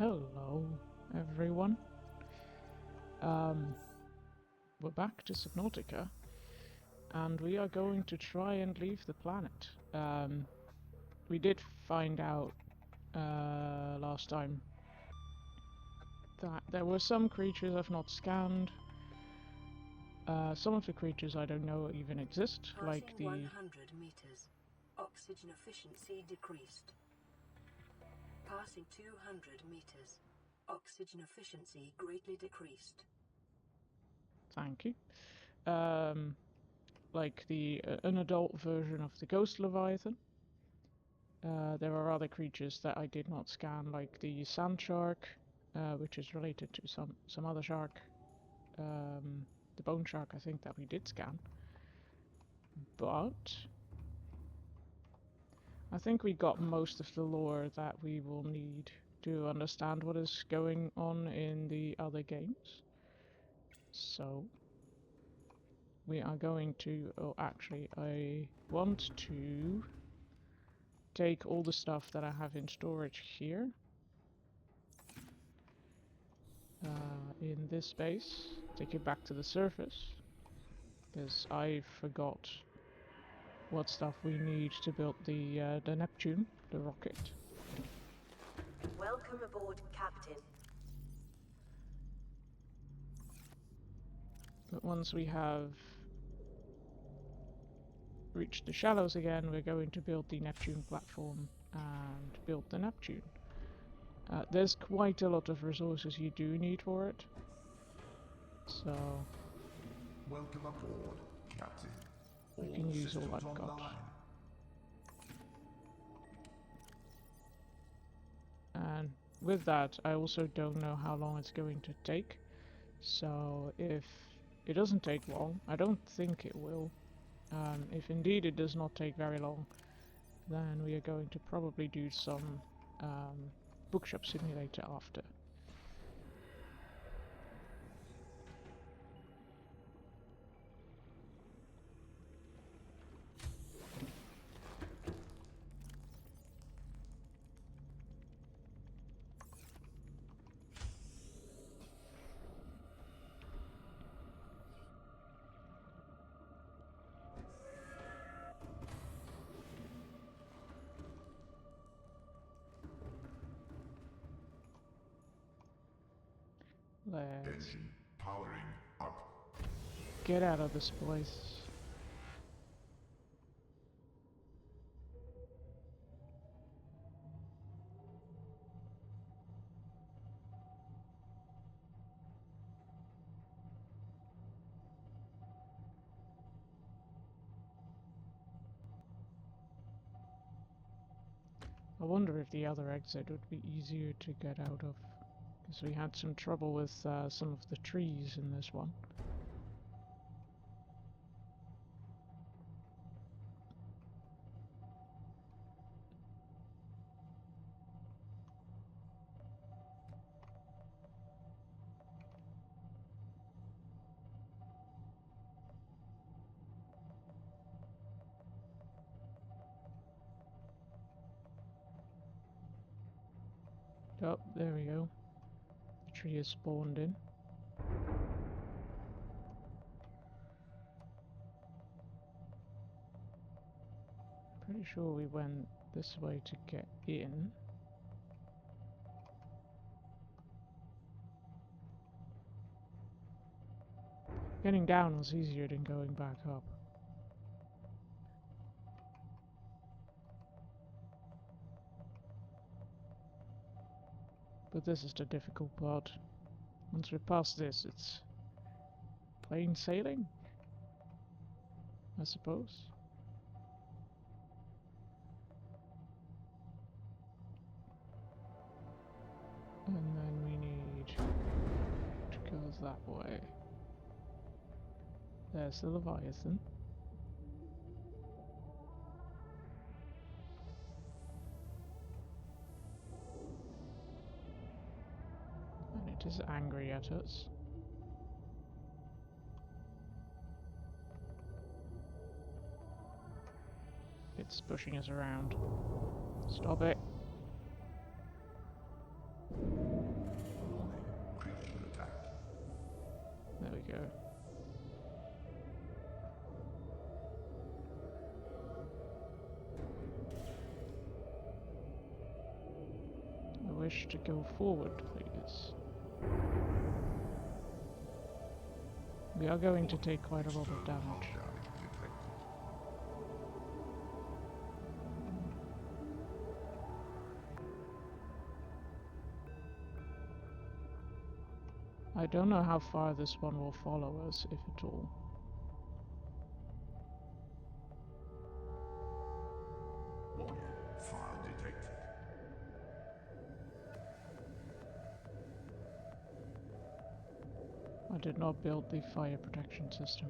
Hello, everyone. We're back to Subnautica, and we are going to try and leave the planet. We did find out last time that there were some creatures I've not scanned. Some of the creatures I don't know even exist, like the 100 meters. Oxygen efficiency decreased. Passing 200 meters. Oxygen efficiency greatly decreased. Thank you. Like the an adult version of the ghost leviathan. There are other creatures that I did not scan, like the sand shark, which is related to some other shark. The bone shark, I think, that we did scan. But I think we got most of the lore that we will need to understand what is going on in the other games. So we are going to... Oh, actually, I want to take all the stuff that I have in storage here. In this space, take it back to the surface, because I forgot what stuff we need to build the Neptune, the rocket. Welcome aboard, Captain. But once we have reached the shallows again, we're going to build the Neptune platform and build the Neptune. There's quite a lot of resources you do need for it, so welcome aboard, Captain. I can use all I've got. And with that, I also don't know how long it's going to take, so if it doesn't take long, I don't think it will. If indeed it does not take very long, then we are going to probably do some bookshop simulator after. Let's Engine powering up. get out of this place. I wonder if the other exit would be easier to get out of, because we had some trouble with some of the trees in this one. Oh, there we go. The tree is spawned in. Pretty sure we went this way to get in. Getting down was easier than going back up. But this is the difficult part. Once we're past this, it's plain sailing, I suppose. And then we need to go that way. There's the Leviathan. And it is angry at us. It's pushing us around. Stop it. go. I wish to go forward, please. We are going to take quite a lot of damage. I don't know how far this one will follow us, if at all. Warning, fire detected. I did not build the fire protection system.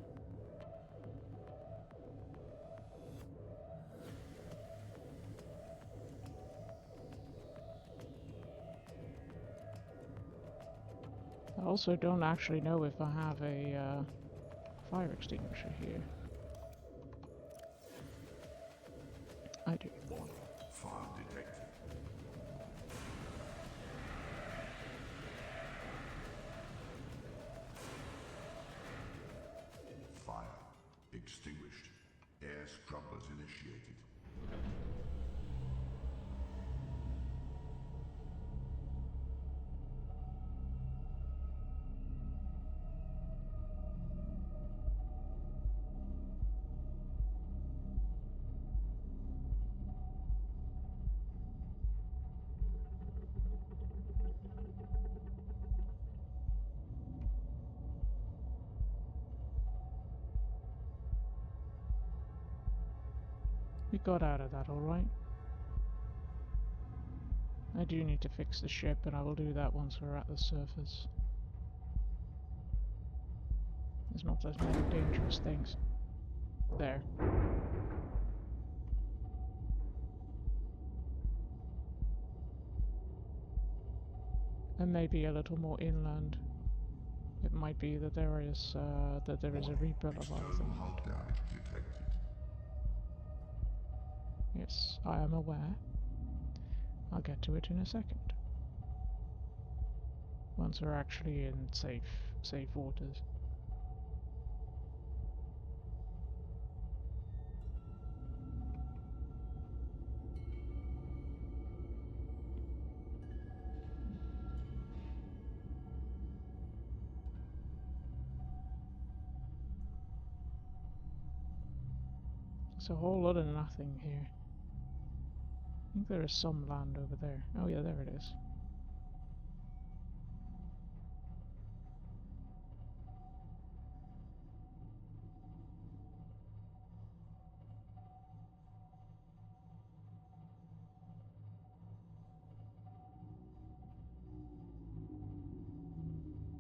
I also don't actually know if I have a fire extinguisher here. I do. Warning, fire detected. Fire extinguished. Air scrubbers initiated. We got out of that alright. I do need to fix the ship, and I will do that once we're at the surface. There's not as many dangerous things. There. And maybe a little more inland. It might be that there is a rebuild of our External hull thing. damage detected. Yes, I am aware. I'll get to it in a second. Once we're actually in safe waters. There's a whole lot of nothing here. I think there is some land over there. Oh yeah, there it is.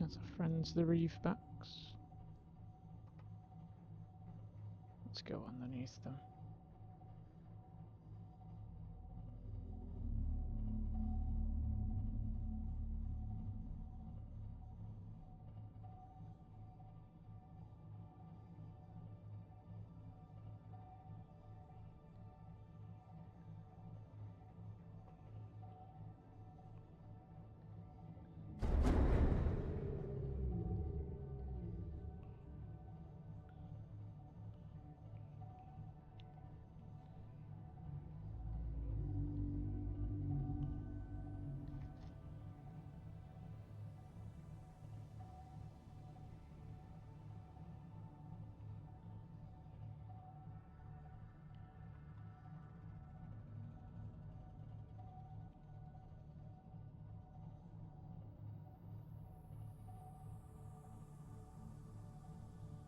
That's our friends, the reefbacks. Let's go underneath them.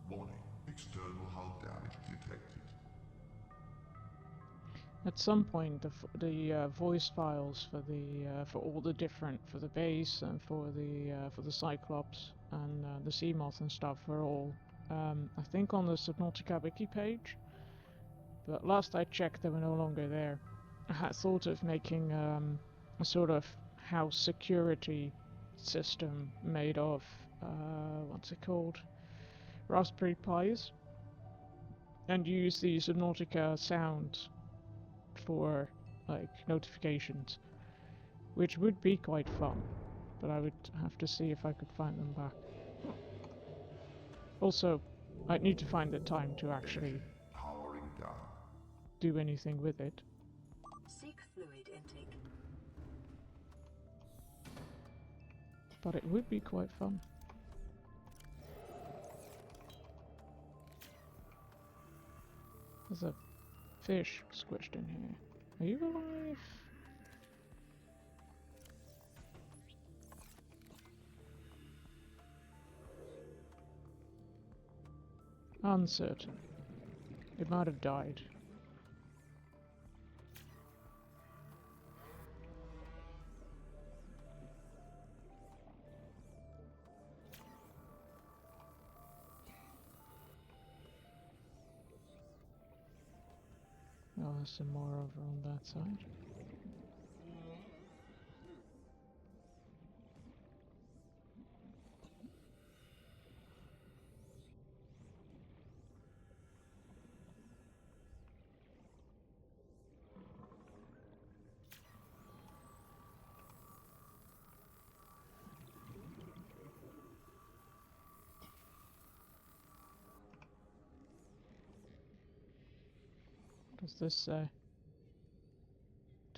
Warning, external hull damage detected. At some point, the voice files for all the different for the base and for the Cyclops and the Seamoth and stuff are all I think on the Subnautica wiki page. But last I checked, they were no longer there. I had thought of making a sort of house security system made of what's it called? Raspberry Pis, and use the Subnautica sounds for like notifications, which would be quite fun, but I would have to see if I could find them back. Also, I'd need to find the time to actually Powering down. do anything with it. Seek fluid intake. But it would be quite fun. There's a fish squished in here. Are you alive? Uncertain. It might have died. Oh, there's some more over on that side. What does this say?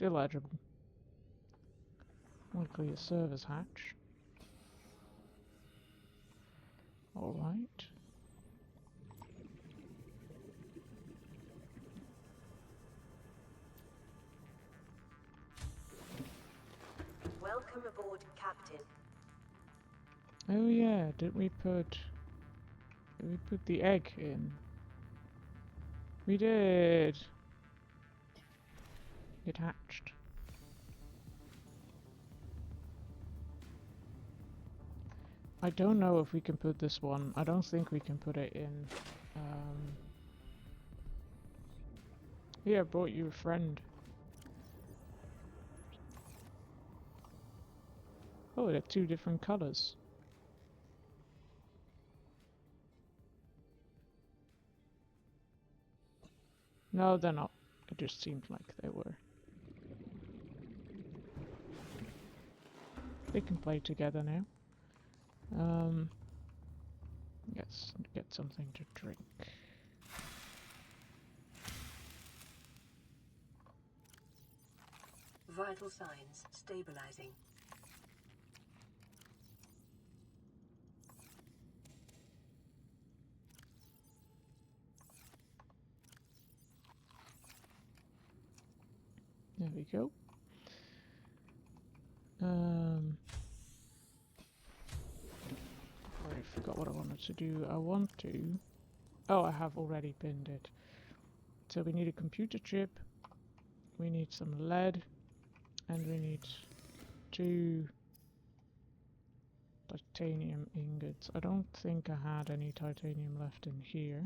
Illegible. Likely a service hatch. Alright. Welcome aboard, Captain. Oh yeah, did we put the egg in? We did! It hatched. I don't know if we can put this one. I don't think we can put it in. Here, I brought you a friend. Oh, they're two different colors. No, they're not. It just seemed like they were. They can play together now. Let's get something to drink. Vital signs stabilizing. There we go. I forgot what I wanted to do. I want to... Oh, I have already pinned it. So we need a computer chip. We need some lead. And we need 2 titanium ingots. I don't think I had any titanium left in here.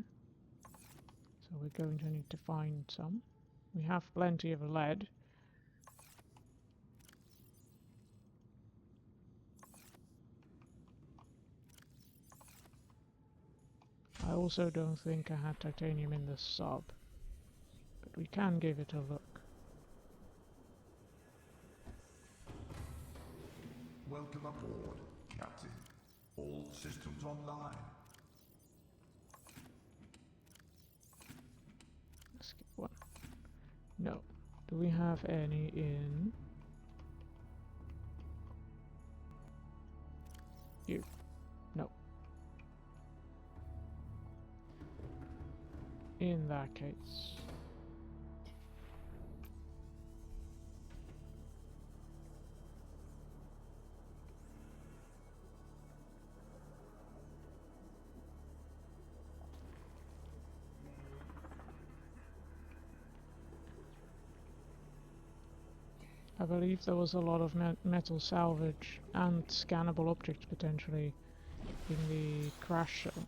So we're going to need to find some. We have plenty of lead. I also don't think I had titanium in the sub. But we can give it a look. Welcome aboard, Captain. All systems online. Let's get one. No. Do we have any in... you? No. In that case... I believe there was a lot of metal salvage and scannable objects potentially in the crash zone.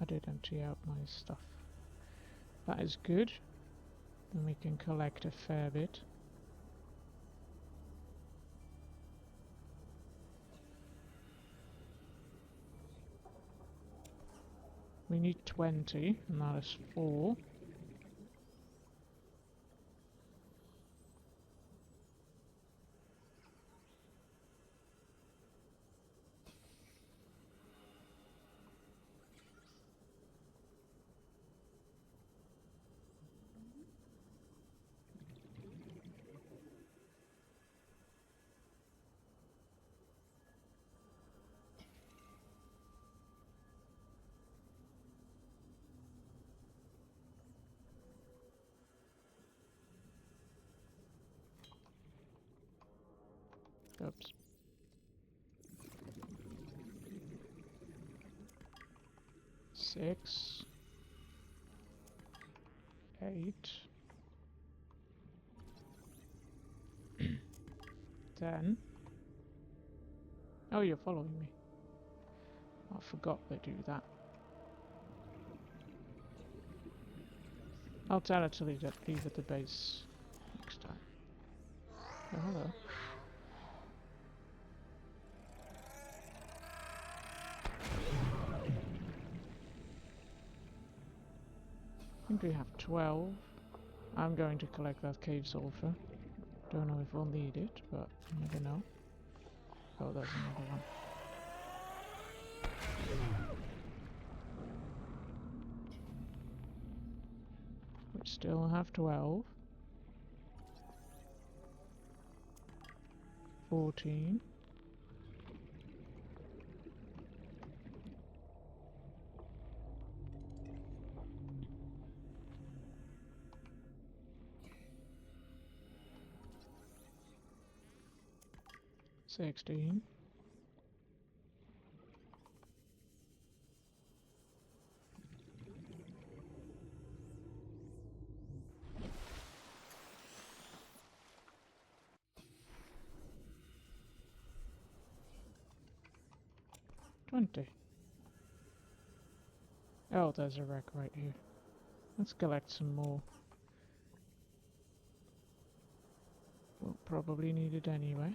I did empty out my stuff. That is good. Then we can collect a fair bit. We need 20, and that is 4. Oops. Six. 8. 10. Oh, you're following me. I forgot they do that. I'll tell her to leave at the base next time. Oh, hello. I think we have 12. I'm going to collect that cave sulfur. Don't know if we'll need it, but you never know. Oh, there's another one. We still have 12. 14. 16. 20. Oh, there's a wreck right here. Let's collect some more. We'll probably need it anyway.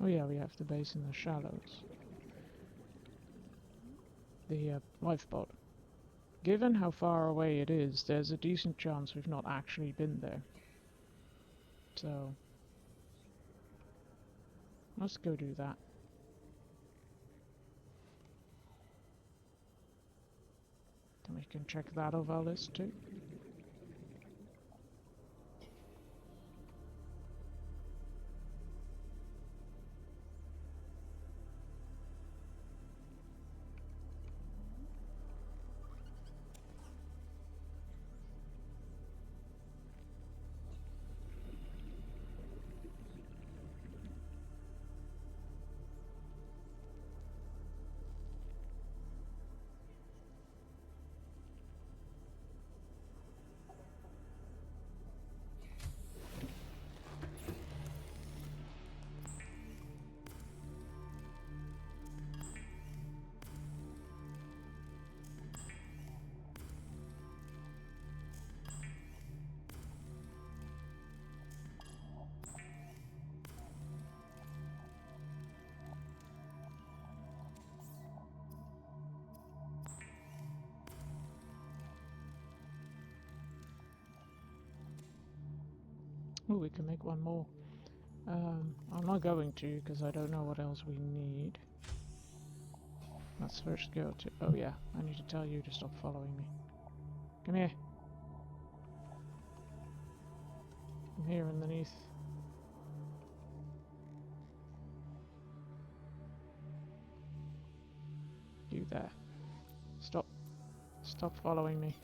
Oh yeah, we have the base in the shallows. The lifeboat. Given how far away it is, there's a decent chance we've not actually been there. So, let's go do that. Then we can check that off our list too. Oh, we can make one more. I'm not going to because I don't know what else we need. Let's first go to... Oh yeah, I need to tell you to stop following me. Come here. I'm here underneath. You there. Stop. Stop following me.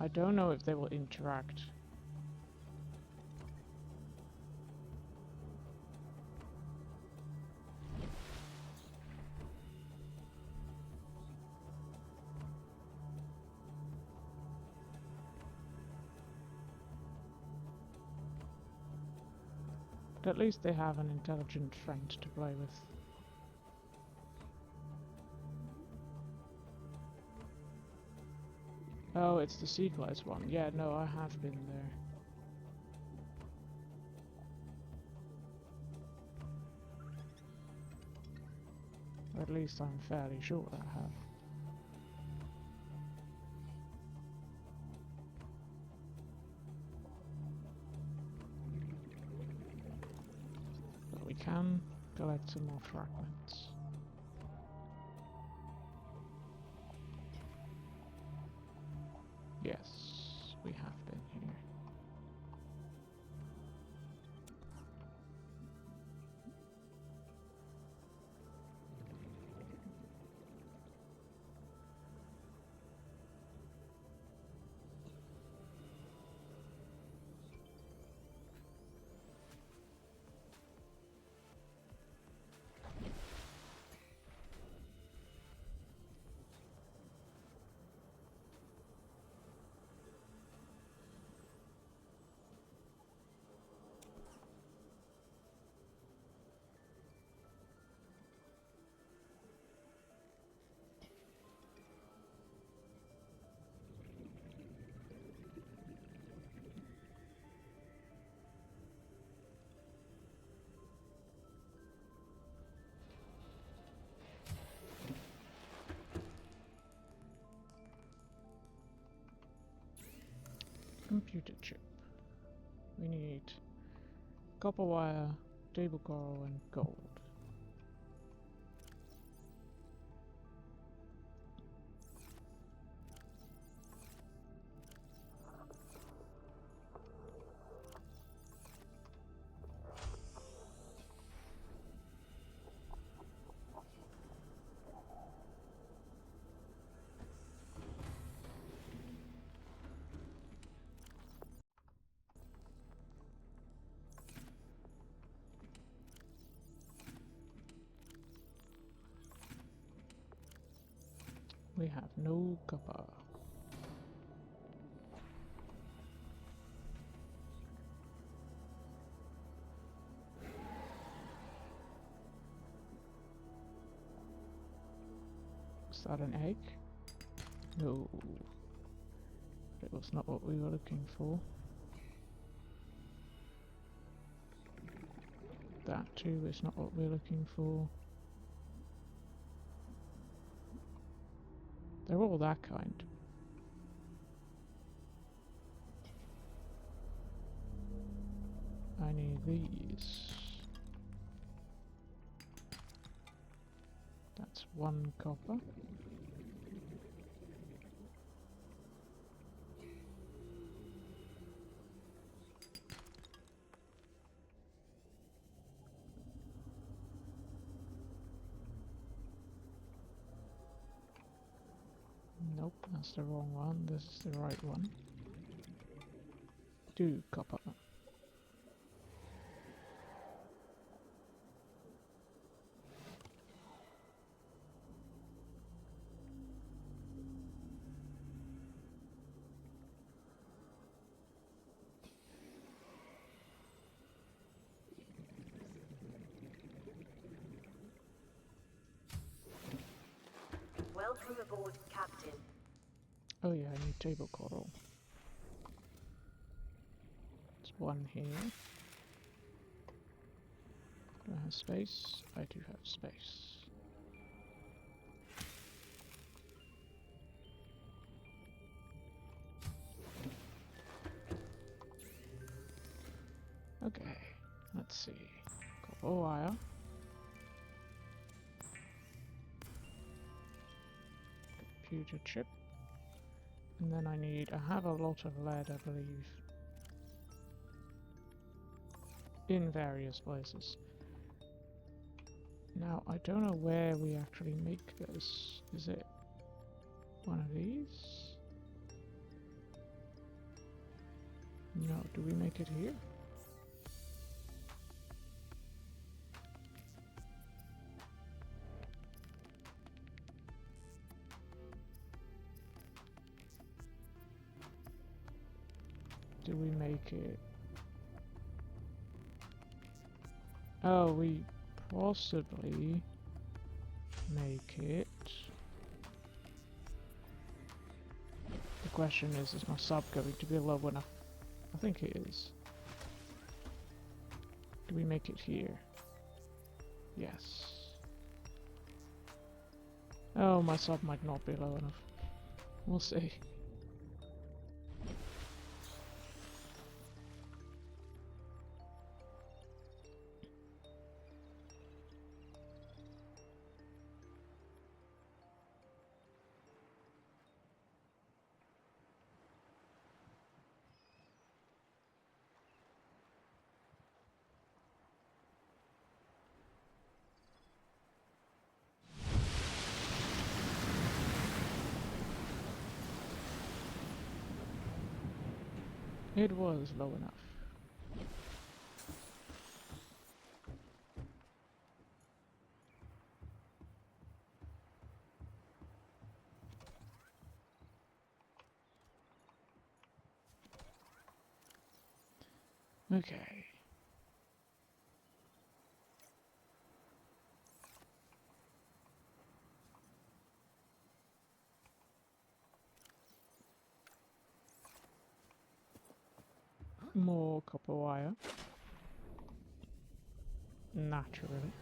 I don't know if they will interact. But at least they have an intelligent friend to play with. Oh, it's the sea glass one. Yeah, no, I have been there. Or at least I'm fairly sure I have. But we can collect some more fragments. Yes, we have been here. Computer chip. We need copper wire, table coral, and gold. We have no copper. Is that an egg? No. It was not what we were looking for. That too is not what we're looking for. They're all that kind. I need these. That's 1 copper. Nope, that's the wrong one. This is the right one. 2 copper. Welcome aboard, Captain. Oh yeah, I need table coral. There's 1 here. Do I have space? I do have space. Okay, let's see. Copper wire. Computer chip. And then I have a lot of lead, I believe. In various places. Now, I don't know where we actually make this. Is it one of these? No, do we make it here? Do we make it? Oh, we possibly make it. The question is my sub going to be low enough? I think it is. Do we make it here? Yes. Oh, my sub might not be low enough. We'll see. It was low enough. Okay. More copper wire. Naturally.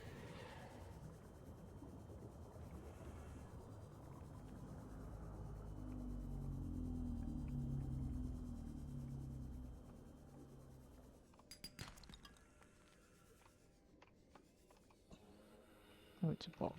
Oh, it's a box.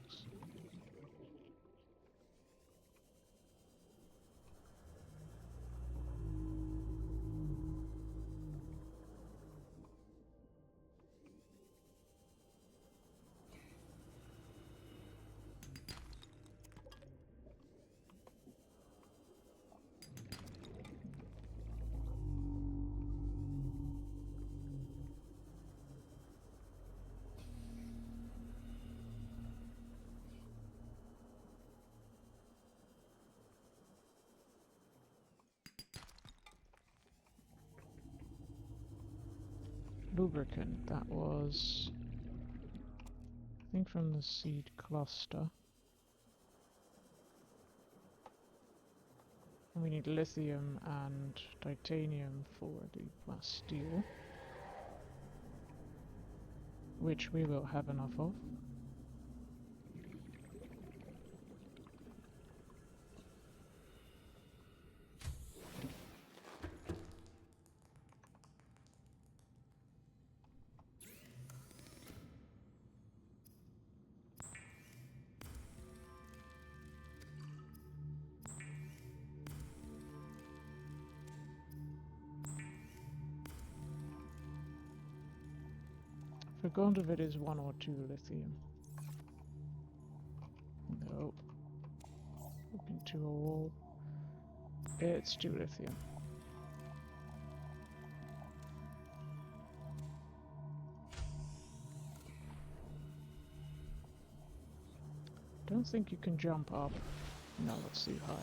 Lubricant, that was, I think, from the seed cluster. And we need lithium and titanium for the plasteel, which we will have enough of. Forgot if it is 1 or 2 lithium. No. Up into a wall. It's 2 lithium. Don't think you can jump up. No, that's too high.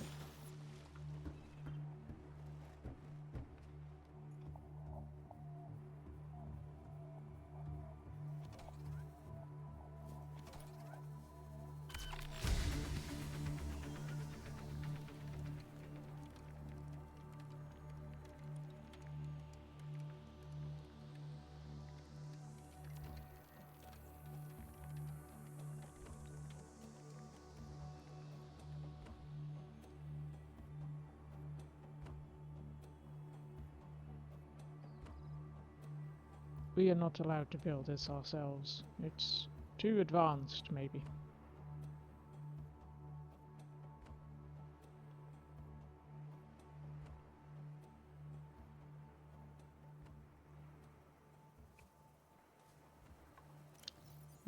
We are not allowed to build this ourselves. It's too advanced, maybe.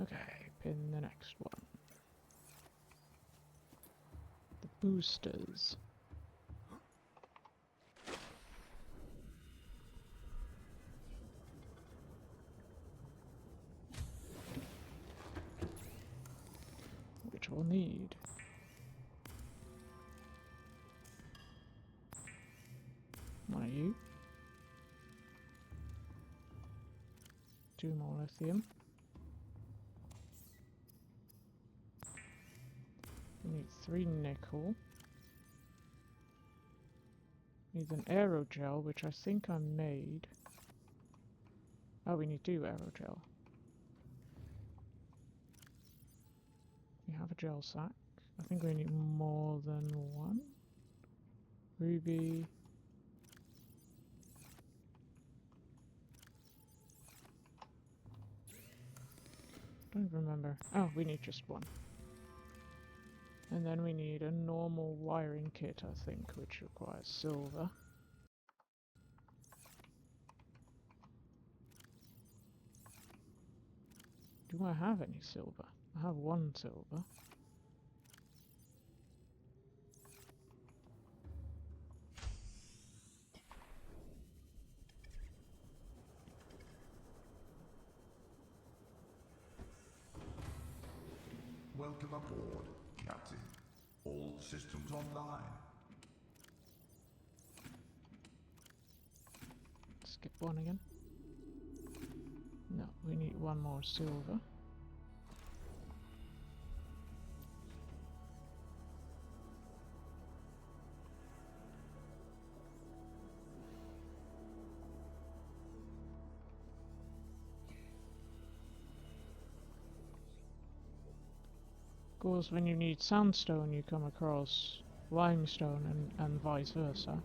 Okay, pin the next one. The boosters. Which we'll need. One of you. 2 more lithium. We need 3 nickel. Need an aerogel, which I think I made. Oh, we need 2 aerogel. We have a gel sack. I think we need more than 1. Ruby. Don't remember. Oh, we need just 1. And then we need a normal wiring kit, I think, which requires silver. Do I have any silver? I have 1 silver. Welcome aboard, Captain. All systems online. Skip one again. No, we need one more silver. Of course, when you need sandstone, you come across limestone and vice versa.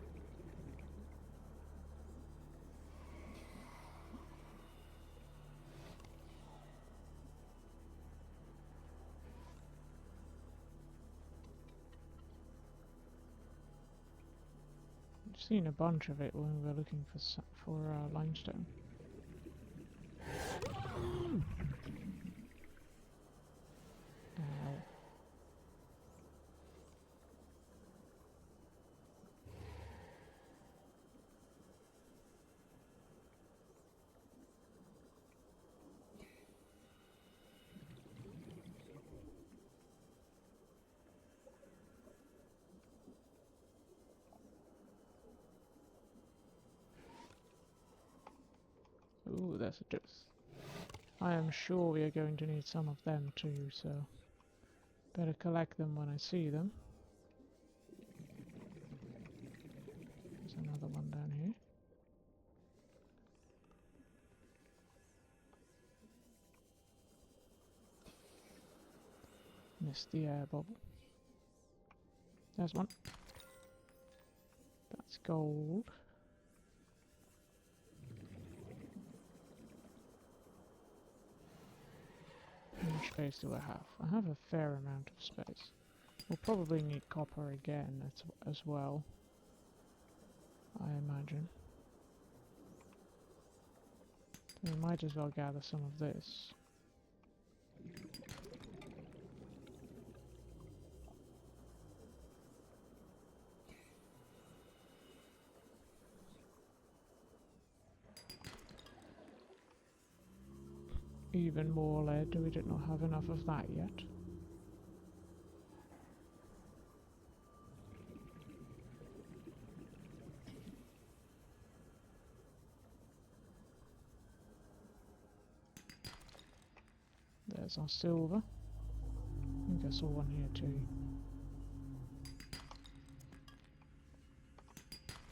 I've seen a bunch of it when we were looking for limestone. Ow. Ooh, there's a tooth. I am sure we are going to need some of them too, so better collect them when I see them. There's another one down here. Missed the air bubble. There's one. That's gold. How much space do I have? I have a fair amount of space. We'll probably need copper again as well, I imagine. So we might as well gather some of this. Even more lead, we did not have enough of that yet. There's our silver. I think I saw one here too.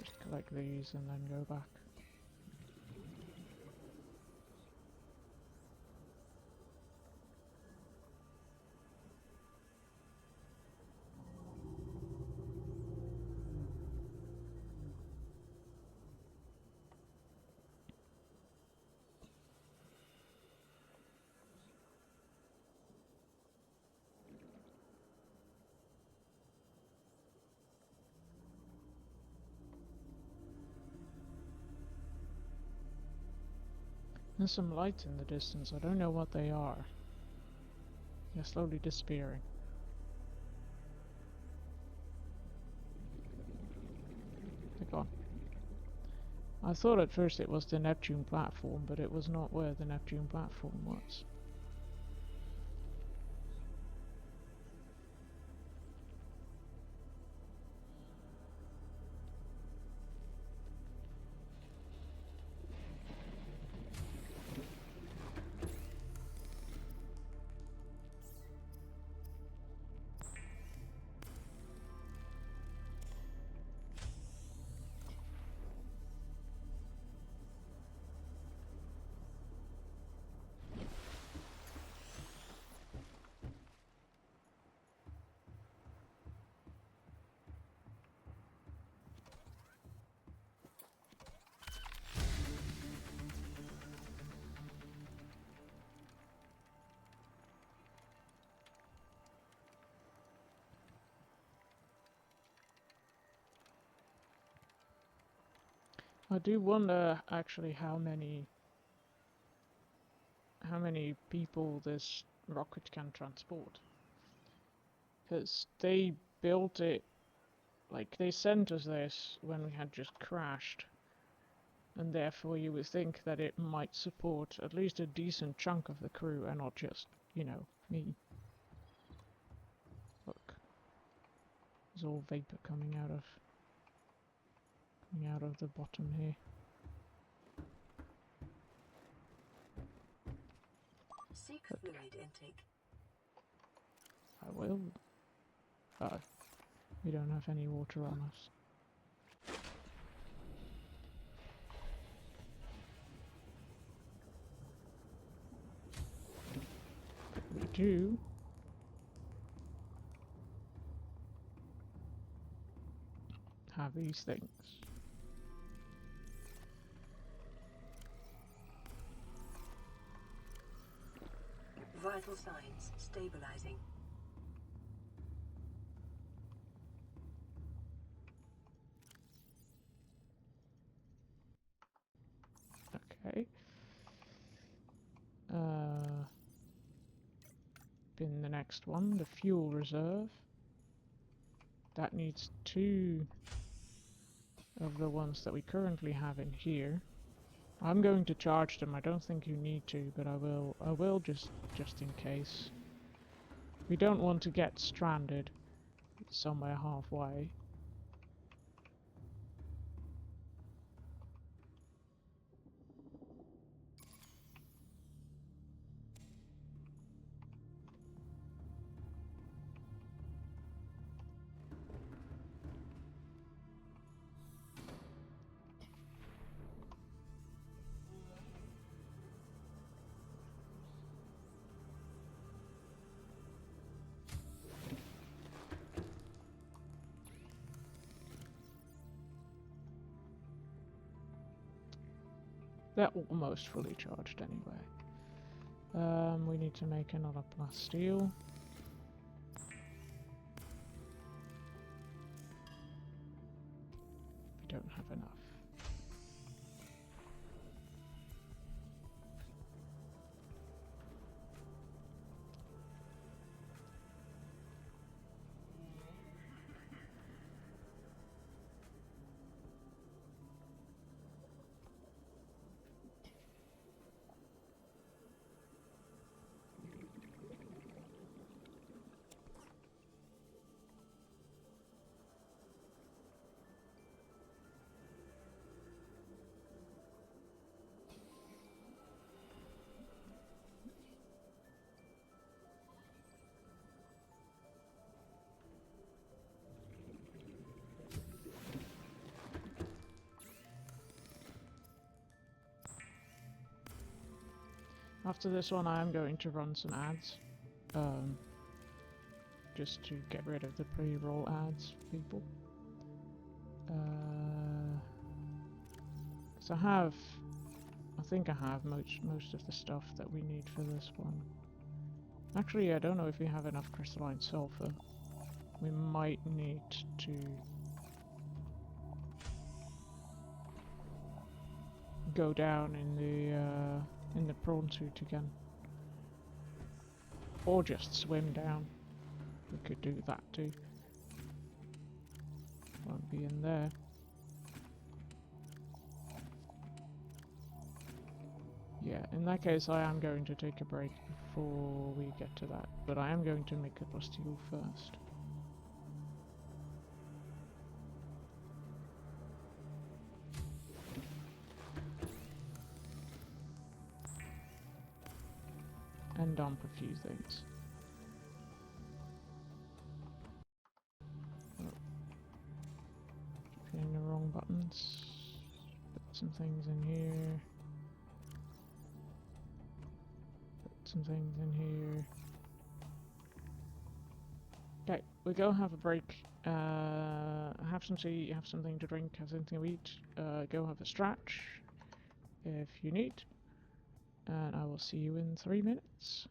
Just collect these and then go back. There's some light in the distance, I don't know what they are. They're slowly disappearing. They're gone. I thought at first it was the Neptune platform, but it was not where the Neptune platform was. I do wonder actually how many people this rocket can transport. Because they built it, like they sent us this when we had just crashed. And therefore you would think that it might support at least a decent chunk of the crew and not just, you know, me. There's all vapor coming out of the bottom here. Seek fluid intake. I will. Oh, we don't have any water on us. But we do have these things. Vital signs stabilizing. Okay. In the next one, the fuel reserve. That needs 2 of the ones that we currently have in here. I'm going to charge them. I don't think you need to, but I will just in case. We don't want to get stranded somewhere halfway. They're almost fully charged anyway. We need to make another plasteel. We don't have enough. After this one, I am going to run some ads, just to get rid of the pre-roll ads for people. So I think I have most of the stuff that we need for this one. Actually, I don't know if we have enough crystalline sulfur. We might need to go down in the prawn suit again, or just swim down. We could do that too. Won't be in there. Yeah, in that case I am going to take a break before we get to that, but I am going to make a plasteel first. And dump a few things. Oh. Keep hitting the wrong buttons. Put some things in here. Put some things in here. Okay, we go have a break. Have some tea, have something to drink, have something to eat. Go have a stretch if you need. And I will see you in 3 minutes.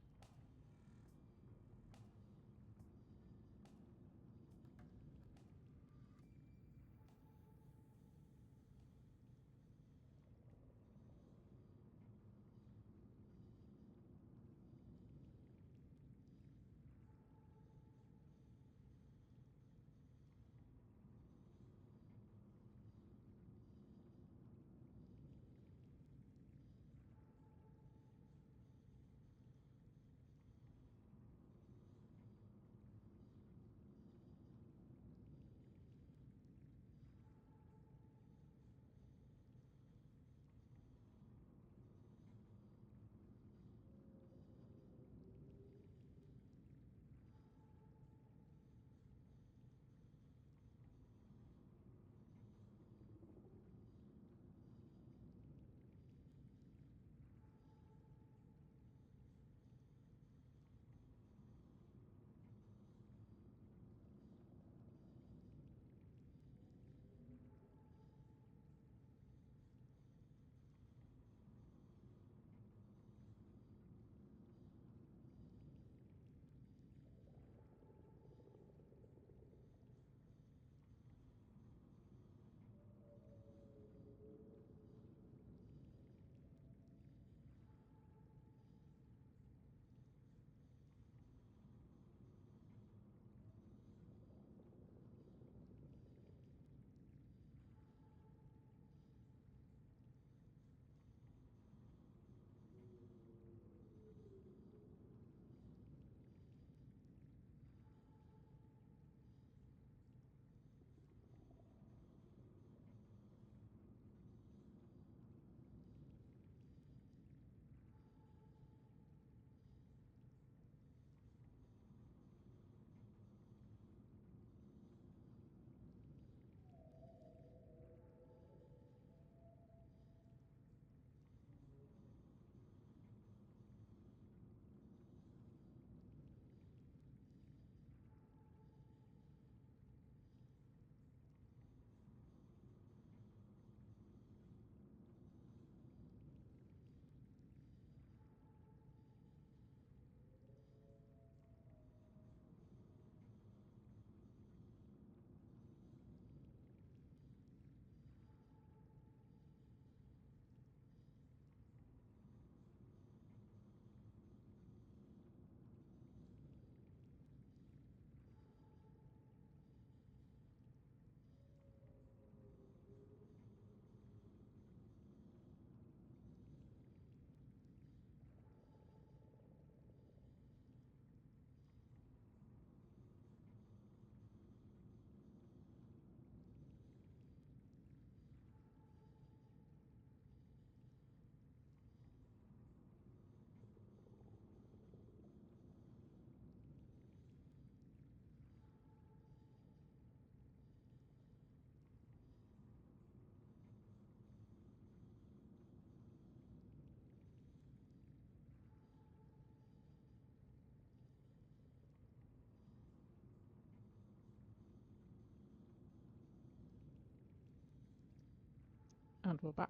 And we're back.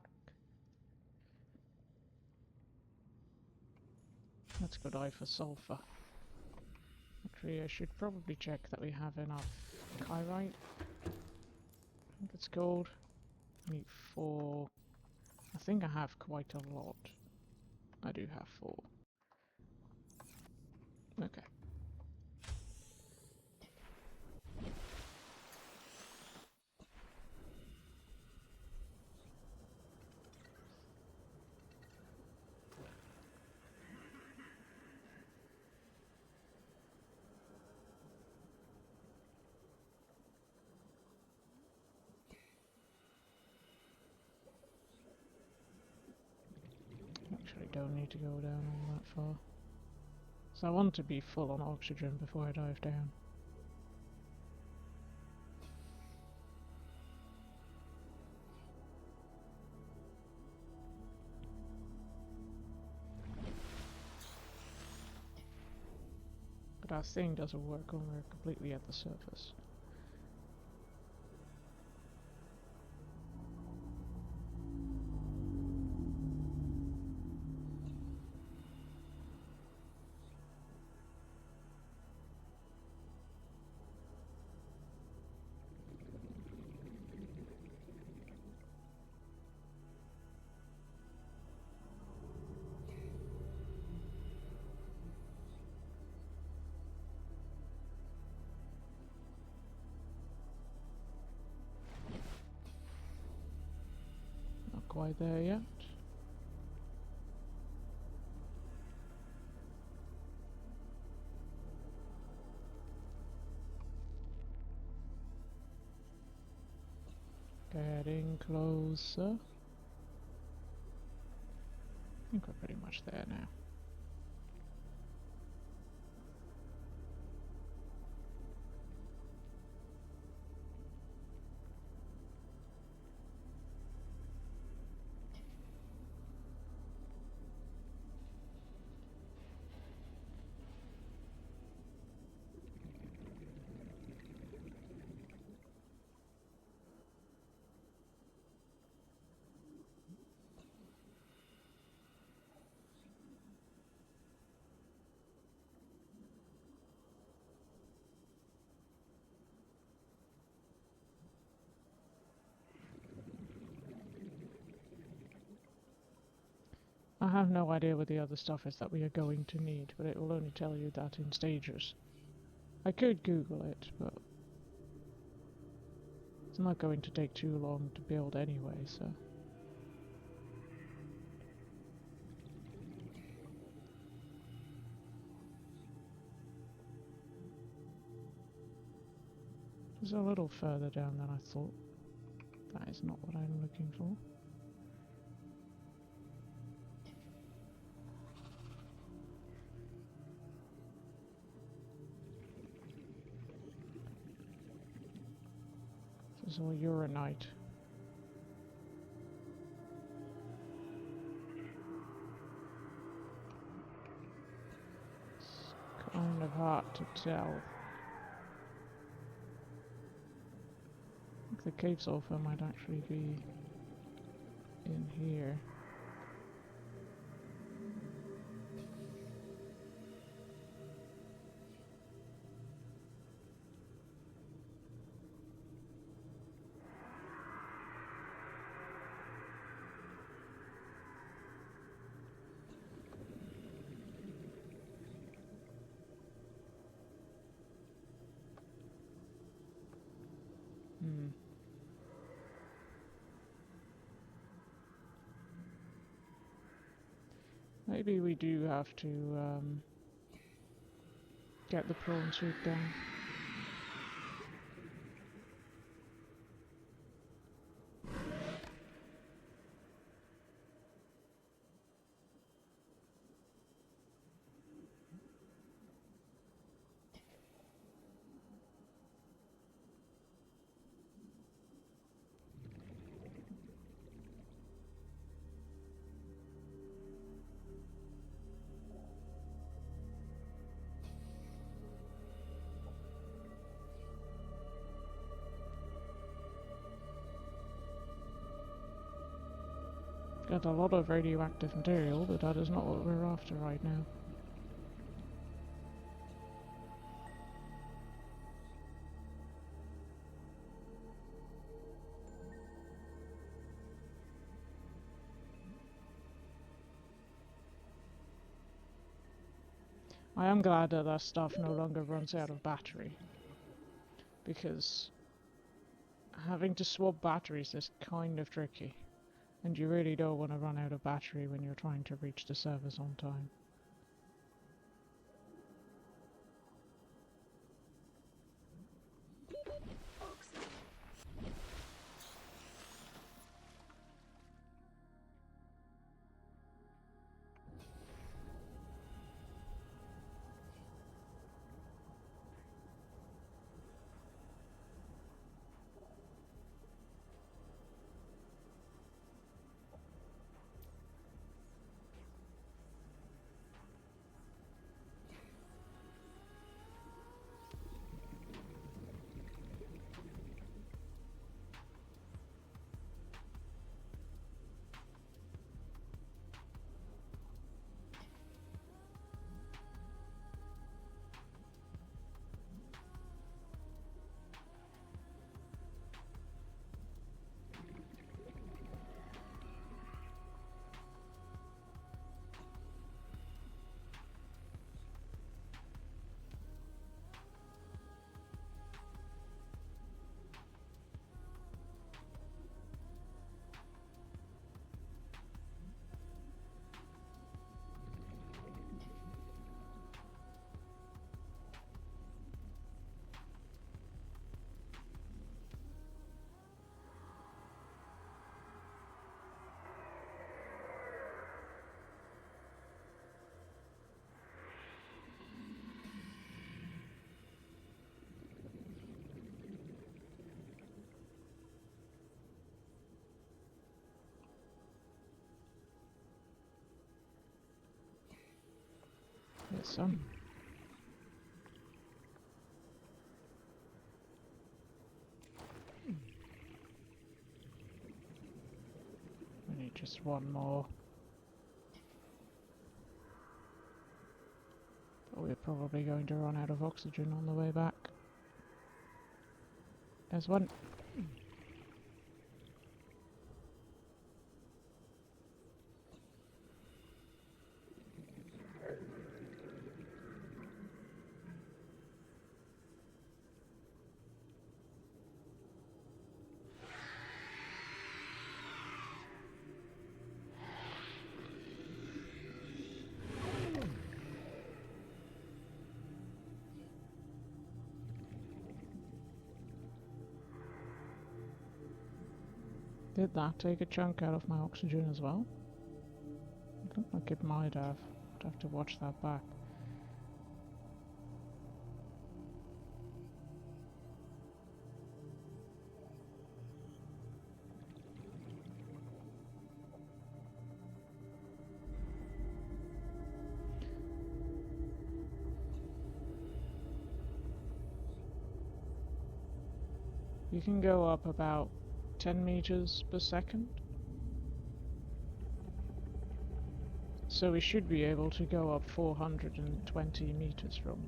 Let's go dive for sulfur. Actually, I should probably check that we have enough kyrite. I think it's called. I need 4. I think I have quite a lot. I do have 4. Okay. Actually don't need to go down all that far. So I want to be full on oxygen before I dive down. But our thing doesn't work when we're completely at the surface. Not quite there yet. Getting closer. I think we're pretty much there now. I have no idea what the other stuff is that we are going to need, but it will only tell you that in stages. I could Google it, but it's not going to take too long to build anyway, so... It's a little further down than I thought. That is not what I'm looking for. This is all uranite. It's kind of hard to tell. I think the cave sulfur might actually be in here. Maybe we do have to get the prawn suit down. Got a lot of radioactive material, but that is not what we're after right now. I am glad that that stuff no longer runs out of battery, because having to swap batteries is kind of tricky, and you really don't want to run out of battery when you're trying to reach the servers on time. Get some. We need just one more. But we're probably going to run out of oxygen on the way back. There's one. Did that take a chunk out of my oxygen as well? It looked like it might have. I'd have to watch that back. You can go up about 10 meters per second. So we should be able to go up 420 meters from,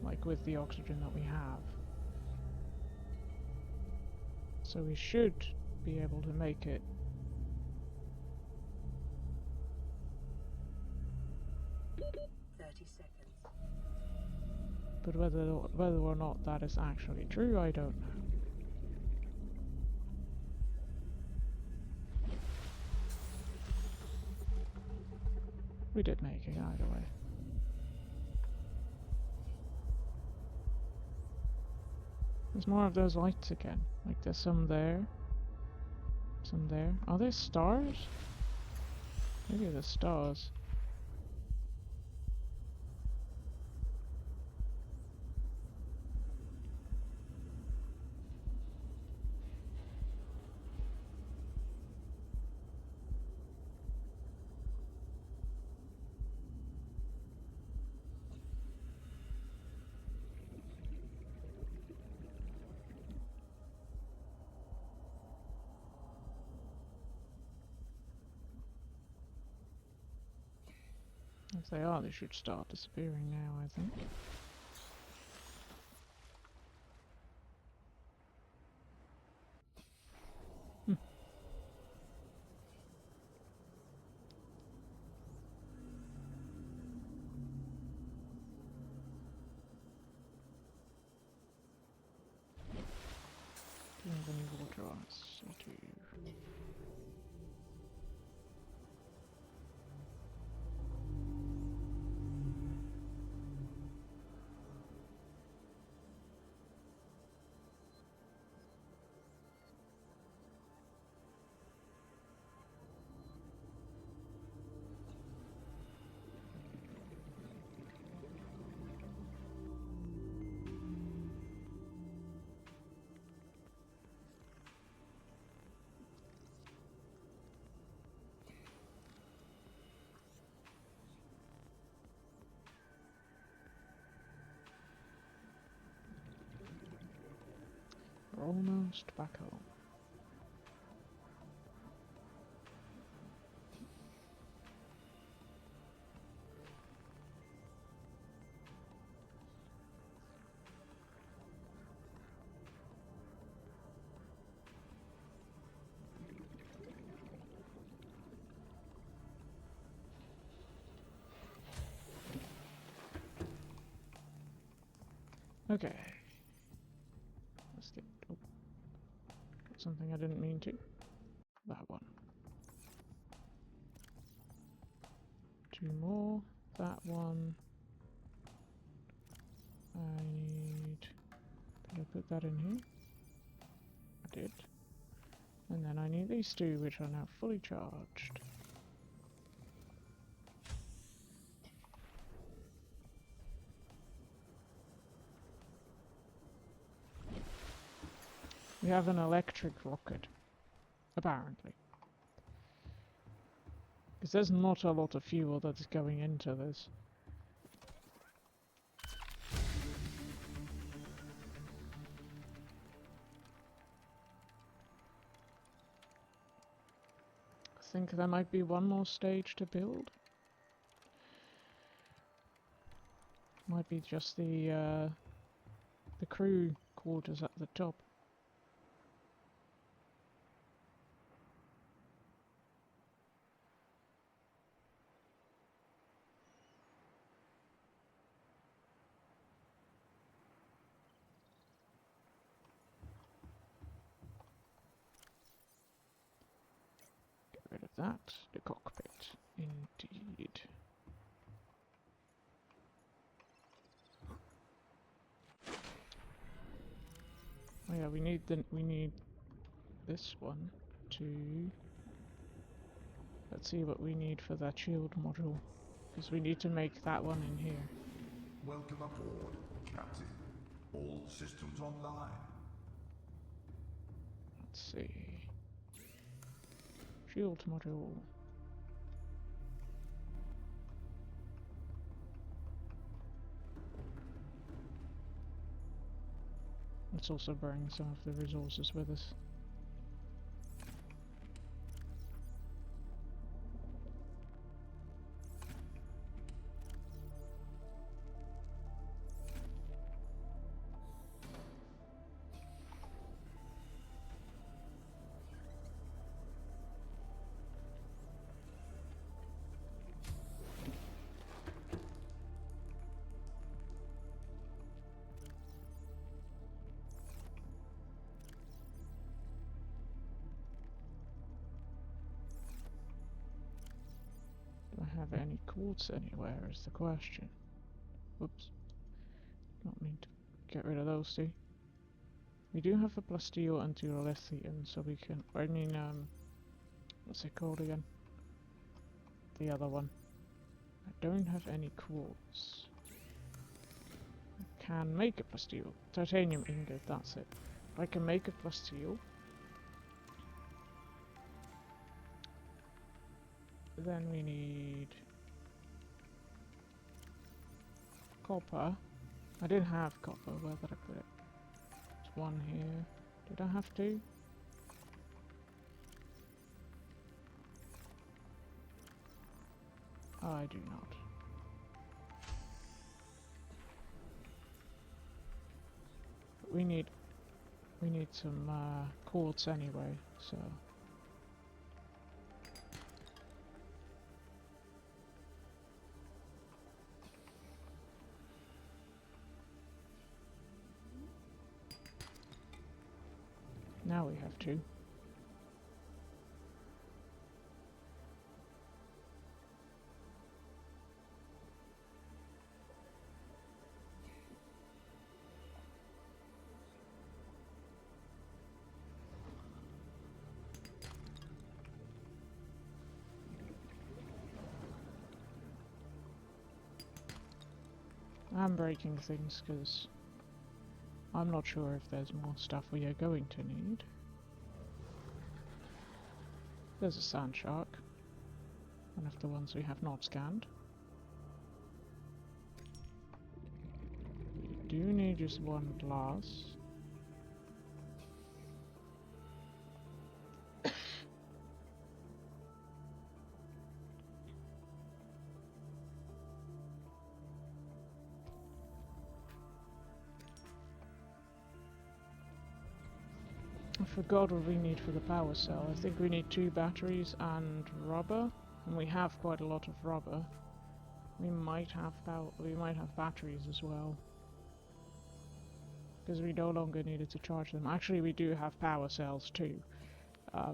like, with the oxygen that we have. So we should be able to make it. But whether or not that is actually true, I don't know. We did make it either way. There's more of those lights again. Like there's some there. Some there. Are there stars? Maybe they're stars. If they are, they should start disappearing now, I think. Do you have any water ice? I do. We're almost back home. Okay. Let's get... Oh, got something I didn't mean to. That one. 2 more. That one. I need... Did I put that in here? I did. And then I need these 2, which are now fully charged. We have an electric rocket, apparently. Because there's not a lot of fuel that's going into this. I think there might be one more stage to build. Might be just the crew quarters at the top. Get rid of that. The cockpit. Indeed. Oh yeah, we need this one to... Let's see what we need for that shield module. Because we need to make that one in here. Welcome aboard, Captain. All systems online. Let's see. Shield module. Let's also bring some of the resources with us. Do I have any quartz anywhere is the question. Whoops. Not mean to get rid of those 2. We do have a plasteel and 2 lithium, so we can... I mean, what's it called again? The other one. I don't have any quartz. I can make a plasteel. Titanium ingot, that's it. I can make a plasteel. Then we need... copper. I didn't have copper, where did I put it? There's 1 here. Did I have 2? I do not. we need some quartz anyway, so. Now we have two. I'm breaking things because I'm not sure if there's more stuff we are going to need. There's a sand shark. One of the ones we have not scanned. We do need just one glass. I forgot what we need for the power cell. I think we need 2 batteries and rubber, and we have quite a lot of rubber. We might have batteries as well, because we no longer needed to charge them. Actually, we do have power cells too. I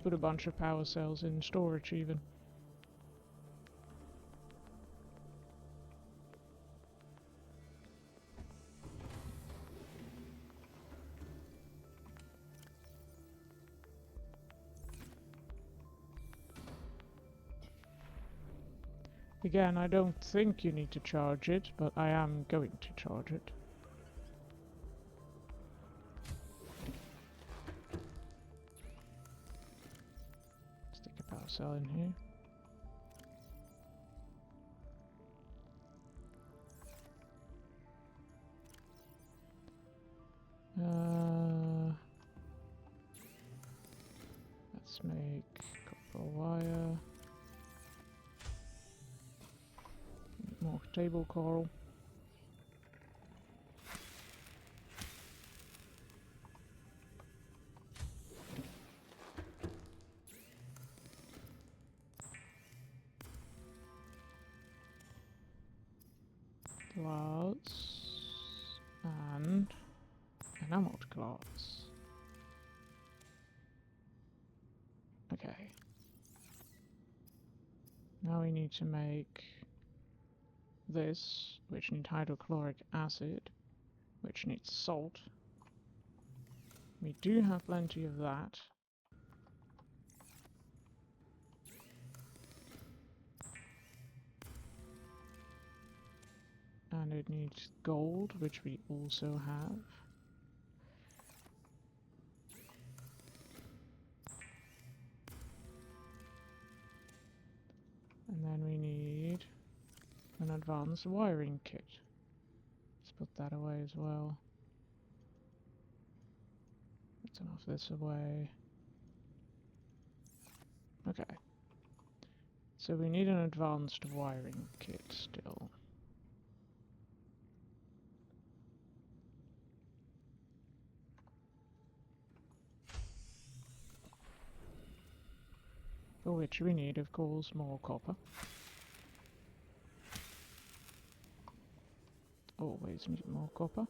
put a bunch of power cells in storage even. Again, I don't think you need to charge it, but I am going to charge it. Stick a power cell in here. Let's make copper wire. More table coral. Glass and enameled glass. Okay. Now we need to make this, which needs hydrochloric acid, which needs salt. We do have plenty of that. And it needs gold, which we also have. And then we need an advanced wiring kit. Let's put that away as well. Let's turn off this away. Okay. So we need an advanced wiring kit still. For which we need, of course, more copper. Always need more copper.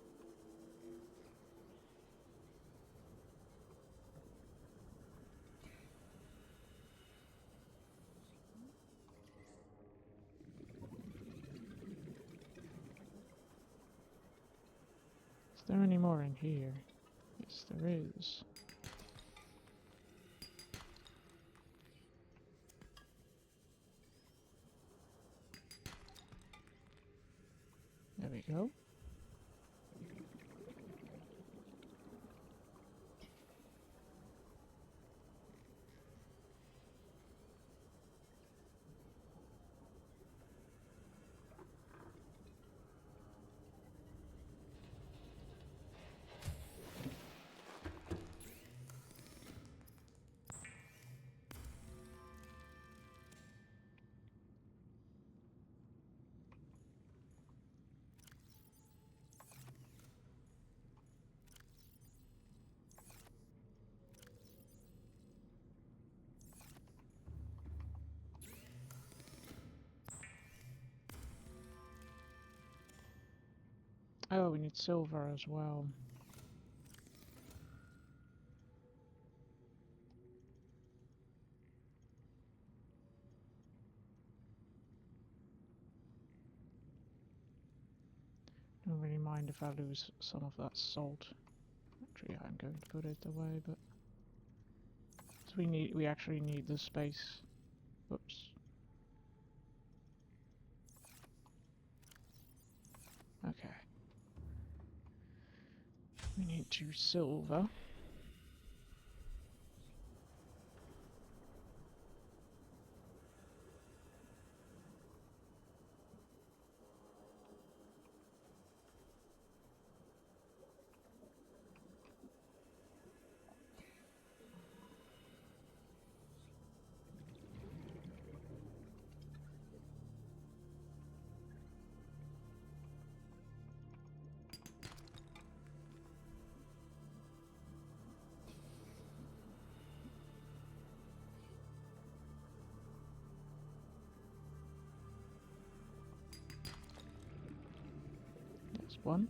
Is there any more in here? Yes, there is. There we go. Oh, we need silver as well. Don't really mind if I lose some of that salt. Actually, I'm going to put it away, but so we actually need the space. Whoops. Okay. We need 2 silver. There's 1.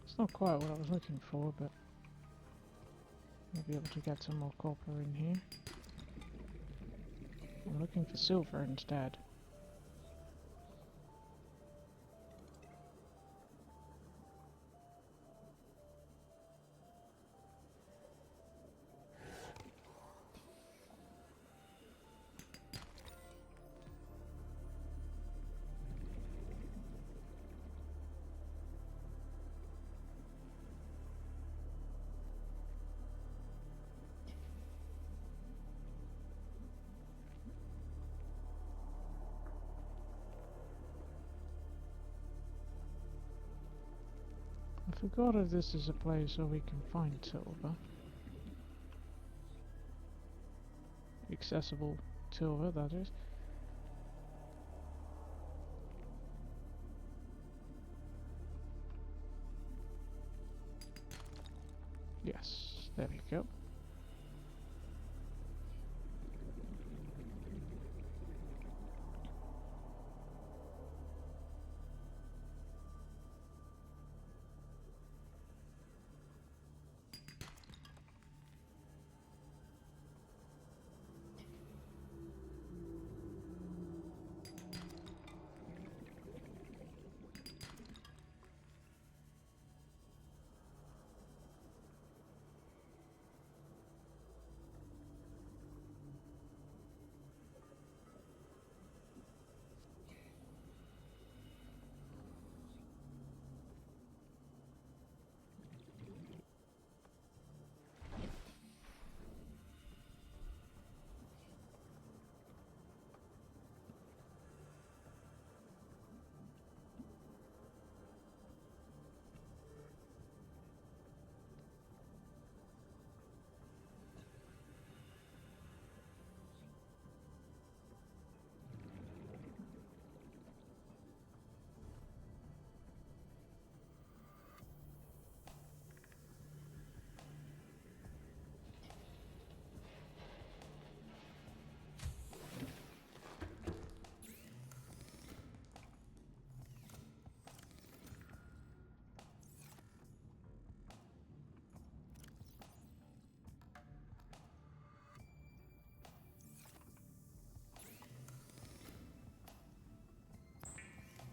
It's not quite what I was looking for, but I'll be able to get some more copper in here. I'm looking for silver instead. I forgot if this is a place where we can find silver. Accessible silver, that is. Yes, there we go.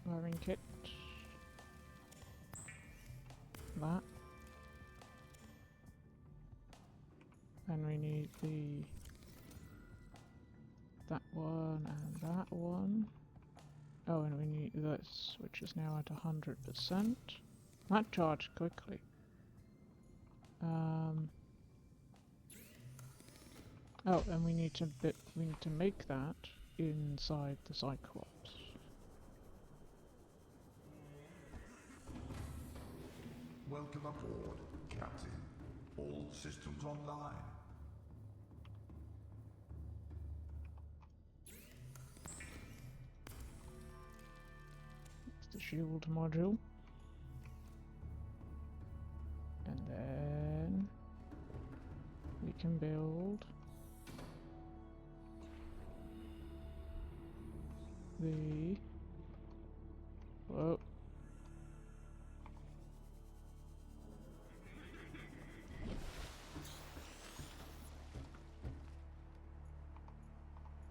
Wiring kit. That. And we need that one and that one. Oh, and we need this, which is now at 100%. That charged quickly. Oh, and we need to make that inside the Cyclops. Welcome aboard, Captain. All systems online. It's the shield module. And then we can build the... Whoa.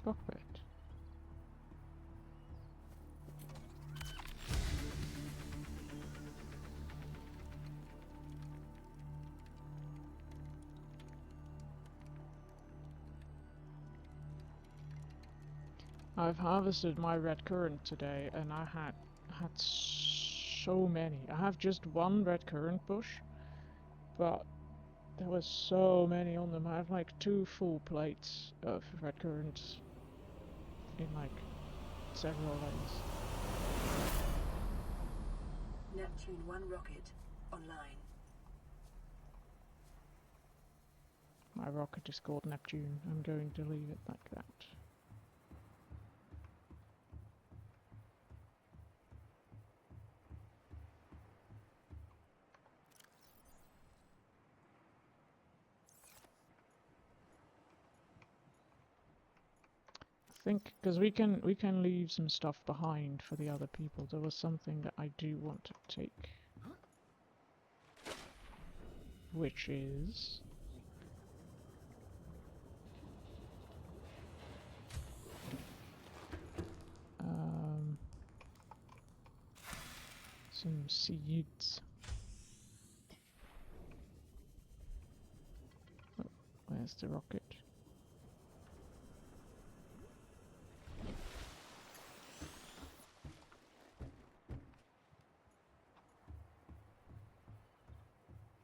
Cockpit. I've harvested my red currant today, and I had so many. I have just one red currant bush, but there was so many on them. I have like 2 full plates of red currants in like several days. Neptune 1 rocket online. My rocket is called Neptune. I'm going to leave it like that. I think because we can leave some stuff behind for the other people. There was something that I do want to take, which is some seeds. Oh, where's the rocket?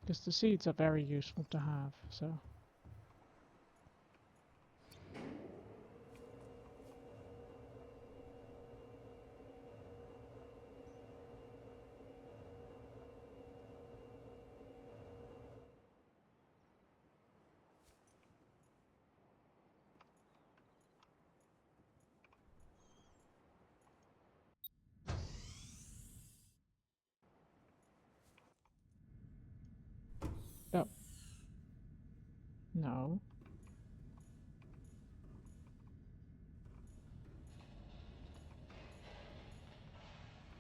Because the seeds are very useful to have, so... Oh. No.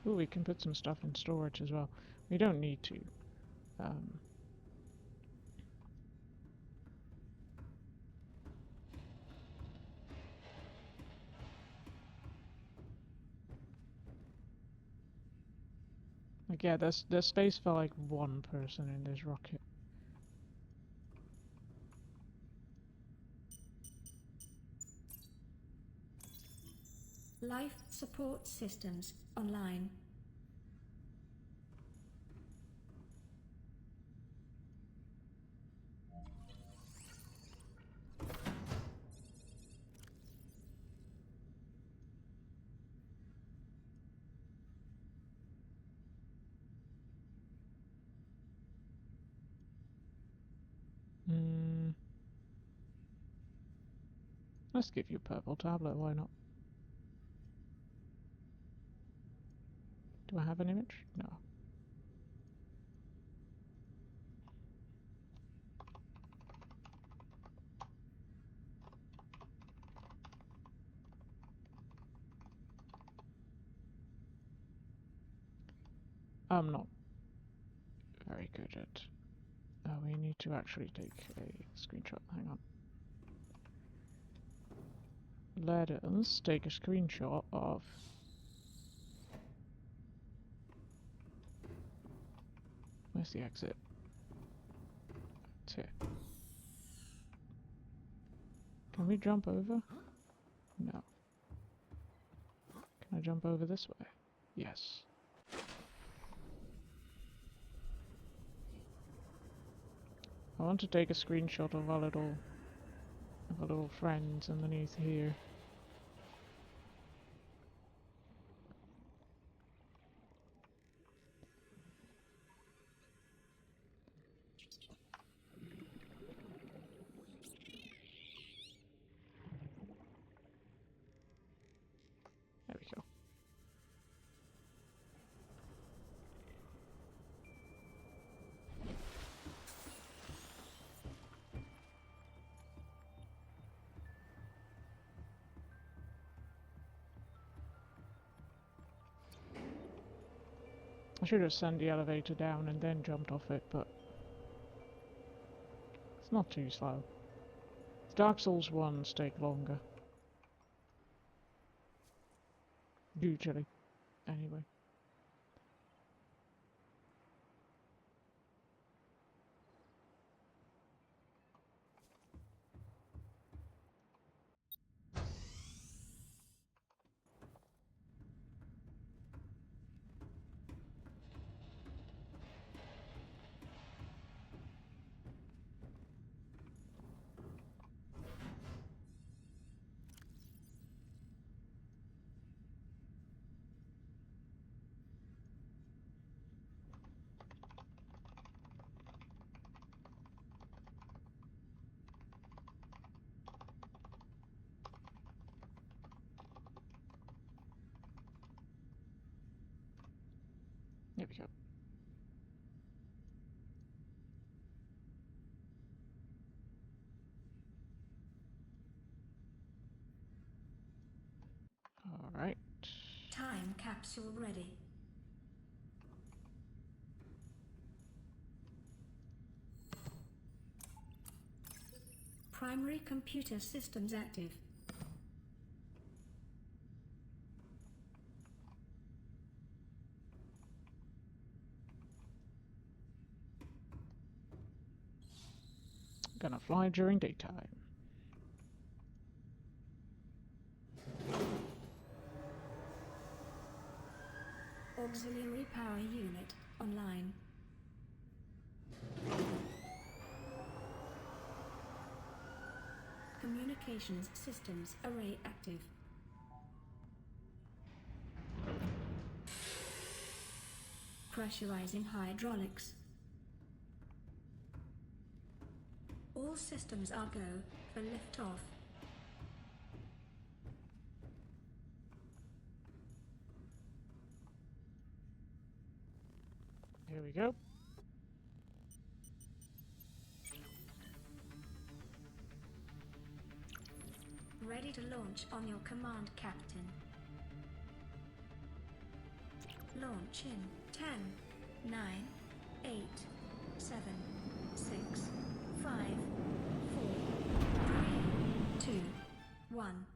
Ooh, we can put some stuff in storage as well. We don't need to. Like, yeah, there's space for like 1 person in this rocket. Life support systems online. Let's give you a purple tablet, why not? Do I have an image? No. I'm not very good at... we need to actually take a screenshot. Hang on. Let us take a screenshot of... Where's the exit? It's here. Can we jump over? No. Can I jump over this way? Yes. I want to take a screenshot of our little friends underneath here. I should have sent the elevator down and then jumped off it, but it's not too slow. Dark Souls 1s take longer. Usually. Anyway. There we go. Alright. Time capsule ready. Primary computer systems active. Gonna fly during daytime. Auxiliary power unit online. Communications systems array active. Pressurizing hydraulics. All systems are go for liftoff. Here we go. Ready to launch on your command, Captain. Launch in 10, 9, 8, 7, 6, 5, 4, 3, 2, 1.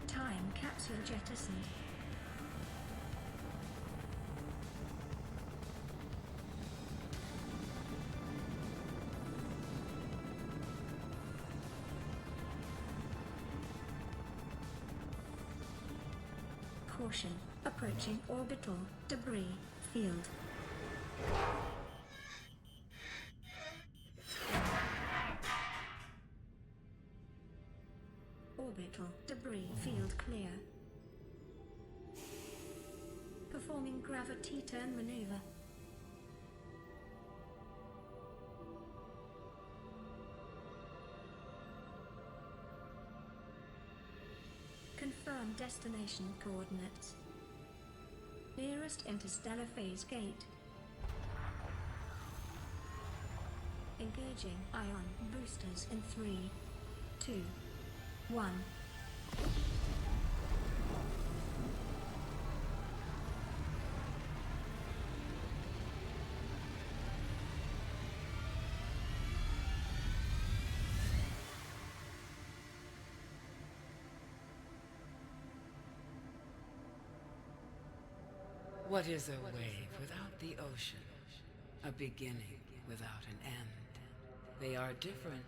Time capsule jettisoned. Caution, approaching orbital debris field. Orbital debris field clear. Performing gravity turn maneuver. Confirm destination coordinates. Nearest interstellar phase gate. Engaging ion boosters in 3, 2, 1. What is a wave without the ocean? A beginning without an end. They are different,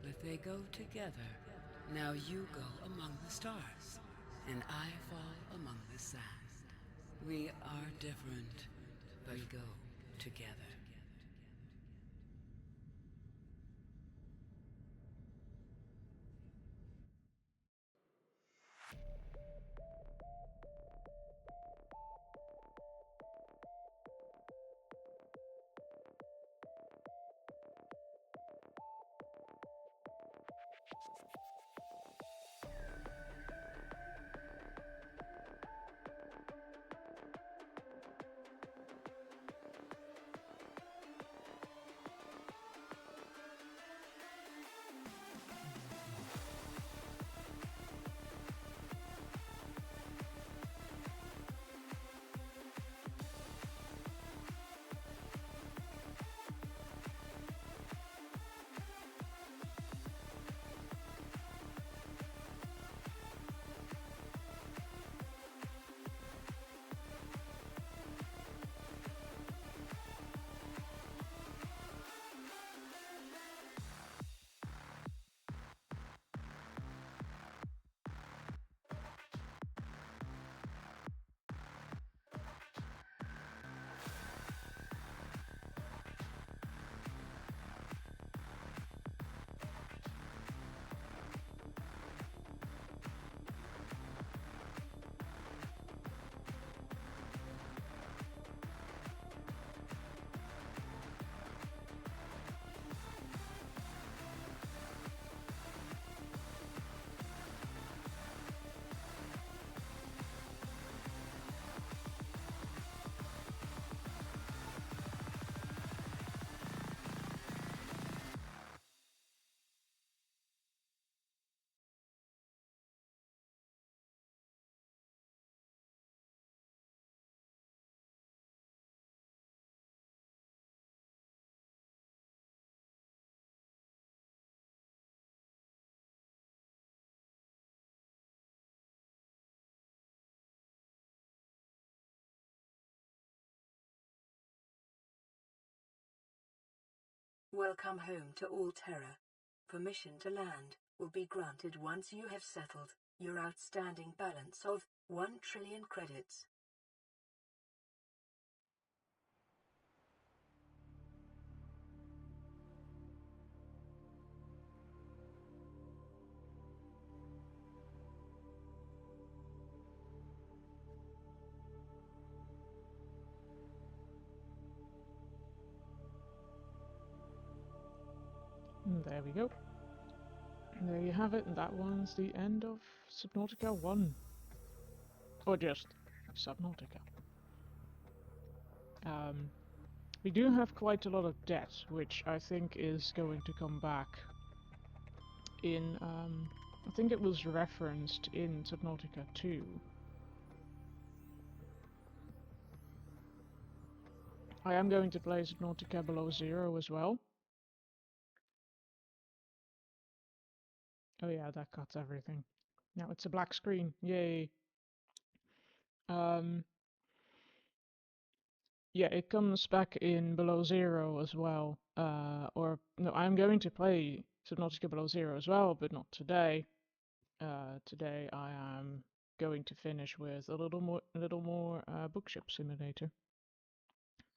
but they go together. Now you go among the stars, and I fall among the sand. We are different, but we go together. Welcome home to Alterra. Permission to land will be granted once you have settled your outstanding balance of 1 trillion credits. And there we go. And there you have it, and that one's the end of Subnautica 1. Or just Subnautica. We do have quite a lot of debt, which I think is going to come back in, I think it was referenced in Subnautica 2. I am going to play Subnautica Below Zero as well. Oh yeah, that cuts everything. Now it's a black screen, yay! Yeah, it comes back in Below Zero as well. Or no, I'm going to play Subnautica Below Zero as well, but not today. Today I am going to finish with a little more bookshop simulator.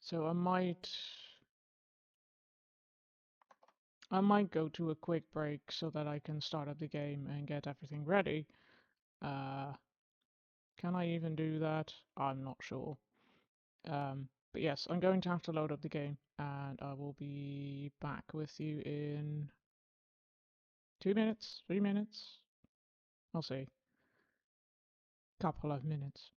So I might go to a quick break so that I can start up the game and get everything ready. Can I even do that? I'm not sure. But yes, I'm going to have to load up the game, and I will be back with you in 2 minutes, 3 minutes. I'll see. Couple of minutes.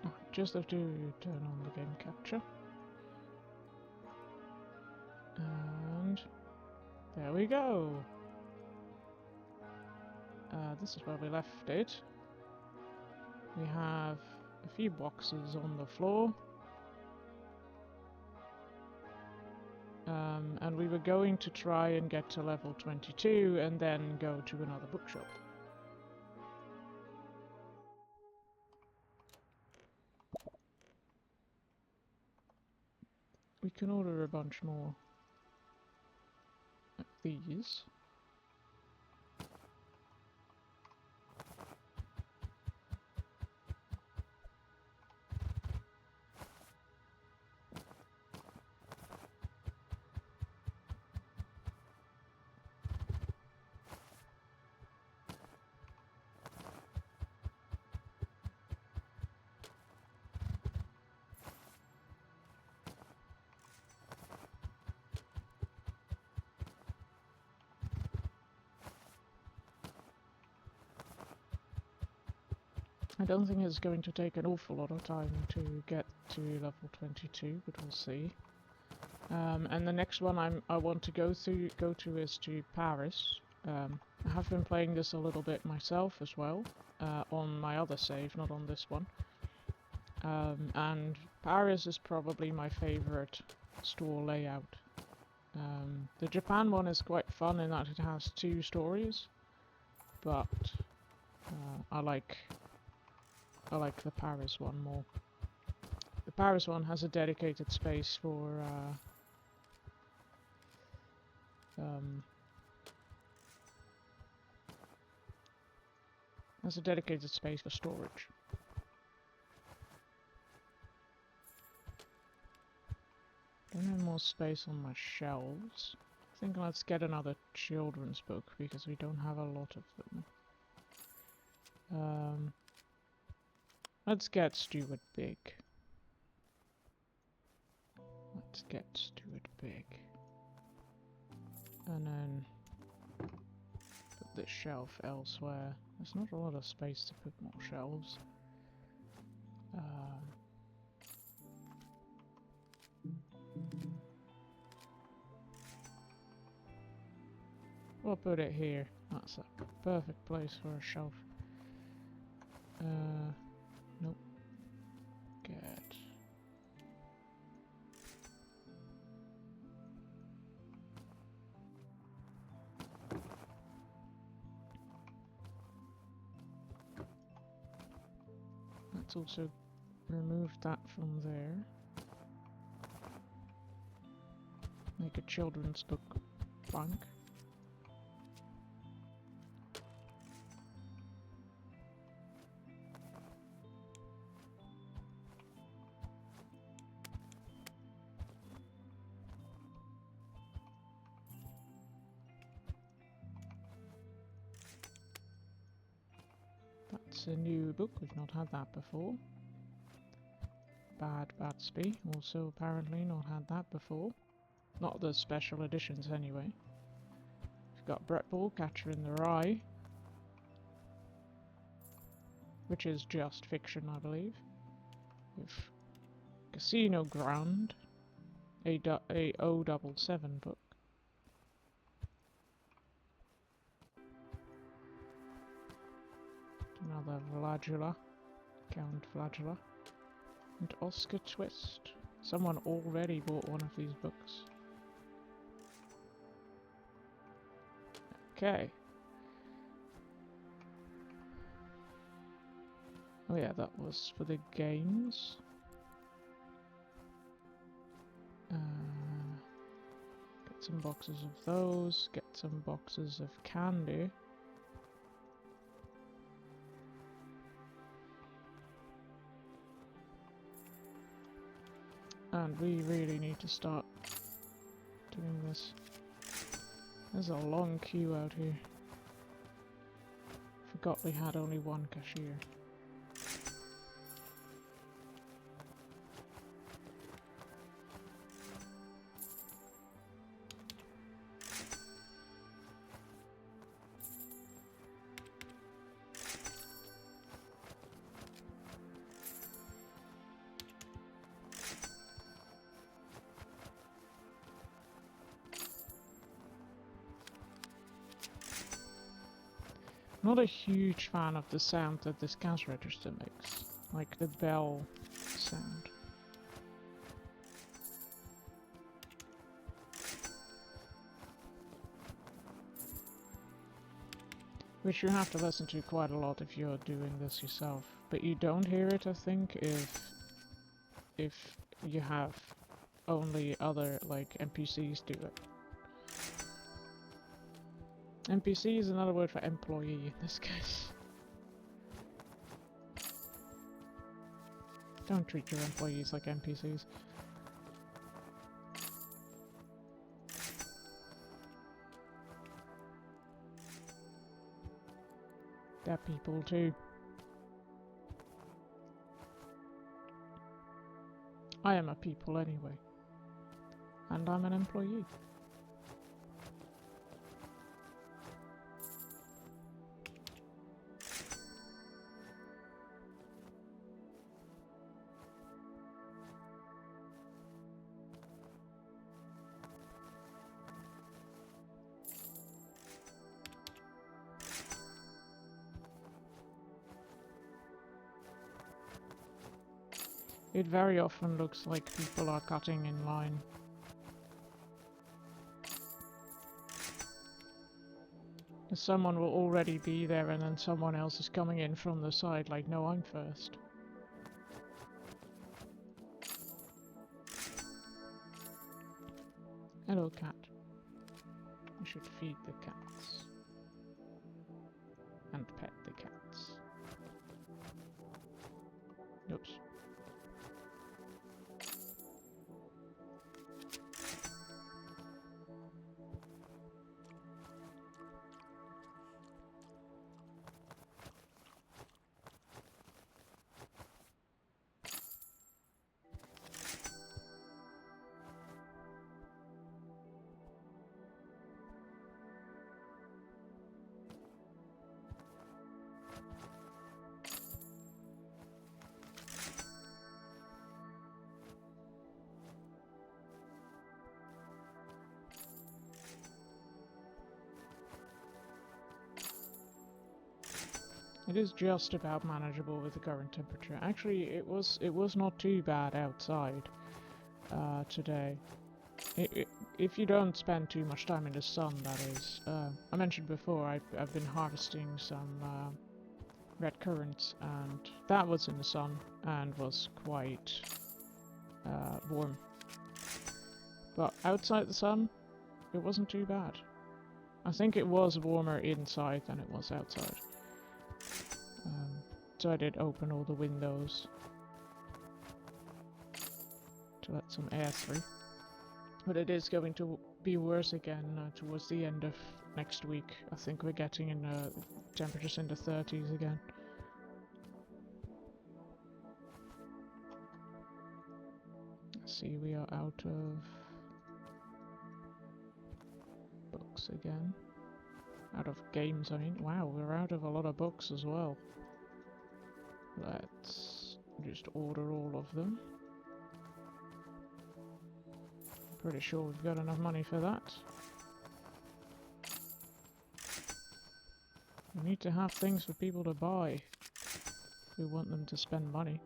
Oh, just have to turn on the game capture. And there we go. This is where we left it. We have a few boxes on the floor. And we were going to try and get to level 22 and then go to another bookshop. We can order a bunch more of these. I don't think it's going to take an awful lot of time to get to level 22, but we'll see. And the next one I want to go to is to Paris. I have been playing this a little bit myself as well, on my other save, not on this one. And Paris is probably my favorite store layout. The Japan one is quite fun in that it has 2 stories, but I like the Paris one more. The Paris one has a dedicated space for storage. Don't have more space on my shelves. I think let's get another children's book because we don't have a lot of them. Let's get Stuart Big. Let's get Stuart Big. And then put this shelf elsewhere. There's not a lot of space to put more shelves. We'll put it here. That's a perfect place for a shelf. Nope. Good. Let's also remove that from there. Make a children's book plank. That's a new book, we've not had that before. Bad Batsby, also apparently not had that before. Not the special editions anyway. We've got Brett Ball, Catcher in the Rye, which is just fiction, I believe. With Casino Ground, a O77 book. Another Vladula, Count Vladula, and Oscar Twist. Someone already bought one of these books. Okay. Oh yeah, that was for the games. Get some boxes of those, get some boxes of candy. And we really need to start doing this. There's a long queue out here. Forgot we had only one cashier. Not a huge fan of the sound that this cash register makes, like the bell sound. Which you have to listen to quite a lot if you're doing this yourself, but you don't hear it, I think, if you have only other, like, NPCs do it. NPC is another word for employee in this case. Don't treat your employees like NPCs. They're people too. I am a people anyway. And I'm an employee. It very often looks like people are cutting in line. Someone will already be there and then someone else is coming in from the side like, no, I'm first. Hello, cat. We should feed the cats. And pet the cats. Oops. It is just about manageable with the current temperature. Actually, it was not too bad outside today. If you don't spend too much time in the sun, that is. I mentioned before, I've been harvesting some red currants, and that was in the sun and was quite warm. But outside the sun, it wasn't too bad. I think it was warmer inside than it was outside. So I did open all the windows to let some air through. But it is going to be worse again towards the end of next week. I think we're getting in temperatures in the 30s again. Let's see, we are out of books again. Out of games, I mean. Wow, we're out of a lot of books as well. Let's just order all of them. Pretty sure we've got enough money for that. We need to have things for people to buy. We want them to spend money.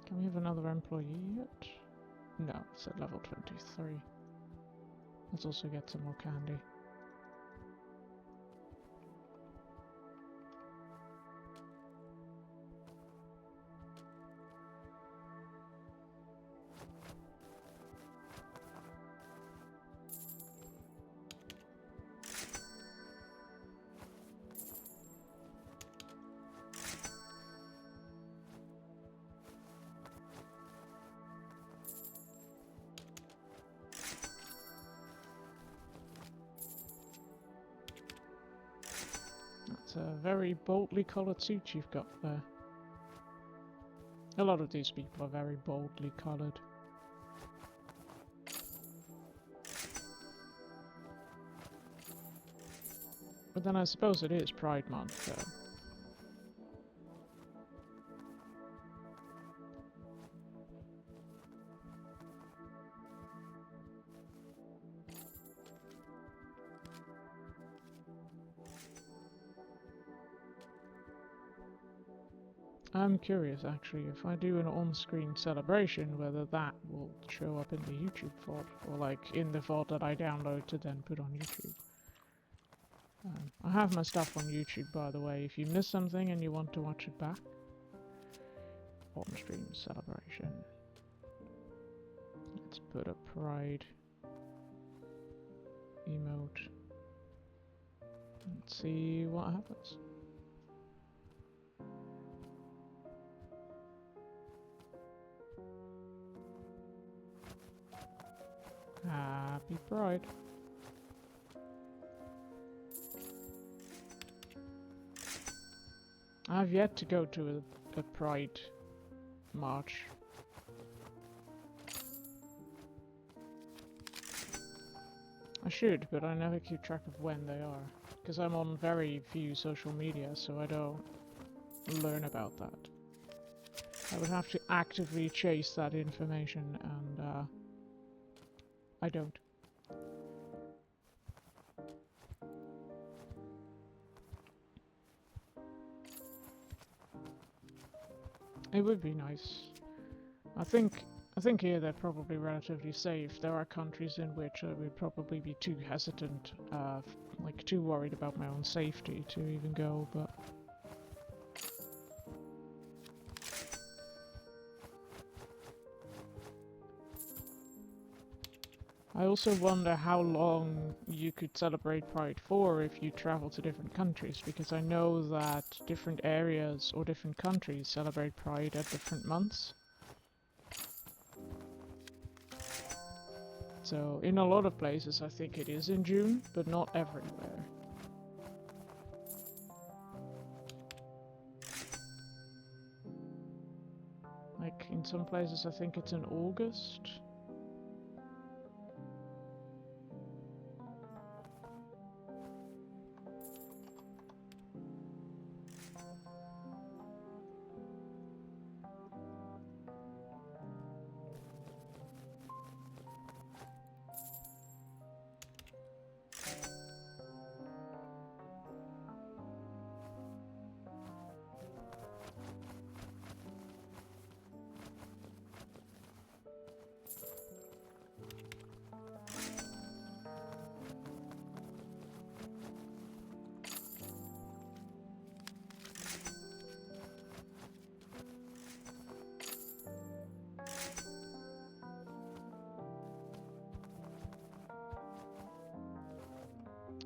Can we have another employee yet? No, it's at level 23. Let's also get some more candy. That's a very boldly coloured suit you've got there. A lot of these people are very boldly coloured. But then I suppose it is Pride Month, though. I'm curious, actually, if I do an on-screen celebration, whether that will show up in the YouTube VOD, or like in the VOD that I download to then put on YouTube. I have my stuff on YouTube, by the way, if you miss something and you want to watch it back. On-stream celebration. Let's put a pride emote. Let's see what happens. Happy Pride. I've yet to go to a Pride march. I should, but I never keep track of when they are, because I'm on very few social media, so I don't learn about that. I would have to actively chase that information, and I don't. It would be nice. I think here they're probably relatively safe. There are countries in which I would probably be too hesitant, like too worried about my own safety to even go, but... I also wonder how long you could celebrate Pride for if you travel to different countries, because I know that different areas or different countries celebrate Pride at different months. So in a lot of places I think it is in June, but not everywhere. Like in some places I think it's in August.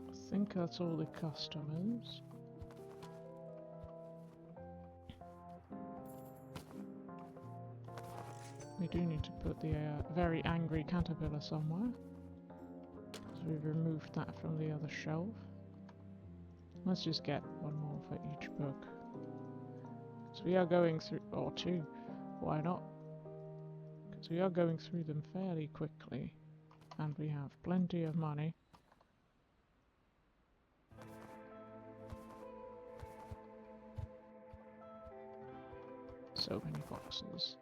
I think that's all the customers. We do need to put the very angry caterpillar somewhere, because we've removed that from the other shelf. Let's just get one more for each book. So we are going through, or two, why not? Because we are going through them fairly quickly, and we have plenty of money. So many boxes.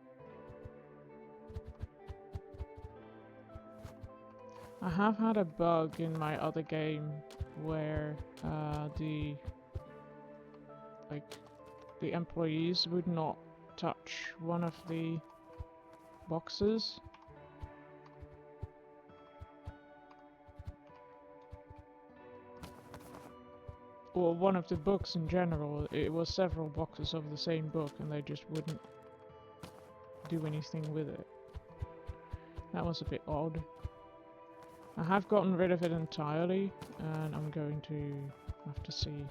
I have had a bug in my other game where the employees would not touch one of the boxes. Or one of the books in general. It was several boxes of the same book and they just wouldn't do anything with it. That was a bit odd. I have gotten rid of it entirely, and I'm going to have to see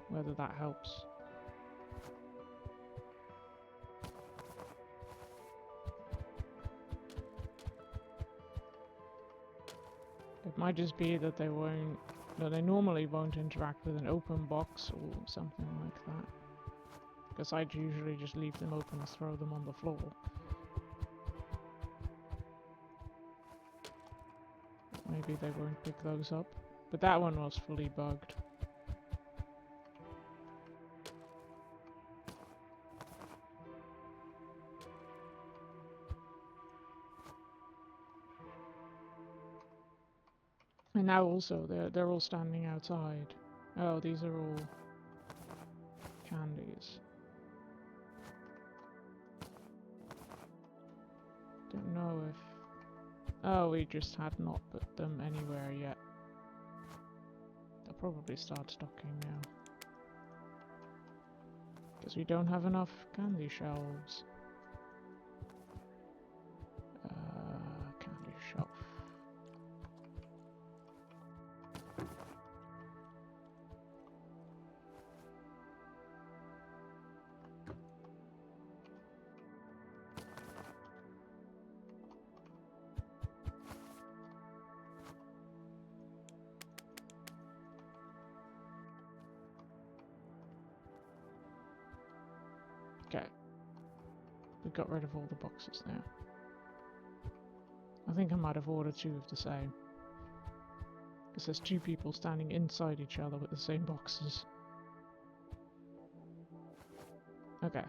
whether that helps. It might just be that they normally won't interact with an open box or something like that. Because I'd usually just leave them open and throw them on the floor. Maybe they won't pick those up. But that one was fully bugged. And now also they're all standing outside. Oh, these are all candies. Don't know if... Oh, we just had not put them anywhere yet. They'll probably start stocking now. Because we don't have enough candy shelves. Candy shelf. Okay. We got rid of all the boxes now. I think I might have ordered two of the same. Because there's two people standing inside each other with the same boxes. Okay.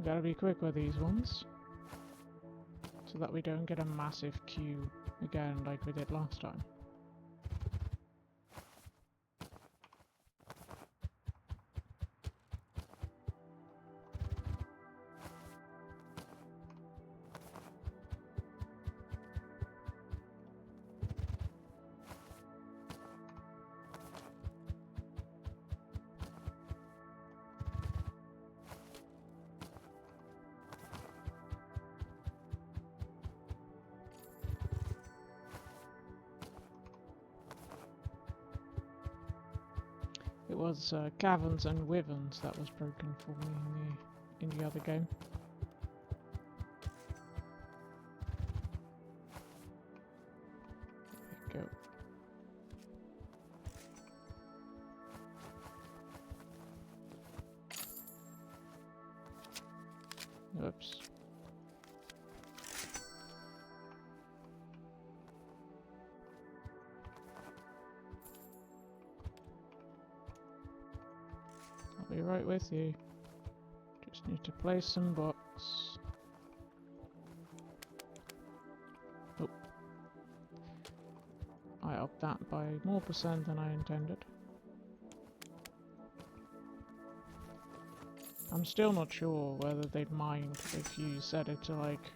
gotta be quick with these ones, so that we don't get a massive queue again like we did last time. It was caverns and wyverns that was broken for me in the other game. There we go. Oops. I'll be right with you. Just need to place some books. Oh. I upped that by more percent than I intended. I'm still not sure whether they'd mind if you set it to like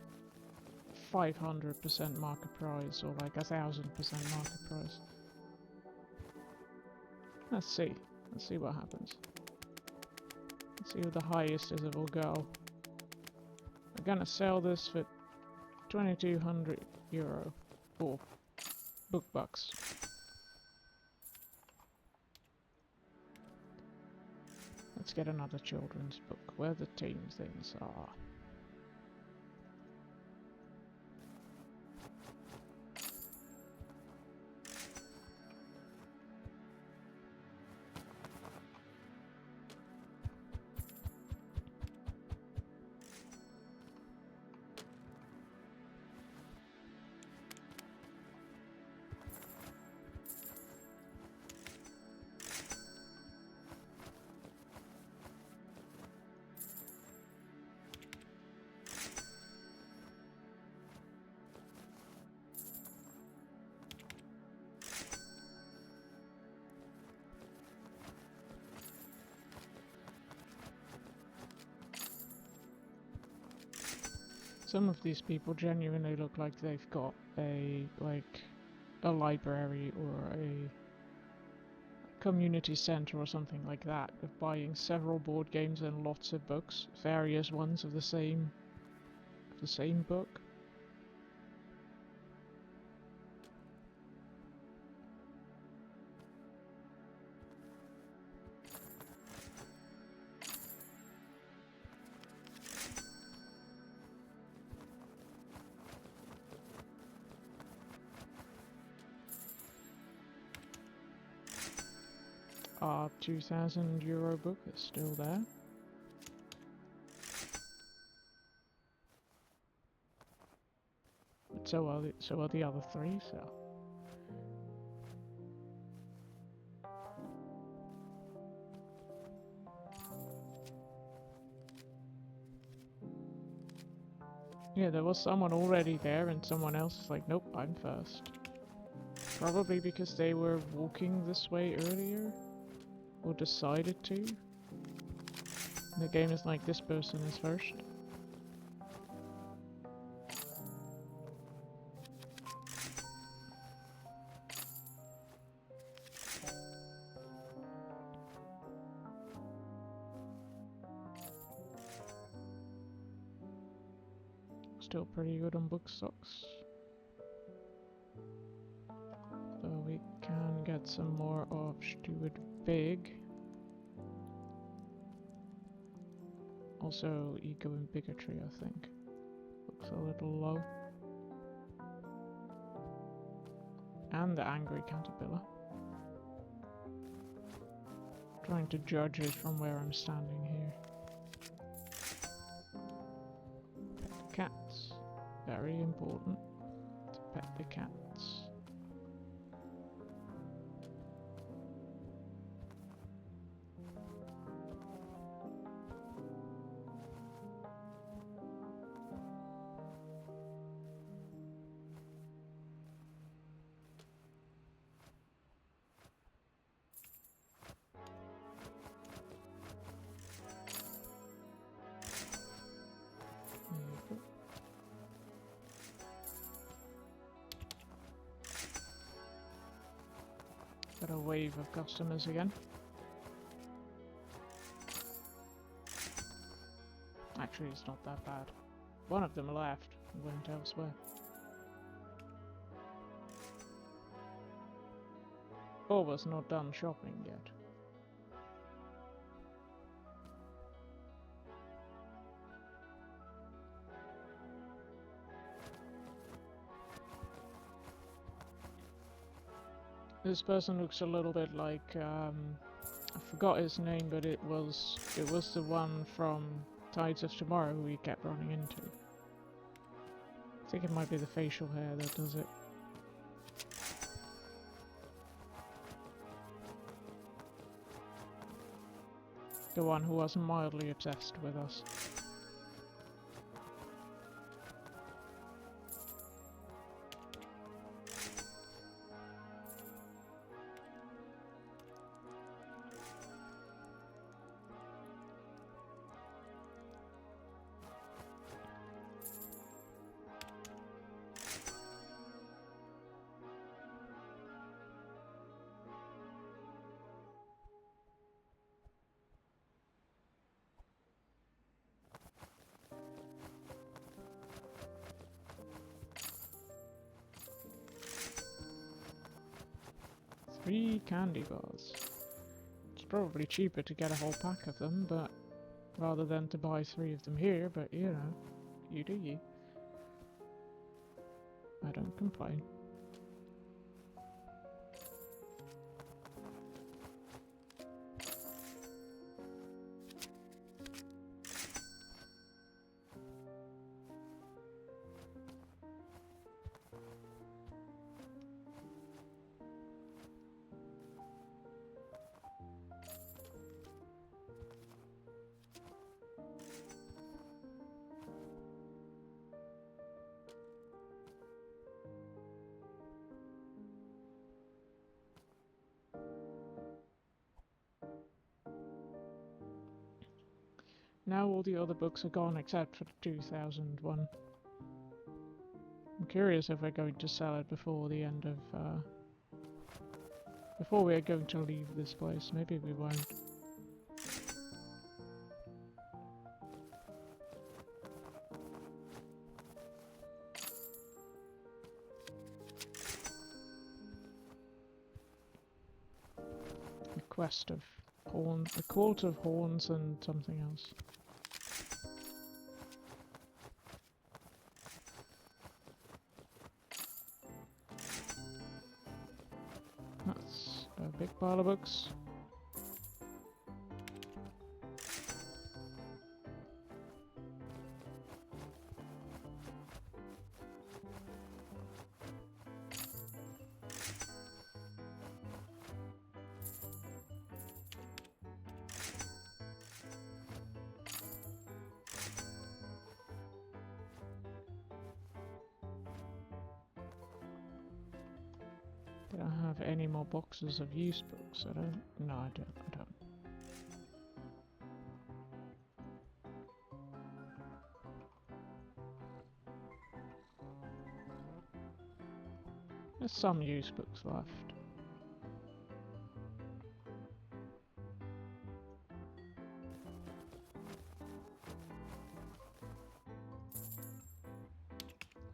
500% market price or like 1000% market price. Let's see. Let's see what happens. Let's see what the highest is it will go. We're gonna sell this for 2200 euro or book bucks. Let's get another children's book where the team things are. Some of these people genuinely look like they've got a library or a community center or something like that, of buying several board games and lots of books, various ones of the same book. Our 2000 euro book is still there. But so are the other three, so. Yeah, there was someone already there and someone else is like, nope, I'm first. Probably because they were walking this way earlier. Or decided to. The game is like, this person is first. Still pretty good on book stocks. So we can get some more of Stewart Big. Also, Ego and Bigotry, I think. Looks a little low. And the Angry Caterpillar. Trying to judge it from where I'm standing here. Pet the cats. Very important to pet the cats. Got a wave of customers again. Actually, it's not that bad. One of them left and went elsewhere. Or was not done shopping yet. This person looks a little bit like, I forgot his name, but it was the one from Tides of Tomorrow who we kept running into. I think it might be the facial hair that does it. The one who was mildly obsessed with us. Three candy bars. It's probably cheaper to get a whole pack of them, but rather than to buy 3 of them here, but you know, you do you. I don't complain. Now all the other books are gone except for the 2001. I'm curious if we're going to sell it before the end of, before we're going to leave this place. Maybe we won't. The quest of horn, the cult of horns and something else. That's a big pile of books. Did I have any more boxes of used books? I don't. No, I don't. There's some used books left.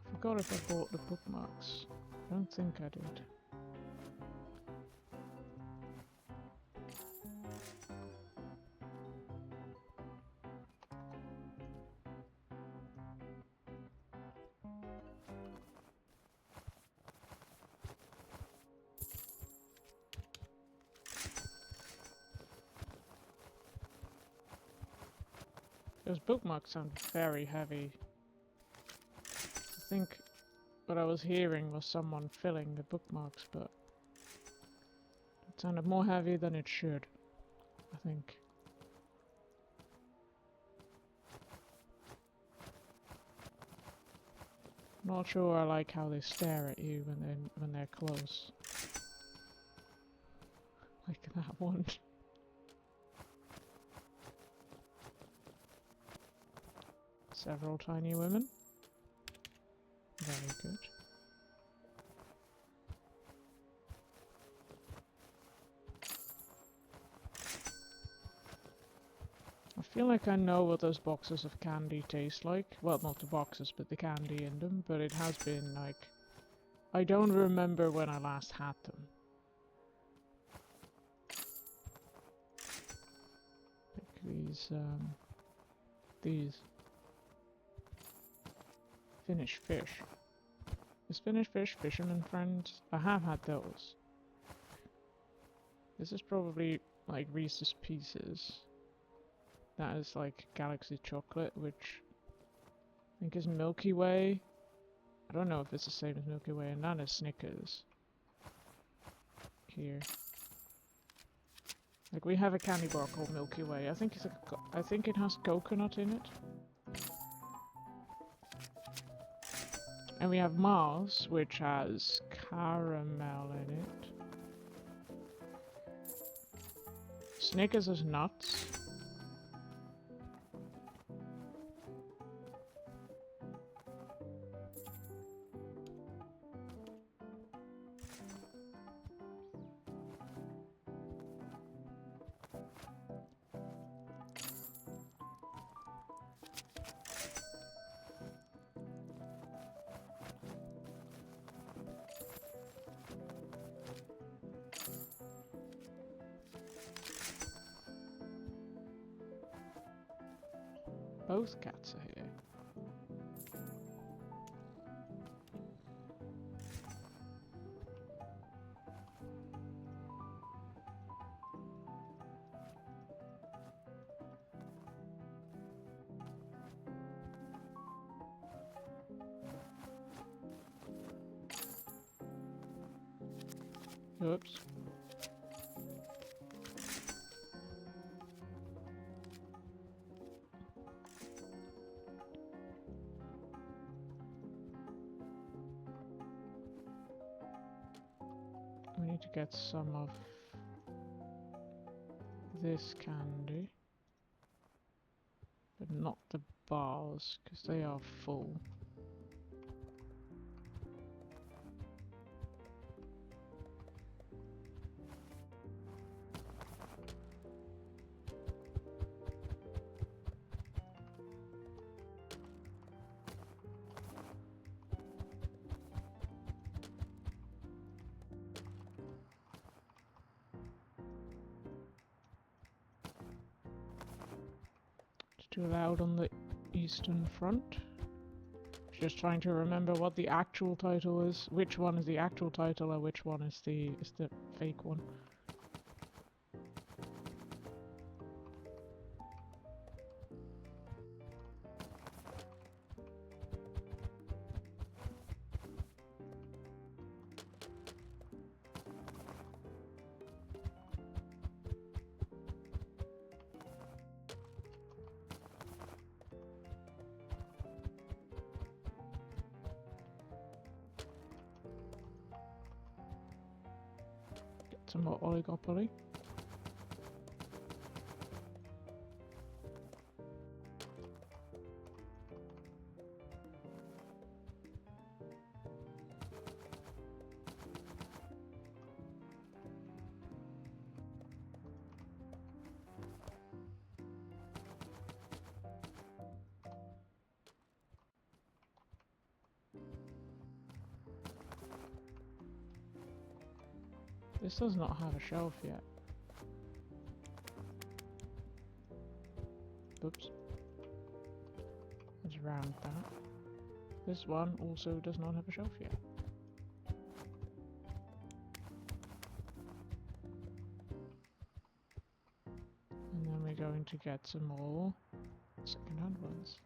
I forgot if I bought the bookmarks. I don't think I did. Those bookmarks sound very heavy. I think what I was hearing was someone filling the bookmarks, but it sounded more heavy than it should, I think. Not sure I like how they stare at you when they're close. Like that one. Several tiny women. Very good. feel like I know what those boxes of candy taste like. Well, not the boxes, but the candy in them. But it has been like... I don't remember when I last had them. Like these. Finnish fish. Is Finnish fish fisherman friends? I have had those. This is probably like Reese's Pieces. That is like Galaxy Chocolate, which I think is Milky Way. I don't know if it's the same as Milky Way, and that is Snickers. Here. Like we have a candy bar called Milky Way. I think it's I think it has coconut in it. And we have Mars, which has caramel in it. Snickers has nuts. Both cats are here. Oops. We need to get some of this candy, but not the bars, because they are full. Too loud on the Eastern Front. Just trying to remember what the actual title is. Which one is the actual title and which one is the fake one. Some more oligopoly. This does not have a shelf yet. Oops. Let's round that. This one also does not have a shelf yet. And then we're going to get some more second-hand ones.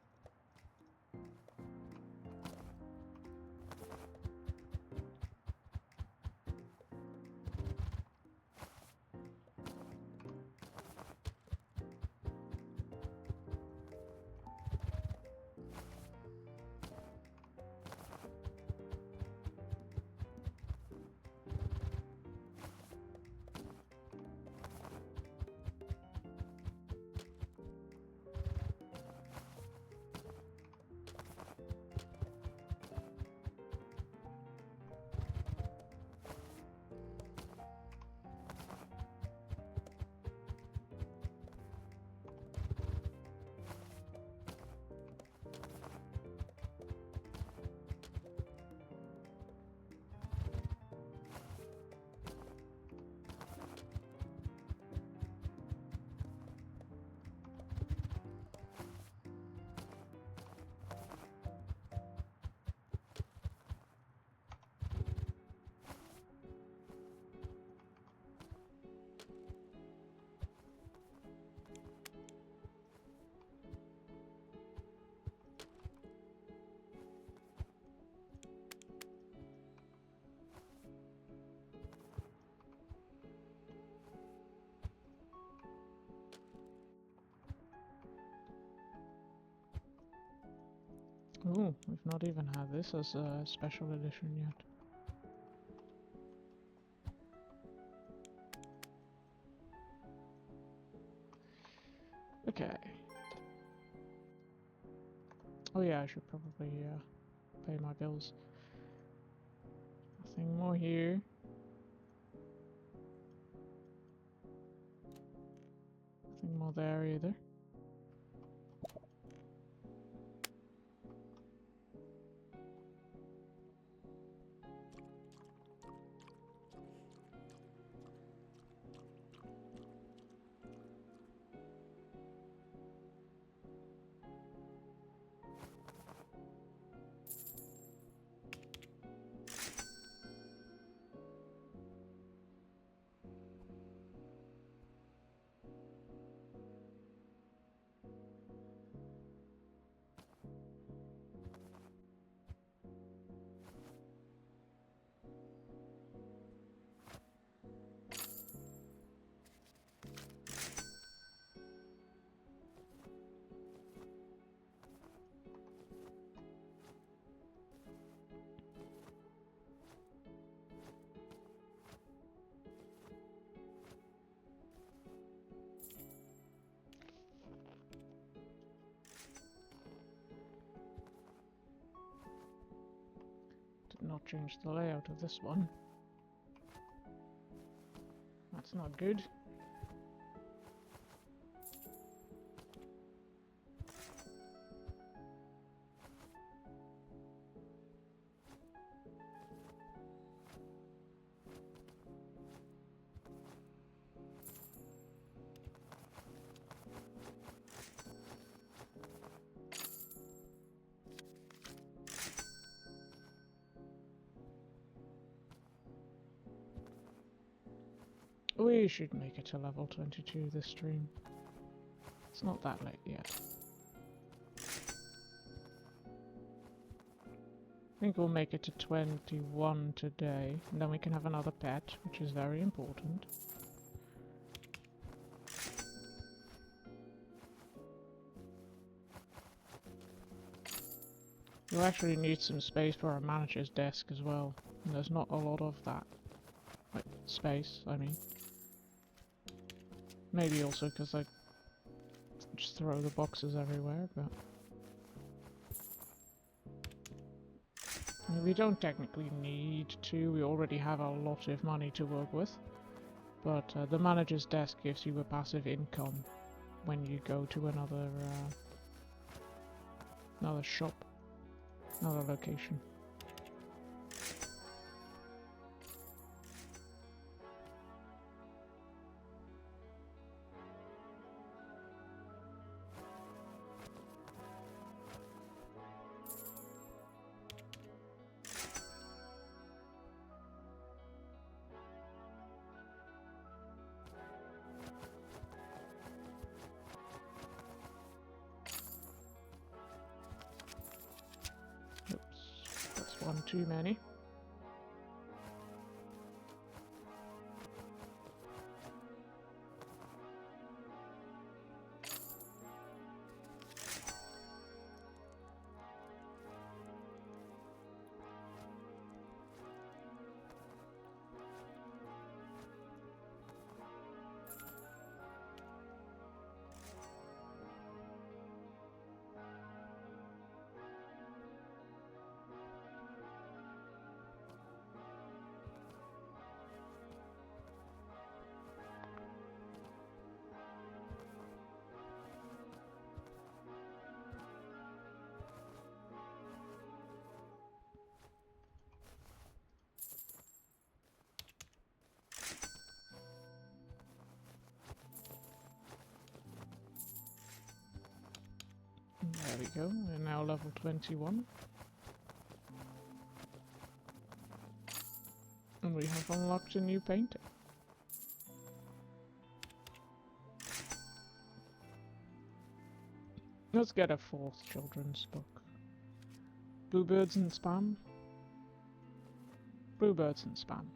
Ooh, we've not even had this as a special edition yet. Okay. Oh yeah, I should probably pay my bills. Nothing more here. Nothing more there either. Did not change the layout of this one. That's not good. We should make it to level 22 this stream. It's not that late yet. I think we'll make it to 21 today, and then we can have another pet, which is very important. You'll actually need some space for a manager's desk as well, and there's not a lot of that. Like, space, I mean. Maybe also because I just throw the boxes everywhere, but... we don't technically need to, we already have a lot of money to work with. But the manager's desk gives you a passive income when you go to another shop, another location. One too many. There we go, we're now level 21. And we have unlocked a new painting. Let's get a 4th children's book. Bluebirds and Spam? Bluebirds and Spam.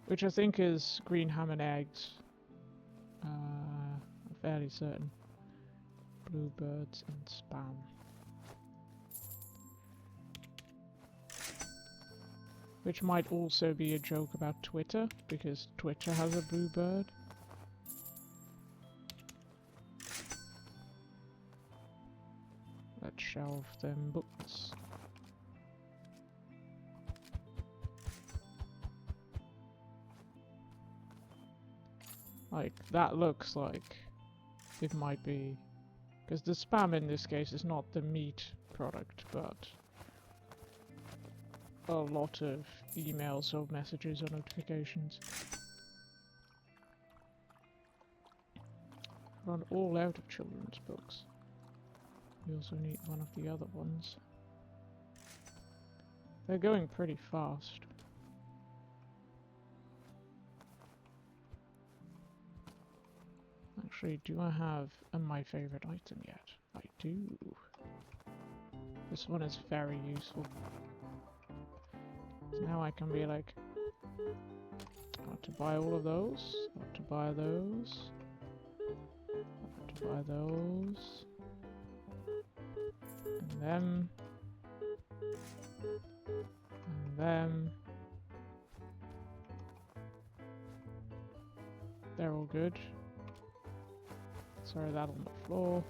Which I think is green ham and eggs. I'm fairly certain. Bluebirds and Spam. Which might also be a joke about Twitter, because Twitter has a blue bird. Let's shelve them books. Like, that looks like it might be... Because the spam in this case is not the meat product, but a lot of emails or messages or notifications. Run all out of children's books. We also need one of the other ones. They're going pretty fast. Actually, do I have my favorite item yet? I do. This one is very useful. So now I can be like, I want to buy all of those, I want to buy those, I want to buy those, and them, and them. They're all good. Sorry, that on the floor.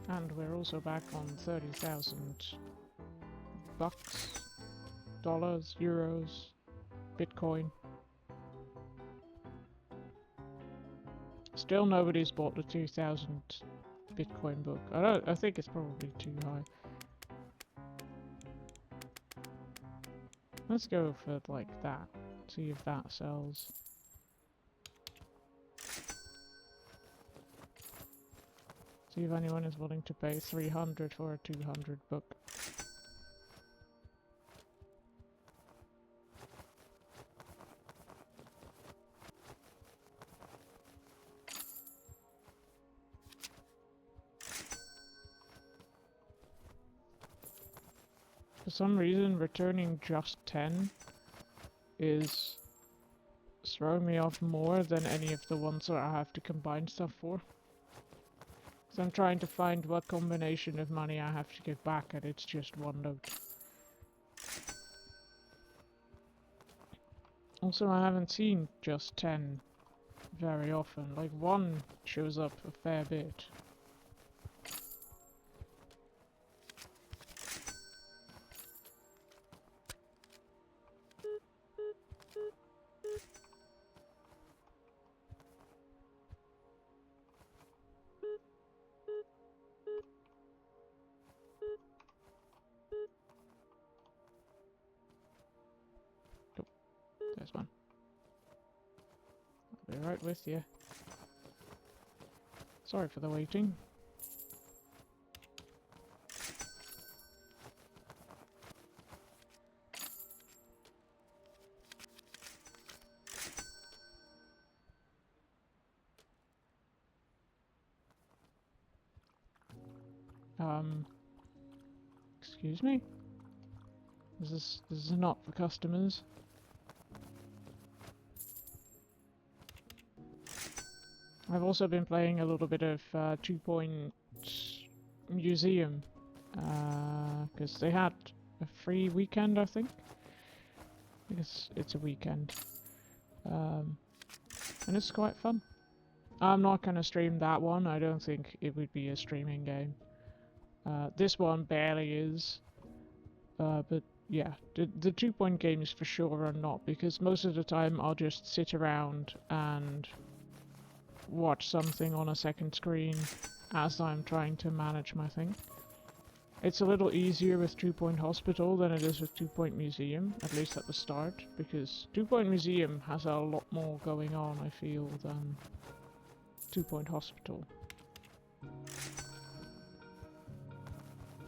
And we're also back on 30,000 bucks, dollars, euros, Bitcoin. Still nobody's bought the 2,000 Bitcoin book. I think it's probably too high. Let's go for like that. See if that sells. See if anyone is willing to pay 300 for a 200 book. For some reason, returning just 10 is throwing me off more than any of the ones that I have to combine stuff for. So I'm trying to find what combination of money I have to give back, and it's just one note. Also, I haven't seen just 10 very often. Like, 1 shows up a fair bit. There's one. I'll be right with you. Sorry for the waiting. Excuse me? This is not for customers. I've also been playing a little bit of 2 Point Museum, because they had a free weekend, I think. Because it's a weekend. And it's quite fun. I'm not gonna stream that one. I don't think it would be a streaming game. This one barely is. But yeah, the 2 Point games for sure are not, because most of the time I'll just sit around and watch something on a second screen as I'm trying to manage my thing. It's a little easier with 2 Point Hospital than it is with 2 Point Museum, at least at the start, because 2 Point Museum has a lot more going on, I feel, than 2 Point Hospital.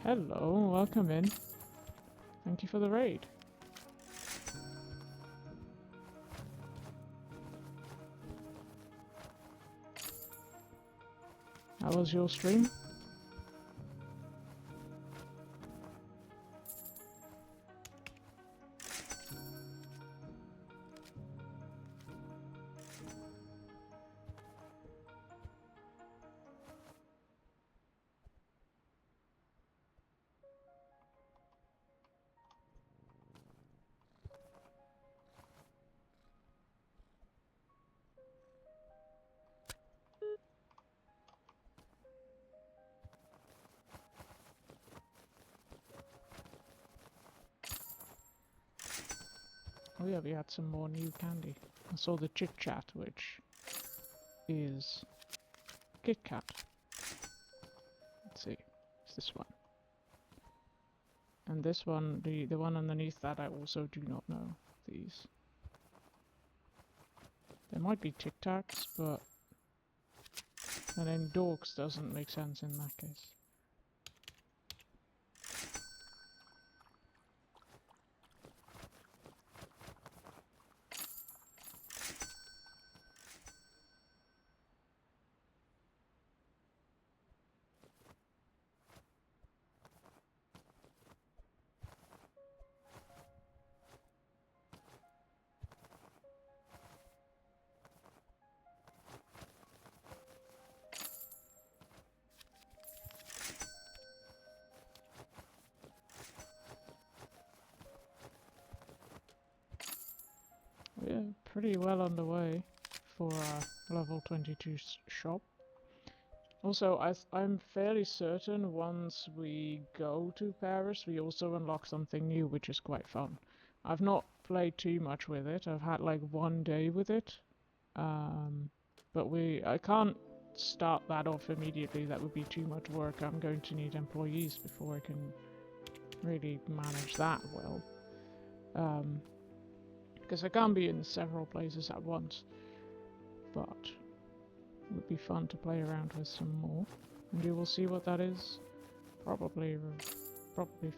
Hello, welcome in. Thank you for the raid. How was your stream? Oh yeah, we had some more new candy. I saw the Chit Chat, which is Kit Kat. Let's see, it's this one. And this one, the one underneath that, I also do not know these. There might be Tic Tacs, but... And then Dorks doesn't make sense in that case. We're pretty well on the way for our level 22 shop. Also, I'm fairly certain once we go to Paris, we also unlock something new, which is quite fun. I've not played too much with it. I've had like 1 day with it. But I can't start that off immediately. That would be too much work. I'm going to need employees before I can really manage that well. Because I can't be in several places at once. But it would be fun to play around with some more. And you will see what that is probably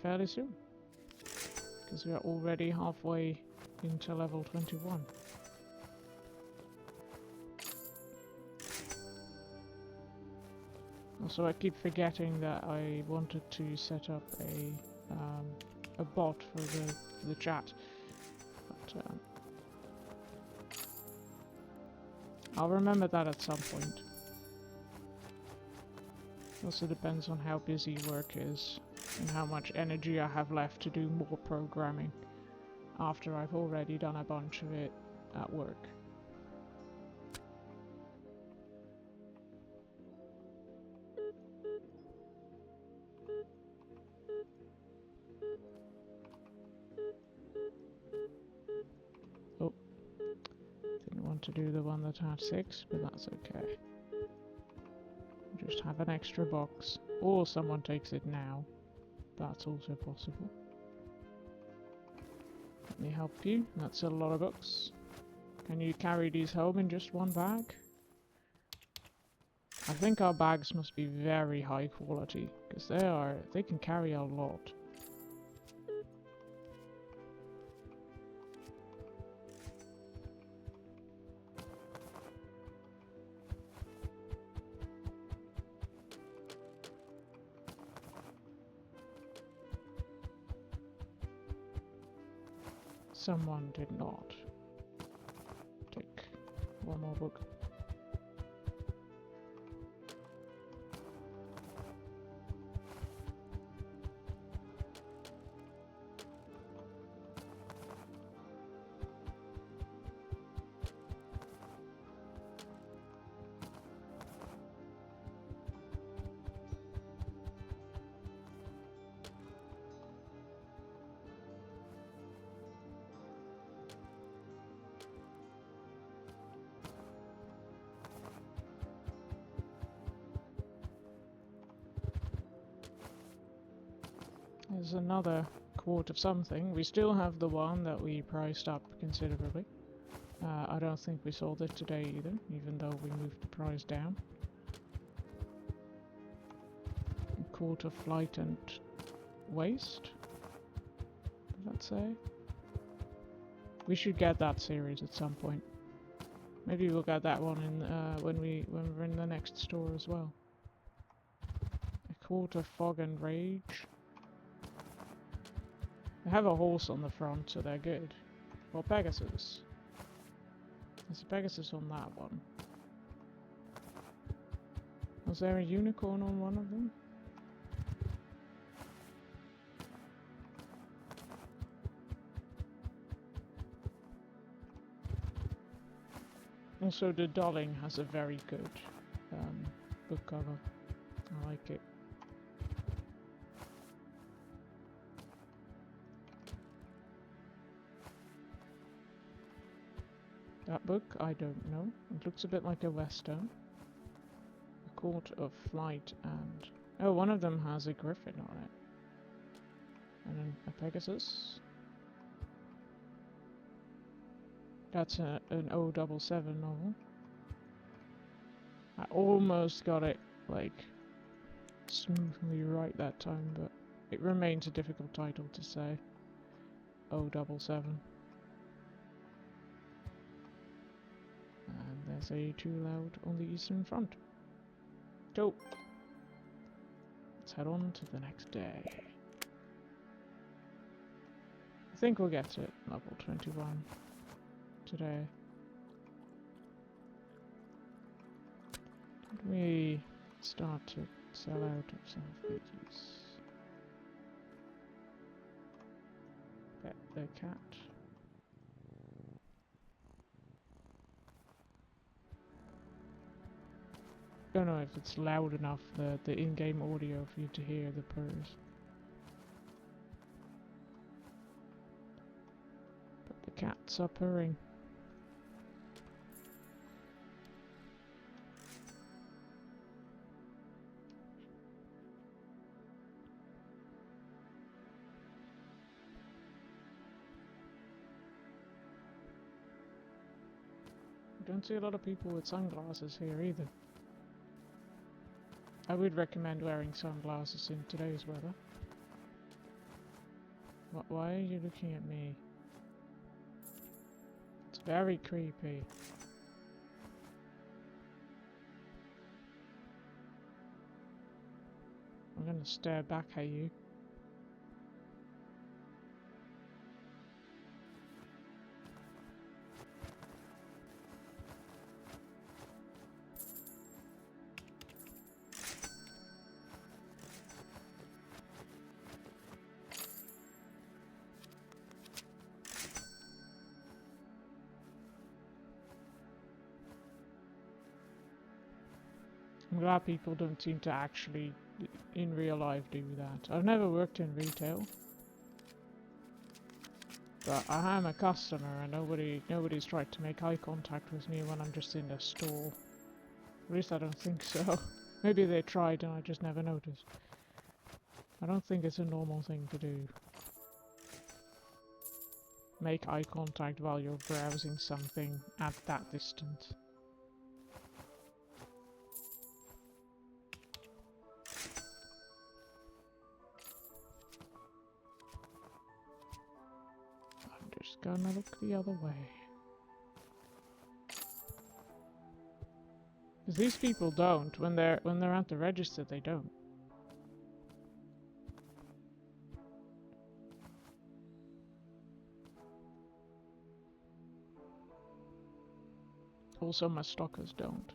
fairly soon. Because we are already halfway into level 21. Also, I keep forgetting that I wanted to set up a bot for the chat. But I'll remember that at some point. Also depends on how busy work is and how much energy I have left to do more programming after I've already done a bunch of it at work. Oh, didn't want to do the one that had 6, but that's okay. Just have an extra box, or someone takes it now. That's also possible. Let me help you. That's a lot of books. Can you carry these home in just 1 bag? I think our bags must be very high quality, because they can carry a lot. Someone did not take 1 more book. There's another quart of something. We still have the one that we priced up considerably. I don't think we sold it today either, even though we moved the price down. A quart of flight and waste. Did that say? We should get that series at some point. Maybe we'll get that one in when we're in the next store as well. Quarter Fog and Rage. They have a horse on the front, so they're good. Well, Pegasus. There's a Pegasus on that one. Was there a unicorn on one of them? Also, the Darling has a very good book cover. I like it. That book, I don't know. It looks a bit like a western. A Court of Flight and... Oh, one of them has a griffin on it. And then a Pegasus. That's an 077 novel. I almost got it, like, smoothly right that time, but it remains a difficult title to say. 077. And there's a Too Loud on the Eastern Front. So, let's head on to the next day. I think we'll get to level 21 today. Did we start to sell out of some of these? Pet the cat. Don't know if it's loud enough, the in-game audio, for you to hear the purrs. But the cats are purring. I don't see a lot of people with sunglasses here either. I would recommend wearing sunglasses in today's weather. Why are you looking at me? It's very creepy. I'm gonna stare back at you. I'm glad people don't seem to actually, in real life, do that. I've never worked in retail, but I am a customer and nobody's tried to make eye contact with me when I'm just in the store. At least I don't think so. Maybe they tried and I just never noticed. I don't think it's a normal thing to do. Make eye contact while you're browsing something at that distance. Just gonna look the other way. Because these people don't. When they're at the register, they don't. Also, my stalkers don't,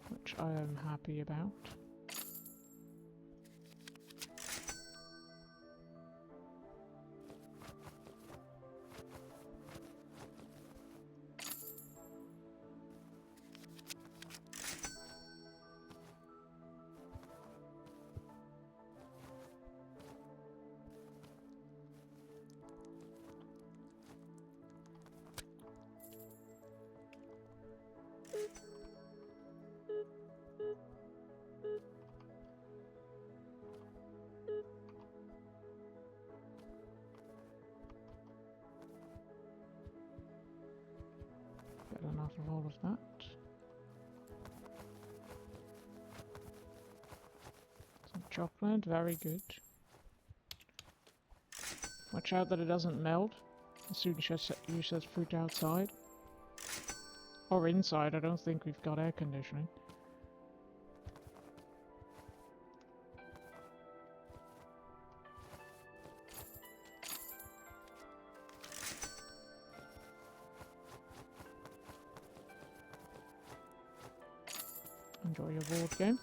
which I am happy about. Get enough of all of that. Some chocolate, very good. Watch out that it doesn't melt as soon as you set fruit outside. Or inside, I don't think we've got air conditioning. enjoy your board game.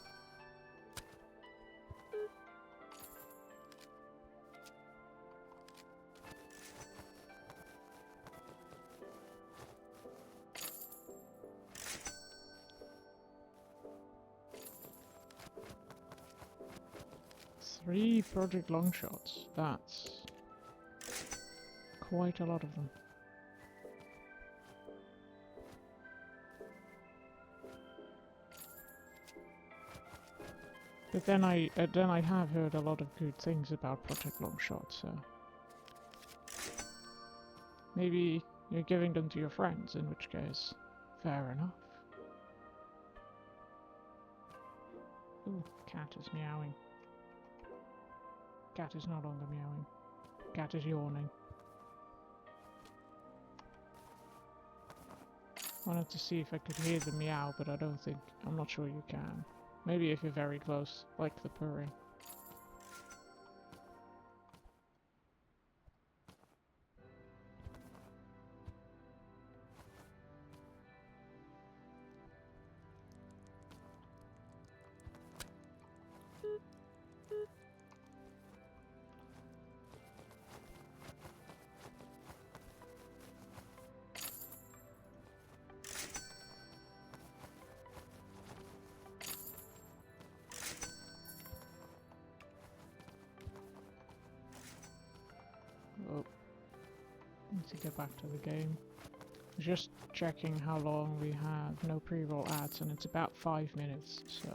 Three project long shots. That's quite a lot of them. But then I have heard a lot of good things about Project Longshot, so maybe you're giving them to your friends, in which case, fair enough. Ooh, cat is meowing. Cat is no longer meowing. Cat is yawning. Wanted to see if I could hear the meow, but I'm not sure you can. Maybe if you're very close, like the purring. Oh, need to get back to the game. Just checking how long we have, no pre-roll ads, and it's about 5 minutes, so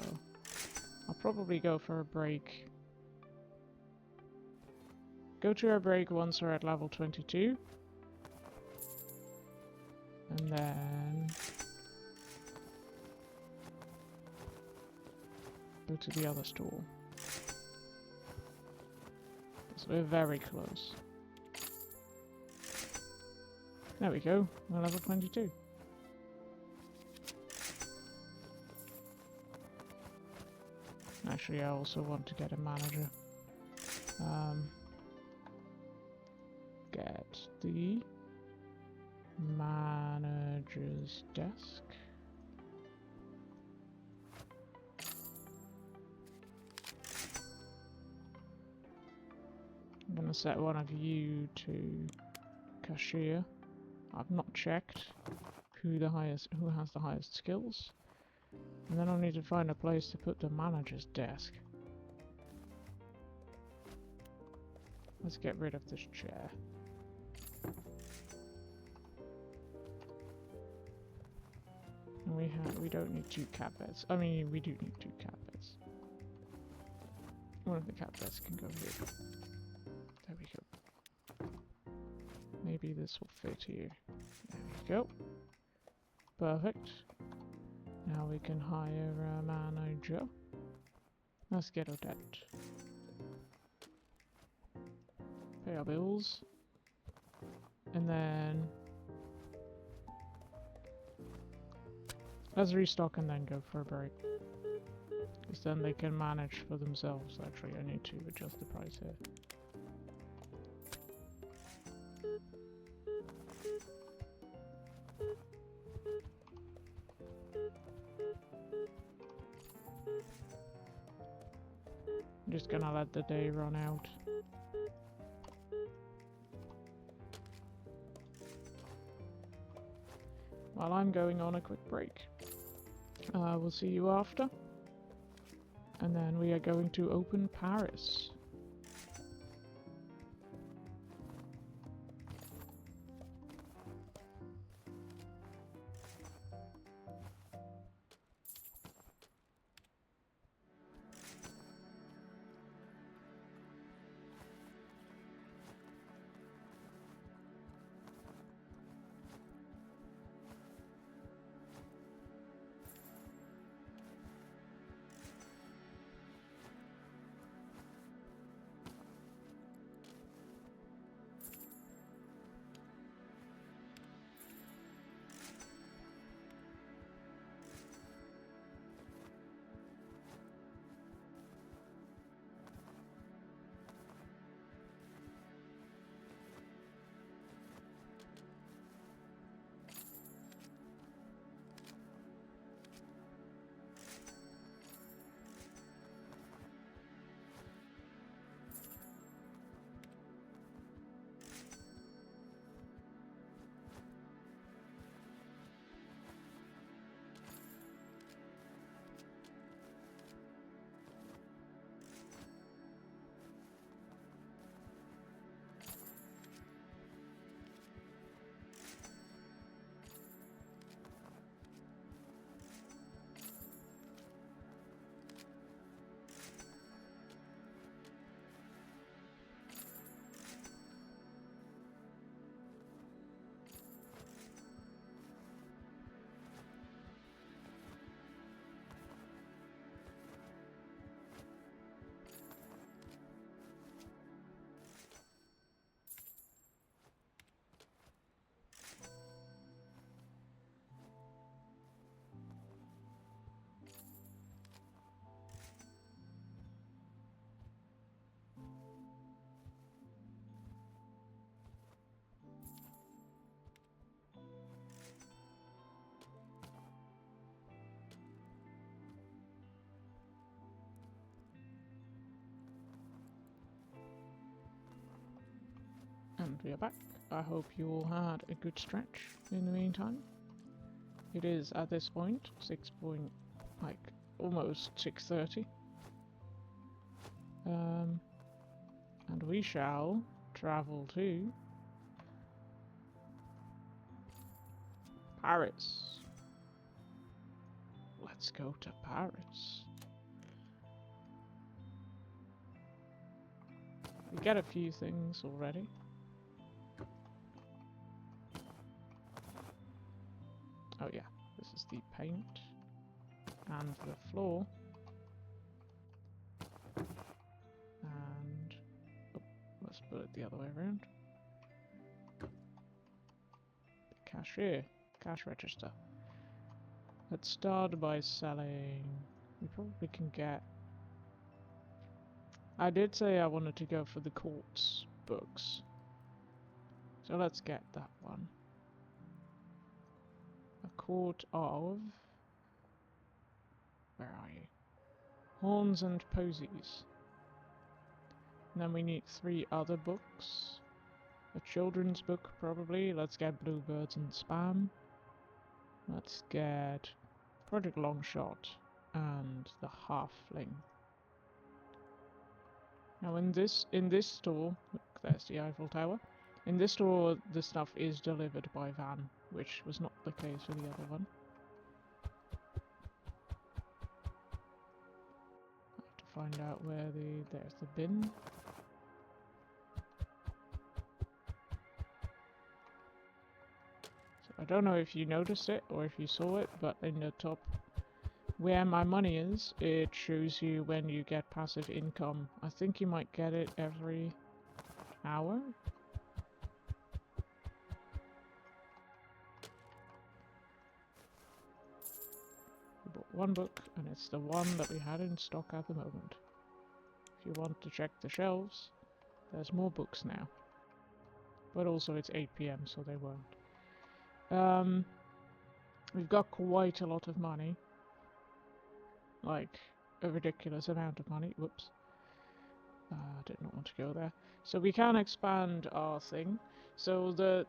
I'll probably go for a break. Go to our break once we're at level 22. And then go to the other stall. So we're very close. There we go, we're level 22. Actually, I also want to get a manager. Get the manager's desk. I'm gonna set one of you to cashier. I've not checked who has the highest skills. And then I'll need to find a place to put the manager's desk. Let's get rid of this chair. And we don't need 2 cat beds. I mean, we do need 2 cat beds. One of the cat beds can go here. There we go. Maybe this will fit here. There we go. Perfect. Now we can hire a manager. Let's get Odette. Pay our bills. And then let's restock and then go for a break. Because then they can manage for themselves. Actually, I need to adjust the price here. I'm just gonna let the day run out. While I'm going on a quick break. We'll see you after. And then we are going to open Paris. And we are back. I hope you all had a good stretch in the meantime. It is at this point almost 6:30. And we shall travel to Paris. Let's go to Paris. We get a few things already. Oh yeah, this is the paint and the floor. And oh, let's put it the other way around. The cashier, cash register. Let's start by selling. We probably can get. I did say I wanted to go for the courts books, so let's get that one. A court of. Where are you? Horns and Posies. And then we need 3 other books. A children's book, probably. Let's get Bluebirds and Spam. Let's get Project Longshot and The Halfling. Now in this store, look, there's the Eiffel Tower. In this store, the stuff is delivered by van, which was not the case for the other one. I have to find out where there's the bin. I don't know if you noticed it or if you saw it, but in the top where my money is, it shows you when you get passive income. I think you might get it every hour. We bought 1 book, and it's the one that we had in stock at the moment. If you want to check the shelves, there's more books now. But also it's 8 PM, so they won't. We've got quite a lot of money. Like, a ridiculous amount of money. Whoops. I did not want to go there. So we can expand our thing. So the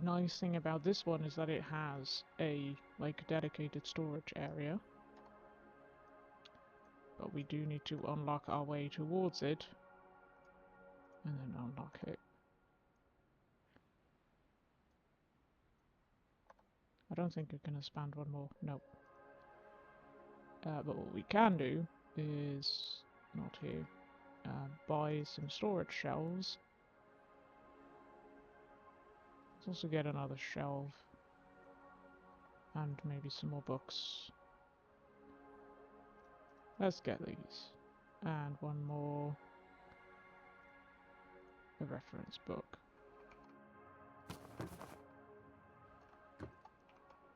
nice thing about this one is that it has a, like, dedicated storage area. But we do need to unlock our way towards it. And then unlock it. I don't think we can expand one more. No. But what we can do is, not here, buy some storage shelves. Let's also get another shelf. And maybe some more books. Let's get these. And one more. A reference book.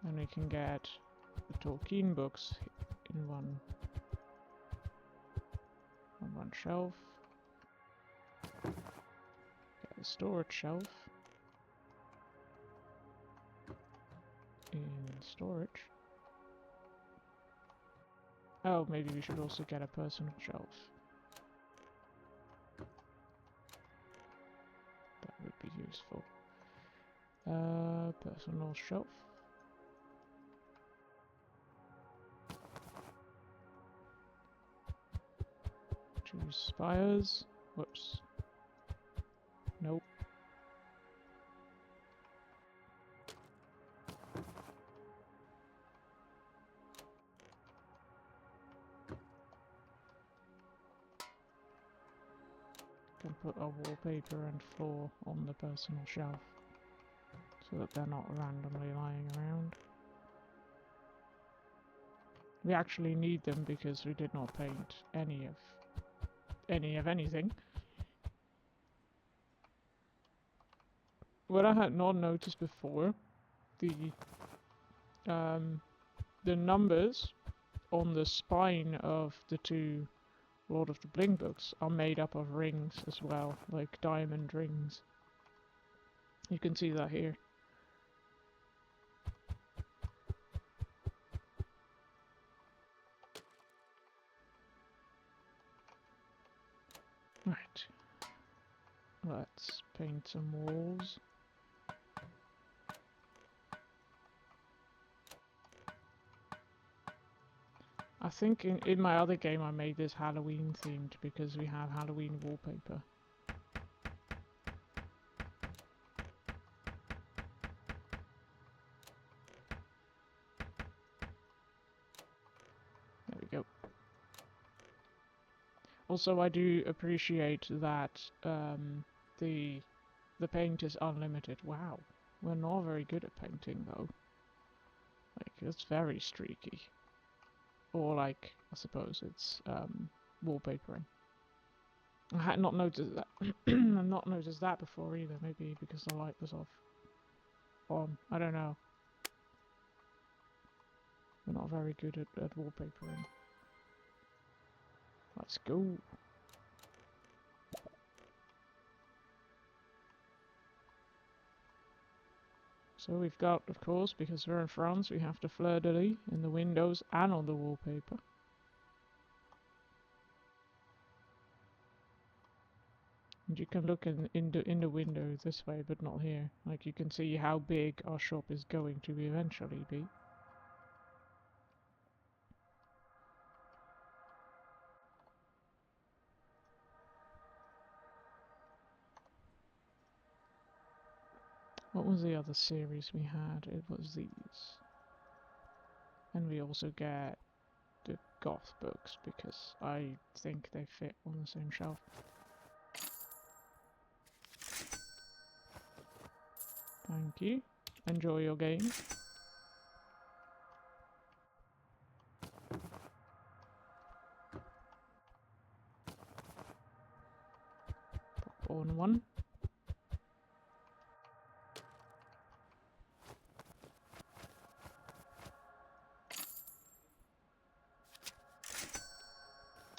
Then we can get the Tolkien books in one on one shelf. Get the storage shelf in storage. Oh, maybe we should also get a personal shelf. That would be useful. Personal shelf. Choose spires. Whoops. Nope. Can put a wallpaper and floor on the personal shelf so that they're not randomly lying around. We actually need them because we did not paint any of anything. What I had not noticed before, the numbers on the spine of the 2 Lord of the Bling books are made up of rings as well, like diamond rings. You can see that here. Right. Let's paint some walls. I think in my other game I made this Halloween themed because we have Halloween wallpaper. There we go. Also, I do appreciate that the paint is unlimited. Wow, we're not very good at painting though. Like, it's very streaky. Or like, I suppose it's wallpapering. I had not noticed that. I've not noticed that before either. Maybe because the light was off. On. I don't know. We're not very good at wallpapering. Let's go. So we've got, of course, because we're in France, we have the fleur-de-lis in the windows and on the wallpaper. And you can look in the window this way, but not here. Like, you can see how big our shop is going to eventually be. What was the other series we had? It was these. And we also get the goth books, because I think they fit on the same shelf. Thank you. Enjoy your game. Popcorn 1.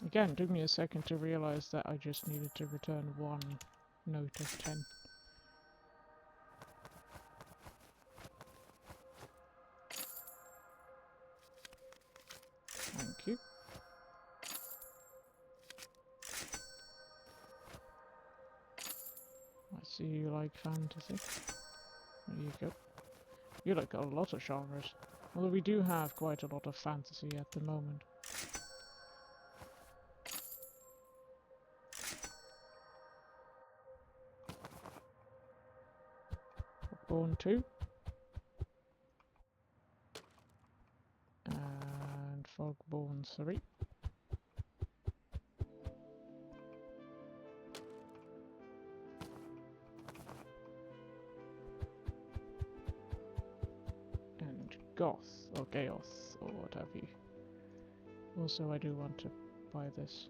Again, took me a second to realize that I just needed to return 1 note of 10. Thank you. I see you like fantasy. There you go. You like a lot of genres. Although we do have quite a lot of fantasy at the moment. Born 2. And Fogborn 3. And Goth, or Gaoth, or what have you. Also, I do want to buy this.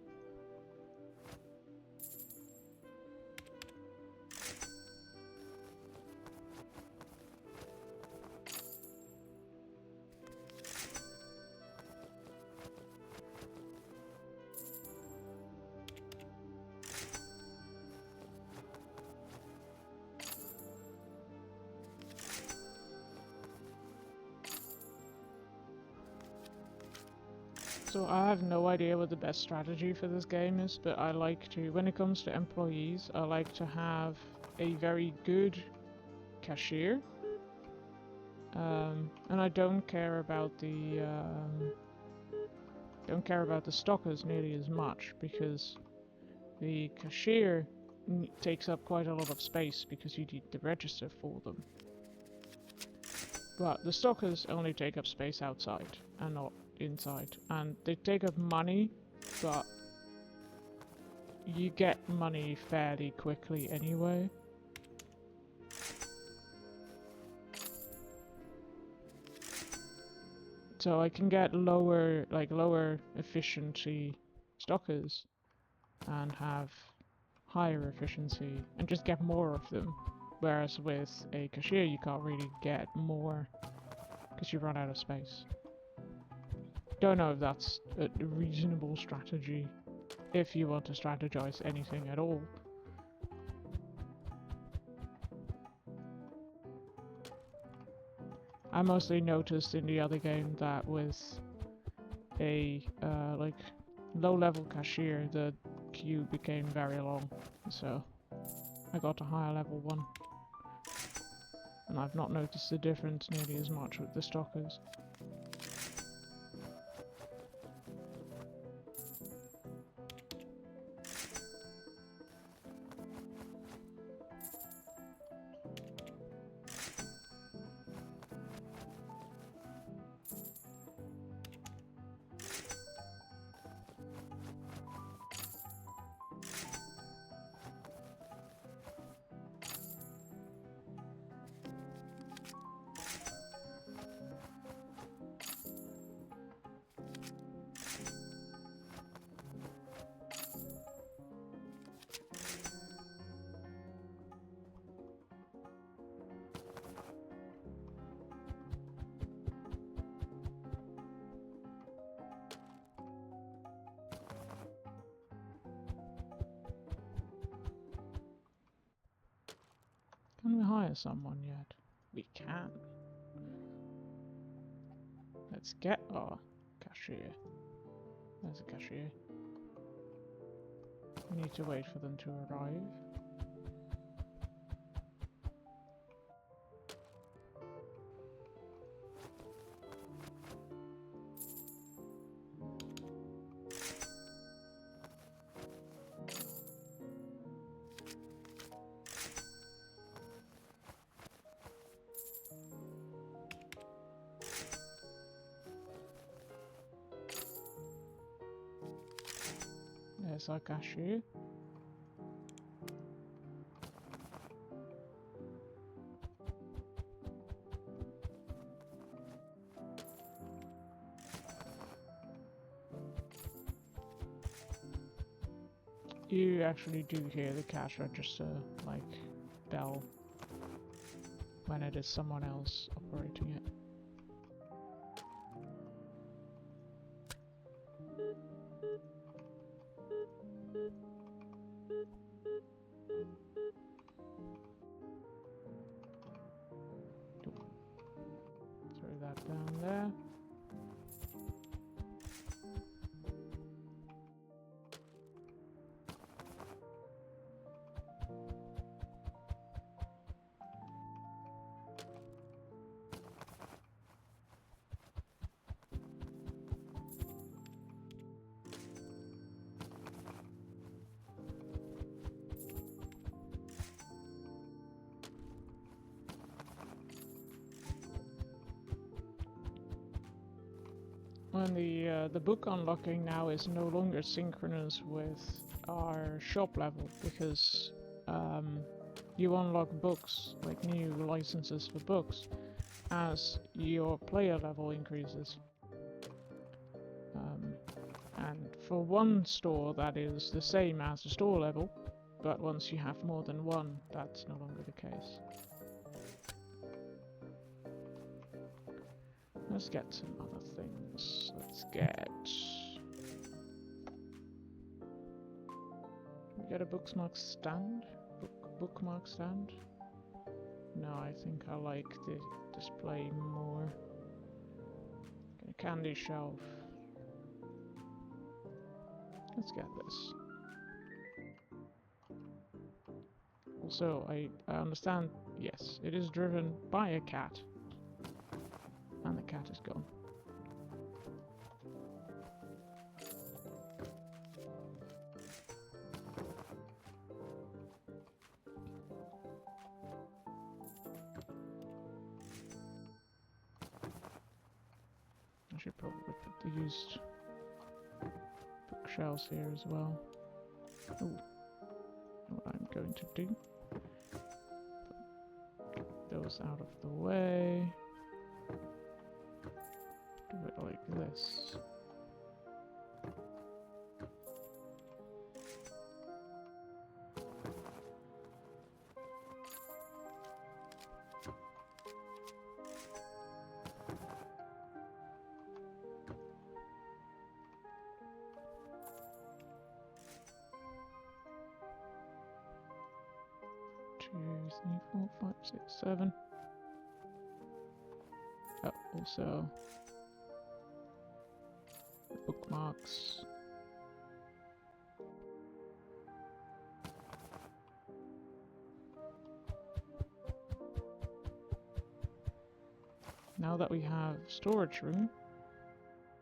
So I have no idea what the best strategy for this game is, but I like to, when it comes to employees, I like to have a very good cashier. And I don't care about the stockers nearly as much, because the cashier takes up quite a lot of space because you need to register for them. But the stockers only take up space outside and not inside, and they take up money, but you get money fairly quickly anyway. So I can get lower efficiency stockers and have higher efficiency and just get more of them, whereas with a cashier you can't really get more because you run out of space. Don't know if that's a reasonable strategy if you want to strategize anything at all. I mostly noticed in the other game that with a low-level cashier, the queue became very long, so I got a higher level one. And I've not noticed the difference nearly as much with the stockers. Can we hire someone yet? We can. Let's get our cashier. There's a cashier. We need to wait for them to arrive. There's our cashier. You actually do hear the cash register, like, bell when it is someone else operating it. Throw that down there. And the book unlocking now is no longer synchronous with our shop level because you unlock books, like new licenses for books, as your player level increases. And for one store that is the same as the store level, but once you have more than one, that's no longer the case. Let's get some other things. Let's get... Can we get a bookmark stand? Bookmark stand? No, I think I like the display more. Get a candy shelf. Let's get this. Also, I understand, yes, it is driven by a cat. And the cat is gone. I should probably put the used bookshelves here as well. Ooh. What I'm going to do. Put those out of the way. Do it like this. Two, three, four, five, six, seven. Oh, also bookmarks. Now that we have storage room,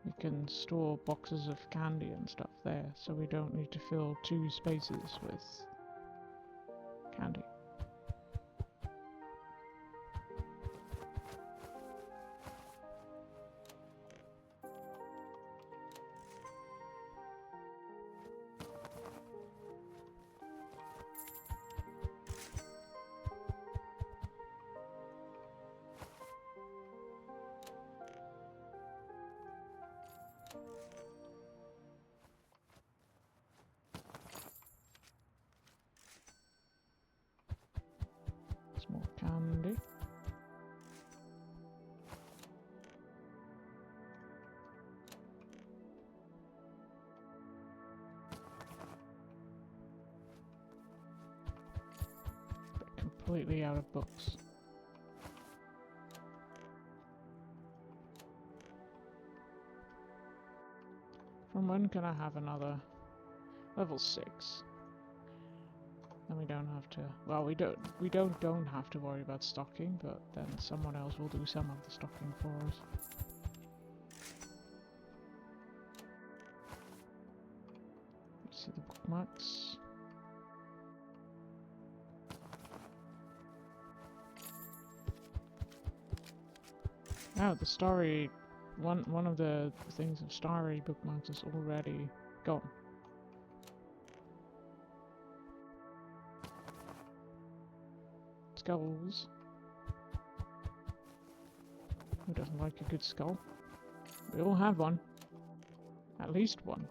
we can store boxes of candy and stuff there, so we don't need to fill 2 spaces with candy. More candy. But completely out of books. From when can I have another level 6? Then we don't have to. Well, we don't have to worry about stocking, but then someone else will do some of the stocking for us. Let's see the bookmarks. Oh, the starry one of the things of starry bookmarks is already gone. Skulls. Who doesn't like a good skull? We all have one. At least one.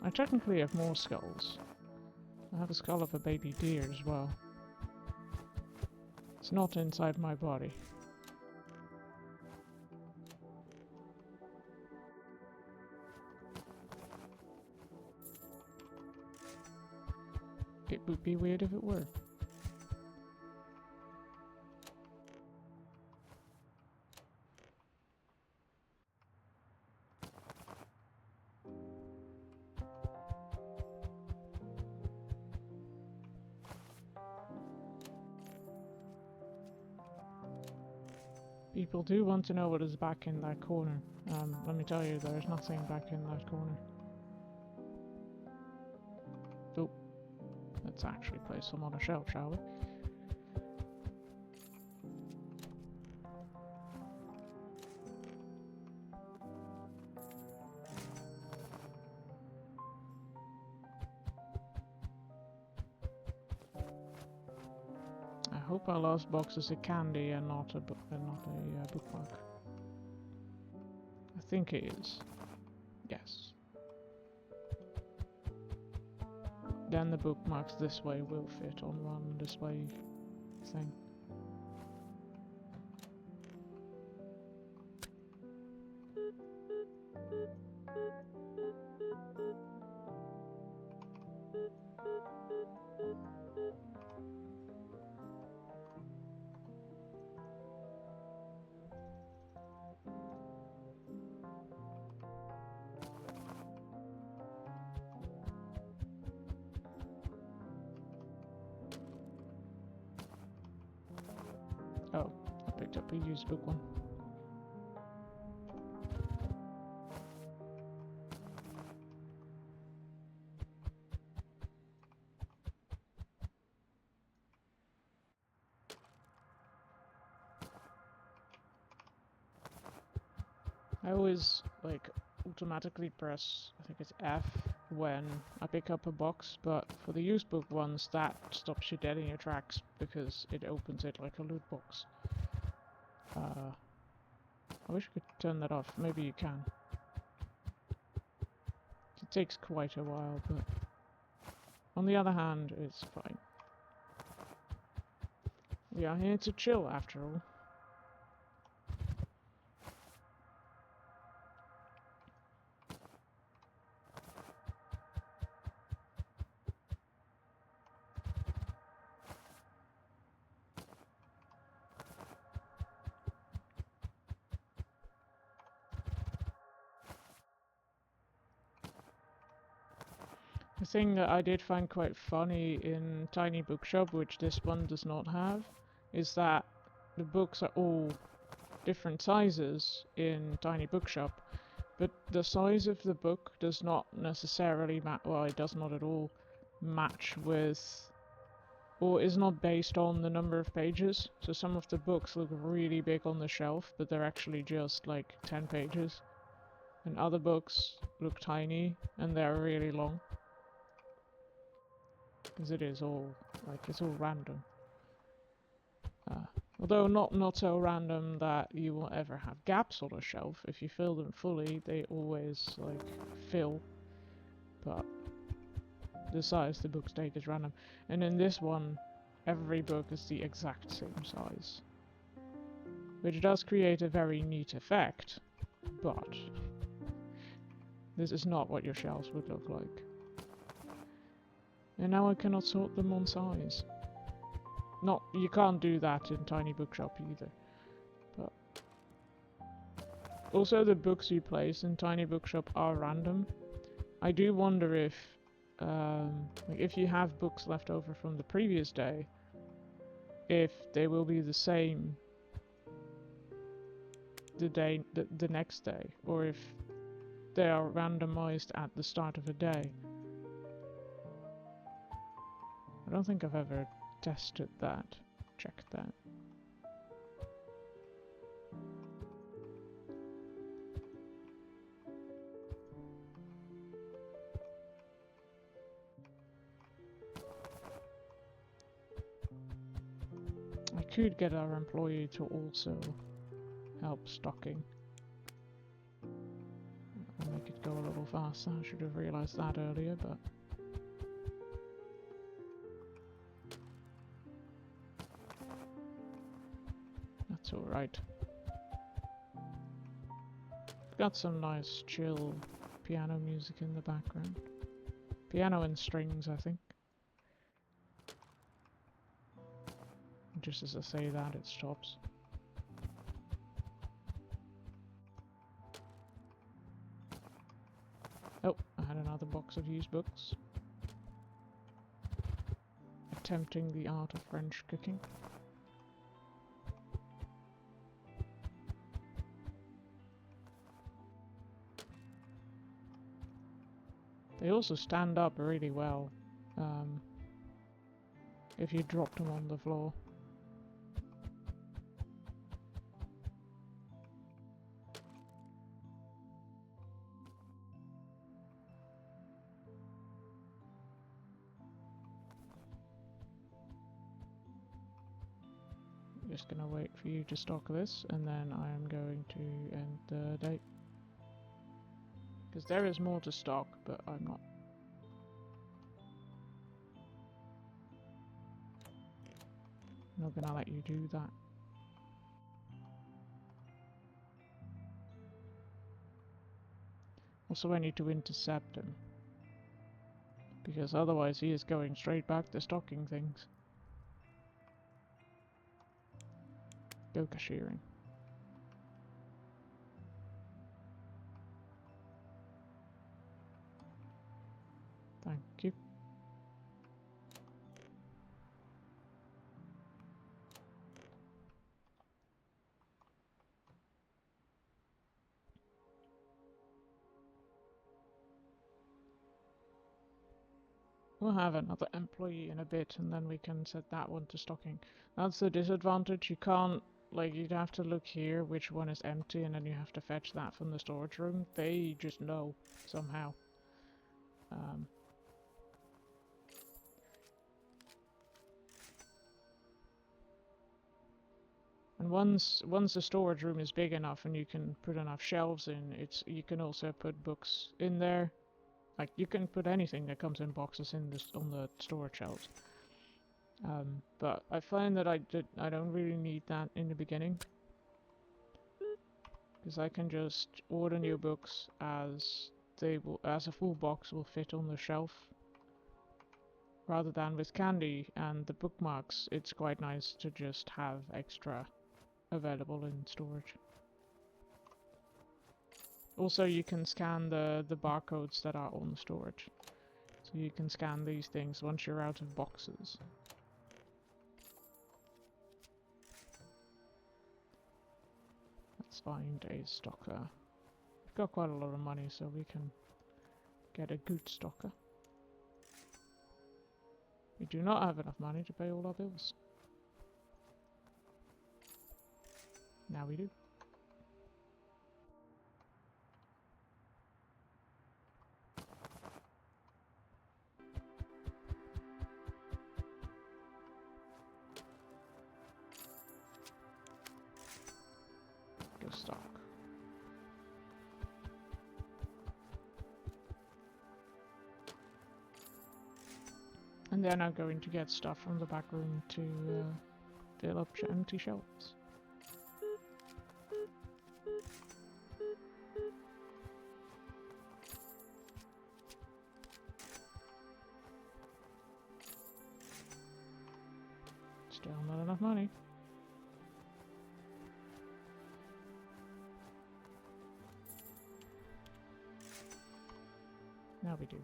I technically have more skulls. I have a skull of a baby deer as well. It's not inside my body. It would be weird if it were. People do want to know what is back in that corner. Let me tell you, there's nothing back in that corner. Oh, let's actually place them on a shelf, shall we? I hope our last box is a candy and not a bookmark. I think it is. Yes. Then the bookmarks this way will fit on one display thing. Oh, I picked up a used book one. I always, like, automatically press, I think it's F, when I pick up a box, but for the used book ones, that stops you dead in your tracks, because it opens it like a loot box. I wish I could turn that off. Maybe you can. It takes quite a while, but on the other hand, it's fine. We are here to chill, after all. The thing that I did find quite funny in Tiny Bookshop, which this one does not have, is that the books are all different sizes in Tiny Bookshop, but the size of the book does not necessarily well, it does not at all match with, or is not based on the number of pages. So some of the books look really big on the shelf, but they're actually just like 10 pages. And other books look tiny, and they're really long. Because it is all, like, it's all random. Although not so random that you will ever have gaps on a shelf. If you fill them fully, they always, like, fill. But the size the books take is random. And in this one, every book is the exact same size. Which does create a very neat effect, but this is not what your shelves would look like. And now I cannot sort them on size. Not, you can't do that in Tiny Bookshop either. But also the books you place in Tiny Bookshop are random. I do wonder if, like if you have books left over from the previous day, if they will be the same the next day, or if they are randomized at the start of a day. I don't think I've ever tested that, checked that. I could get our employee to also help stocking. And make it go a little faster. I should have realized that earlier, but that's alright. Got some nice chill piano music in the background. Piano and strings, I think. Just as I say that, it stops. Oh, I had another box of used books. Attempting the art of French cooking. They also stand up really well if you drop them on the floor. Just gonna wait for you to stock this, and then I am going to end the day. Because there is more to stock, but I'm not gonna let you do that. Also, I need to intercept him, because otherwise he is going straight back to stocking things. Go cashiering. Thank you. We'll have another employee in a bit, and then we can set that one to stocking. That's the disadvantage. You can't, like, you'd have to look here which one is empty, and then you have to fetch that from the storage room. They just know somehow. And once the storage room is big enough and you can put enough shelves in, you can also put books in there. Like, you can put anything that comes in boxes in this on the storage shelves. But I find that I don't really need that in the beginning, because I can just order new books as a full box will fit on the shelf, rather than with candy and the bookmarks. It's quite nice to just have extra available in storage. Also, you can scan the barcodes that are on the storage. So you can scan these things once you're out of boxes. Let's find a stocker. We've got quite a lot of money, so we can get a good stocker. We do not have enough money to pay all our bills. Now we do. Go stock. And then I'm going to get stuff from the back room to fill up empty shelves. Still not enough money. Now we do.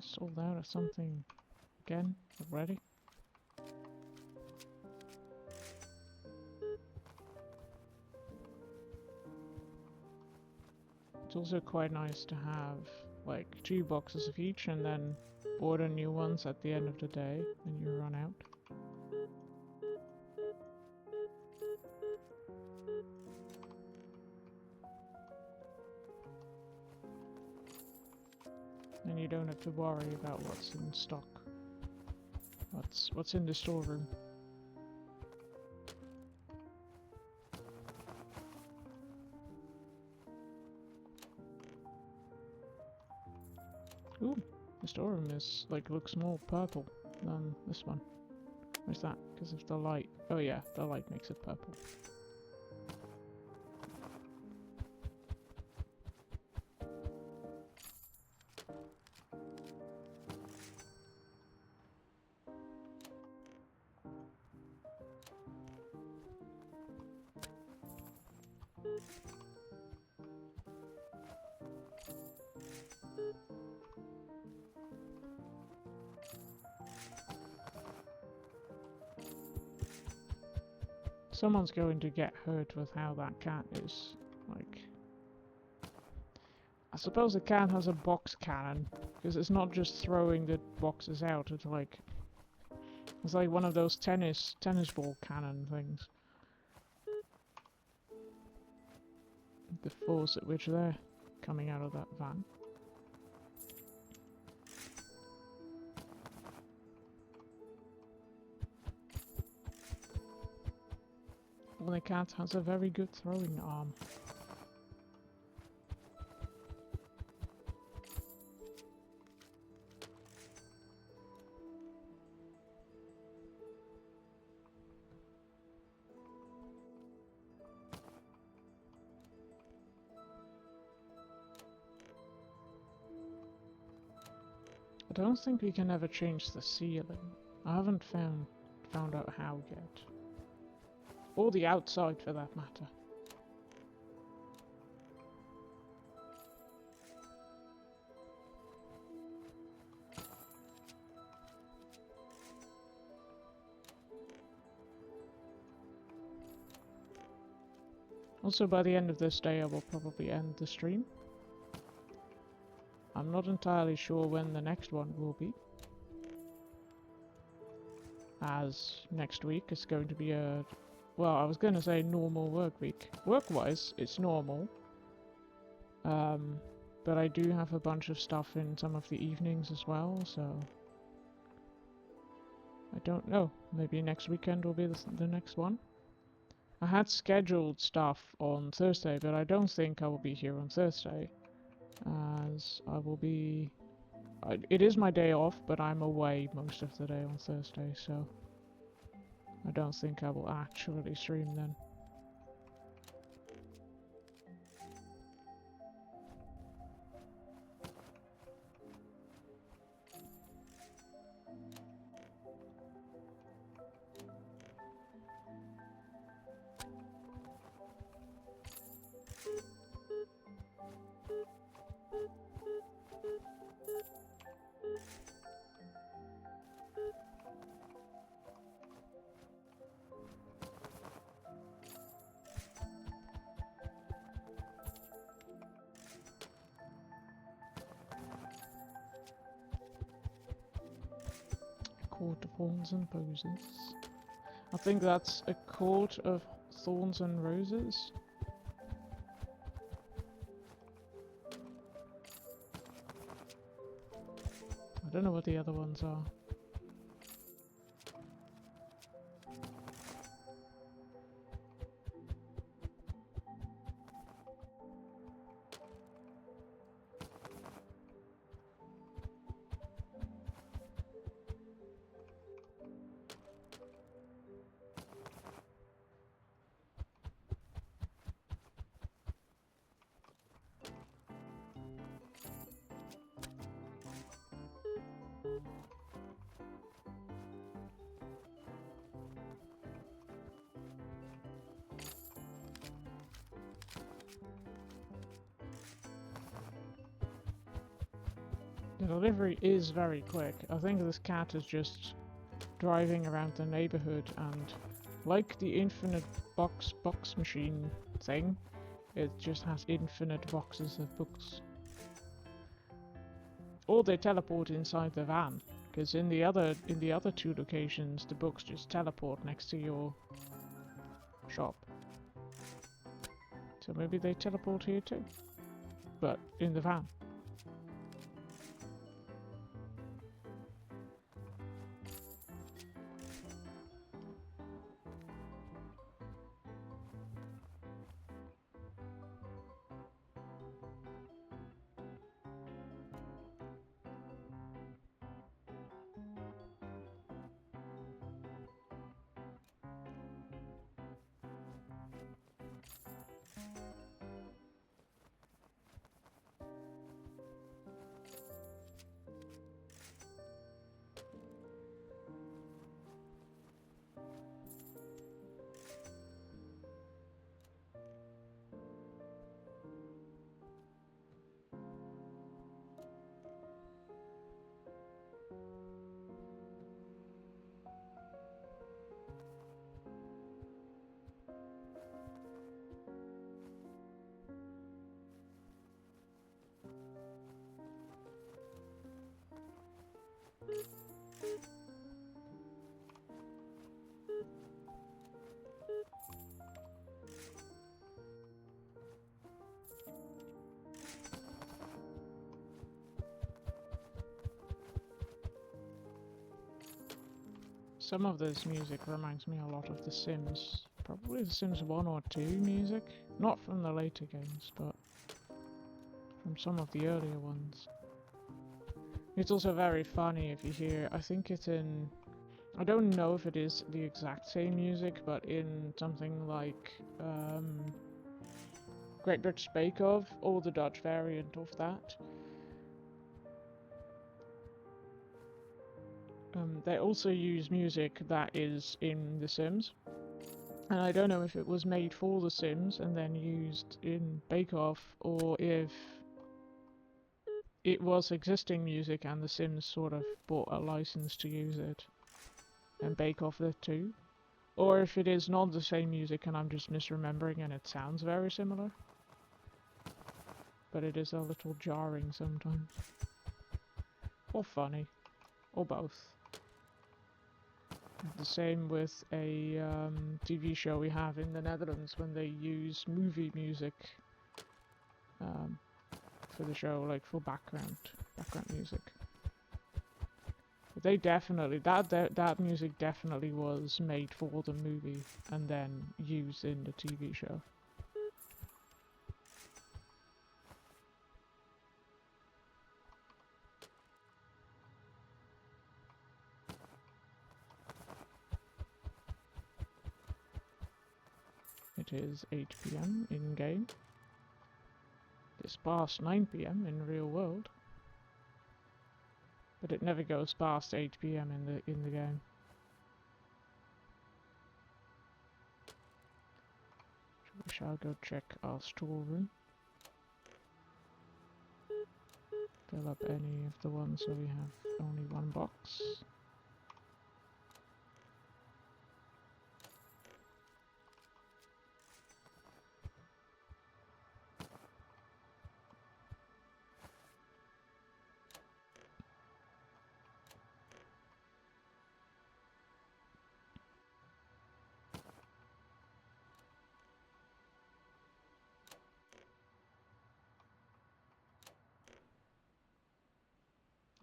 Sold out of something again already. It's also quite nice to have like 2 boxes of each and then order new ones at the end of the day when you run out. And you don't have to worry about what's in stock. What's in the storeroom. Ooh, the storeroom is like looks more purple than this one. Where's that? Because of the light. Oh yeah, the light makes it purple. Someone's going to get hurt with how that cat is. Like, I suppose the cat has a box cannon, because it's not just throwing the boxes out, it's like one of those tennis ball cannon things. The force at which they're coming out of that van. Well, the cat has a very good throwing arm. I don't think we can ever change the ceiling. I haven't found out how yet. Or the outside, for that matter. Also, by the end of this day, I will probably end the stream. I'm not entirely sure when the next one will be, as next week is going to be a well, I was gonna say normal work week. Work-wise, it's normal. But I do have a bunch of stuff in some of the evenings as well, so I don't know. Maybe next weekend will be the next one. I had scheduled stuff on Thursday, but I don't think I will be here on Thursday, as I will be... it is my day off, but I'm away most of the day on Thursday, so I don't think I will actually stream then. Court of Thorns and Roses. I think that's a Court of Thorns and Roses. I don't know what the other ones are. The delivery is very quick. I think this cat is just driving around the neighborhood and, like the infinite box machine thing, it just has infinite boxes of books. Or they teleport inside the van, because in the other two locations the books just teleport next to your shop. So maybe they teleport here too, but in the van. Some of this music reminds me a lot of The Sims. Probably The Sims 1 or 2 music. Not from the later games, but from some of the earlier ones. It's also very funny if you hear, I think it's in... I don't know if it is the exact same music, but in something like Great British Bake Off, or the Dutch variant of that. They also use music that is in The Sims, and I don't know if it was made for The Sims and then used in Bake Off, or if it was existing music and The Sims sort of bought a license to use it and Bake Off it too, or if it is not the same music and I'm just misremembering and it sounds very similar, but it is a little jarring sometimes, or funny, or both. The same with a TV show we have in the Netherlands when they use movie music for the show, like for background music. But they definitely that music definitely was made for the movie and then used in the TV show. It is 8 PM in game. It's past 9 PM in real world. But it never goes past 8 PM in the game. We shall go check our storeroom. Fill up any of the ones where we have only one box.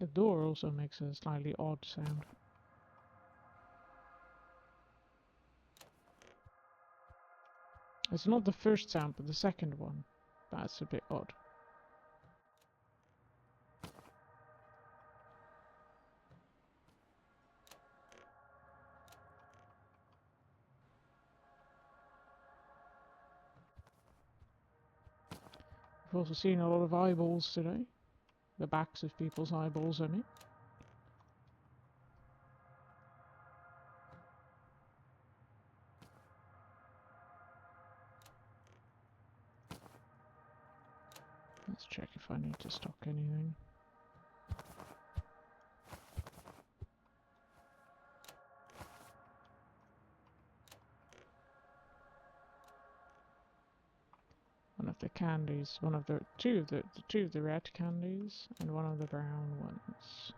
The door also makes a slightly odd sound. It's not the first sound, but the second one. That's a bit odd. We've also seen a lot of eyeballs today. The backs of people's eyeballs, I mean. Let's check if I need to stock anything. One of the candies, two of the red candies, and one of the brown ones.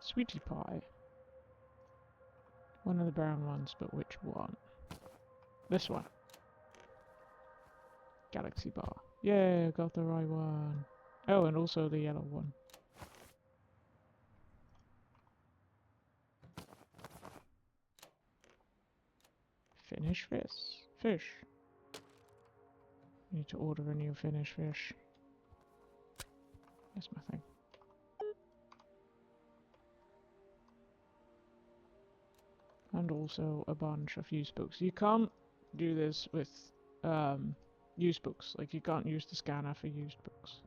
Sweetie pie. One of the brown ones, but which one? This one. Galaxy bar. Yeah, got the right one. Oh, and also the yellow one. Finish fish. Need to order a new finish fish. That's my thing. And also a bunch of use books. You can't do this with use books. Like, you can't use the scanner for used books.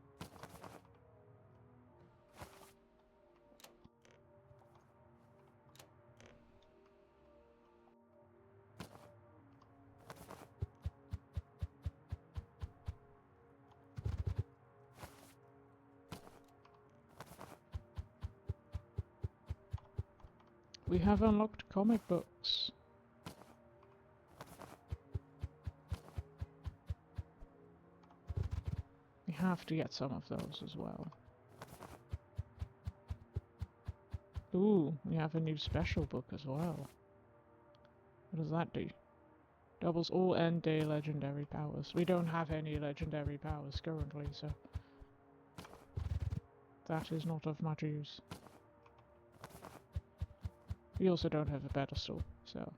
We have unlocked comic books. We have to get some of those as well. Ooh, we have a new special book as well. What does that do? Doubles all end day legendary powers. We don't have any legendary powers currently, so that is not of much use. We also don't have a pedestal, so...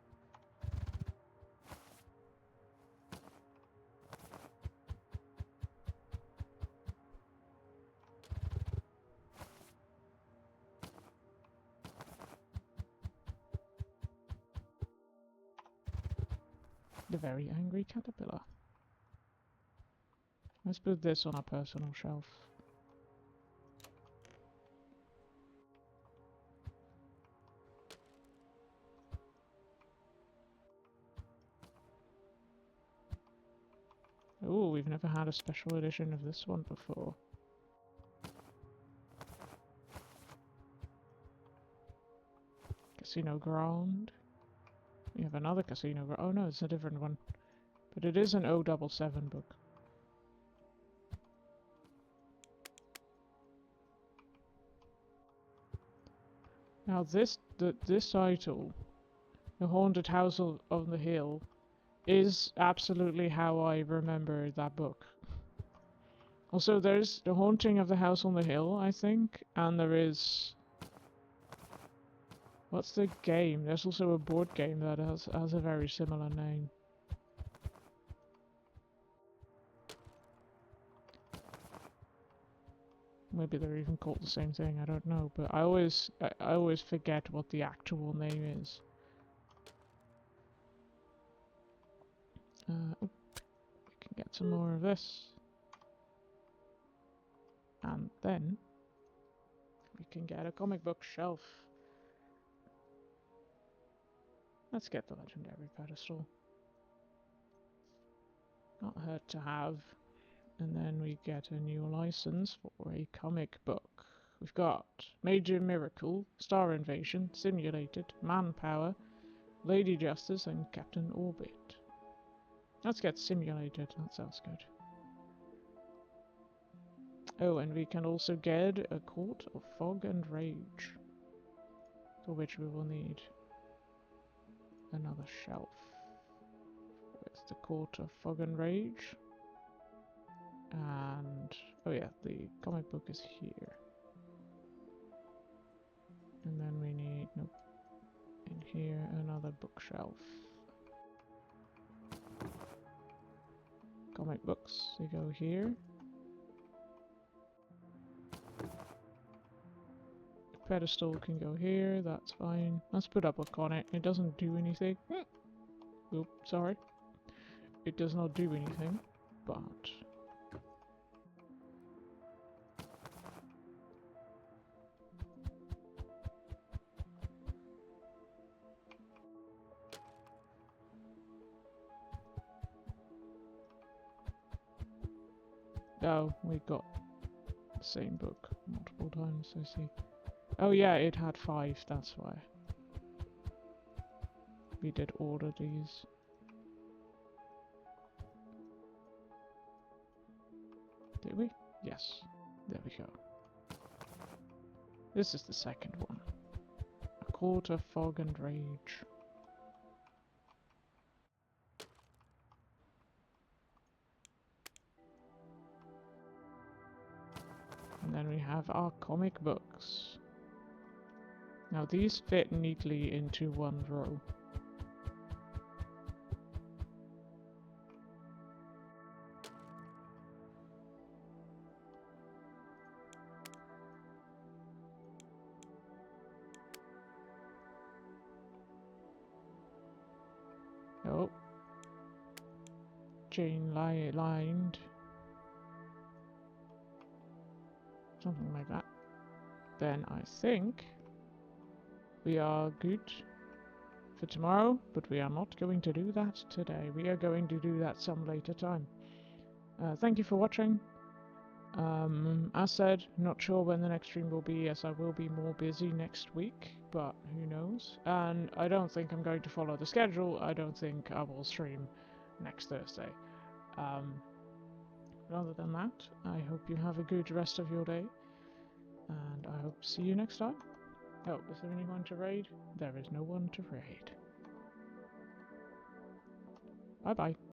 The very angry caterpillar. Let's put this on our personal shelf. Oh, we've never had a special edition of this one before. Casino Ground. We have another Casino Ground. Oh no, it's a different one. But it is an 077 book. Now this title, The Haunted House on the Hill, is absolutely how I remember that book. Also, there's The Haunting of the House on the Hill, I think, and there is... What's the game? There's also a board game that has a very similar name. Maybe they're even called the same thing, I don't know, but I always forget what the actual name is. We can get some more of this. And then we can get a comic book shelf. Let's get the legendary pedestal. Not hurt to have. And then we get a new license for a comic book. We've got Major Miracle, Star Invasion, Simulated, Manpower, Lady Justice, and Captain Orbit. Let's get Simulated, that sounds good. Oh, and we can also get a Court of Fog and Rage, for which we will need another shelf. Where's the Court of Fog and Rage? And oh yeah, the comic book is here. And then we need, nope, in here another bookshelf. Comic books, they go here. The pedestal can go here, that's fine. Let's put a book on it. It doesn't do anything. Oop, sorry. It does not do anything, but... Oh, we got the same book multiple times, I see. Oh yeah, it had 5, that's why. We did order these. Did we? Yes. There we go. This is the second one. A Court of Fog and Rage. And then we have our comic books. Now these fit neatly into one row. Oh. Chain lined. Something like that. Then I think we are good for tomorrow, but we are not going to do that today. We are going to do that some later time. Thank you for watching. As said, not sure when the next stream will be, as I will be more busy next week, but who knows. And I don't think I'm going to follow the schedule. I don't think I will stream next Thursday. Other than that, I hope you have a good rest of your day, and I hope to see you next time. Oh, is there anyone to raid? There is no one to raid. Bye bye.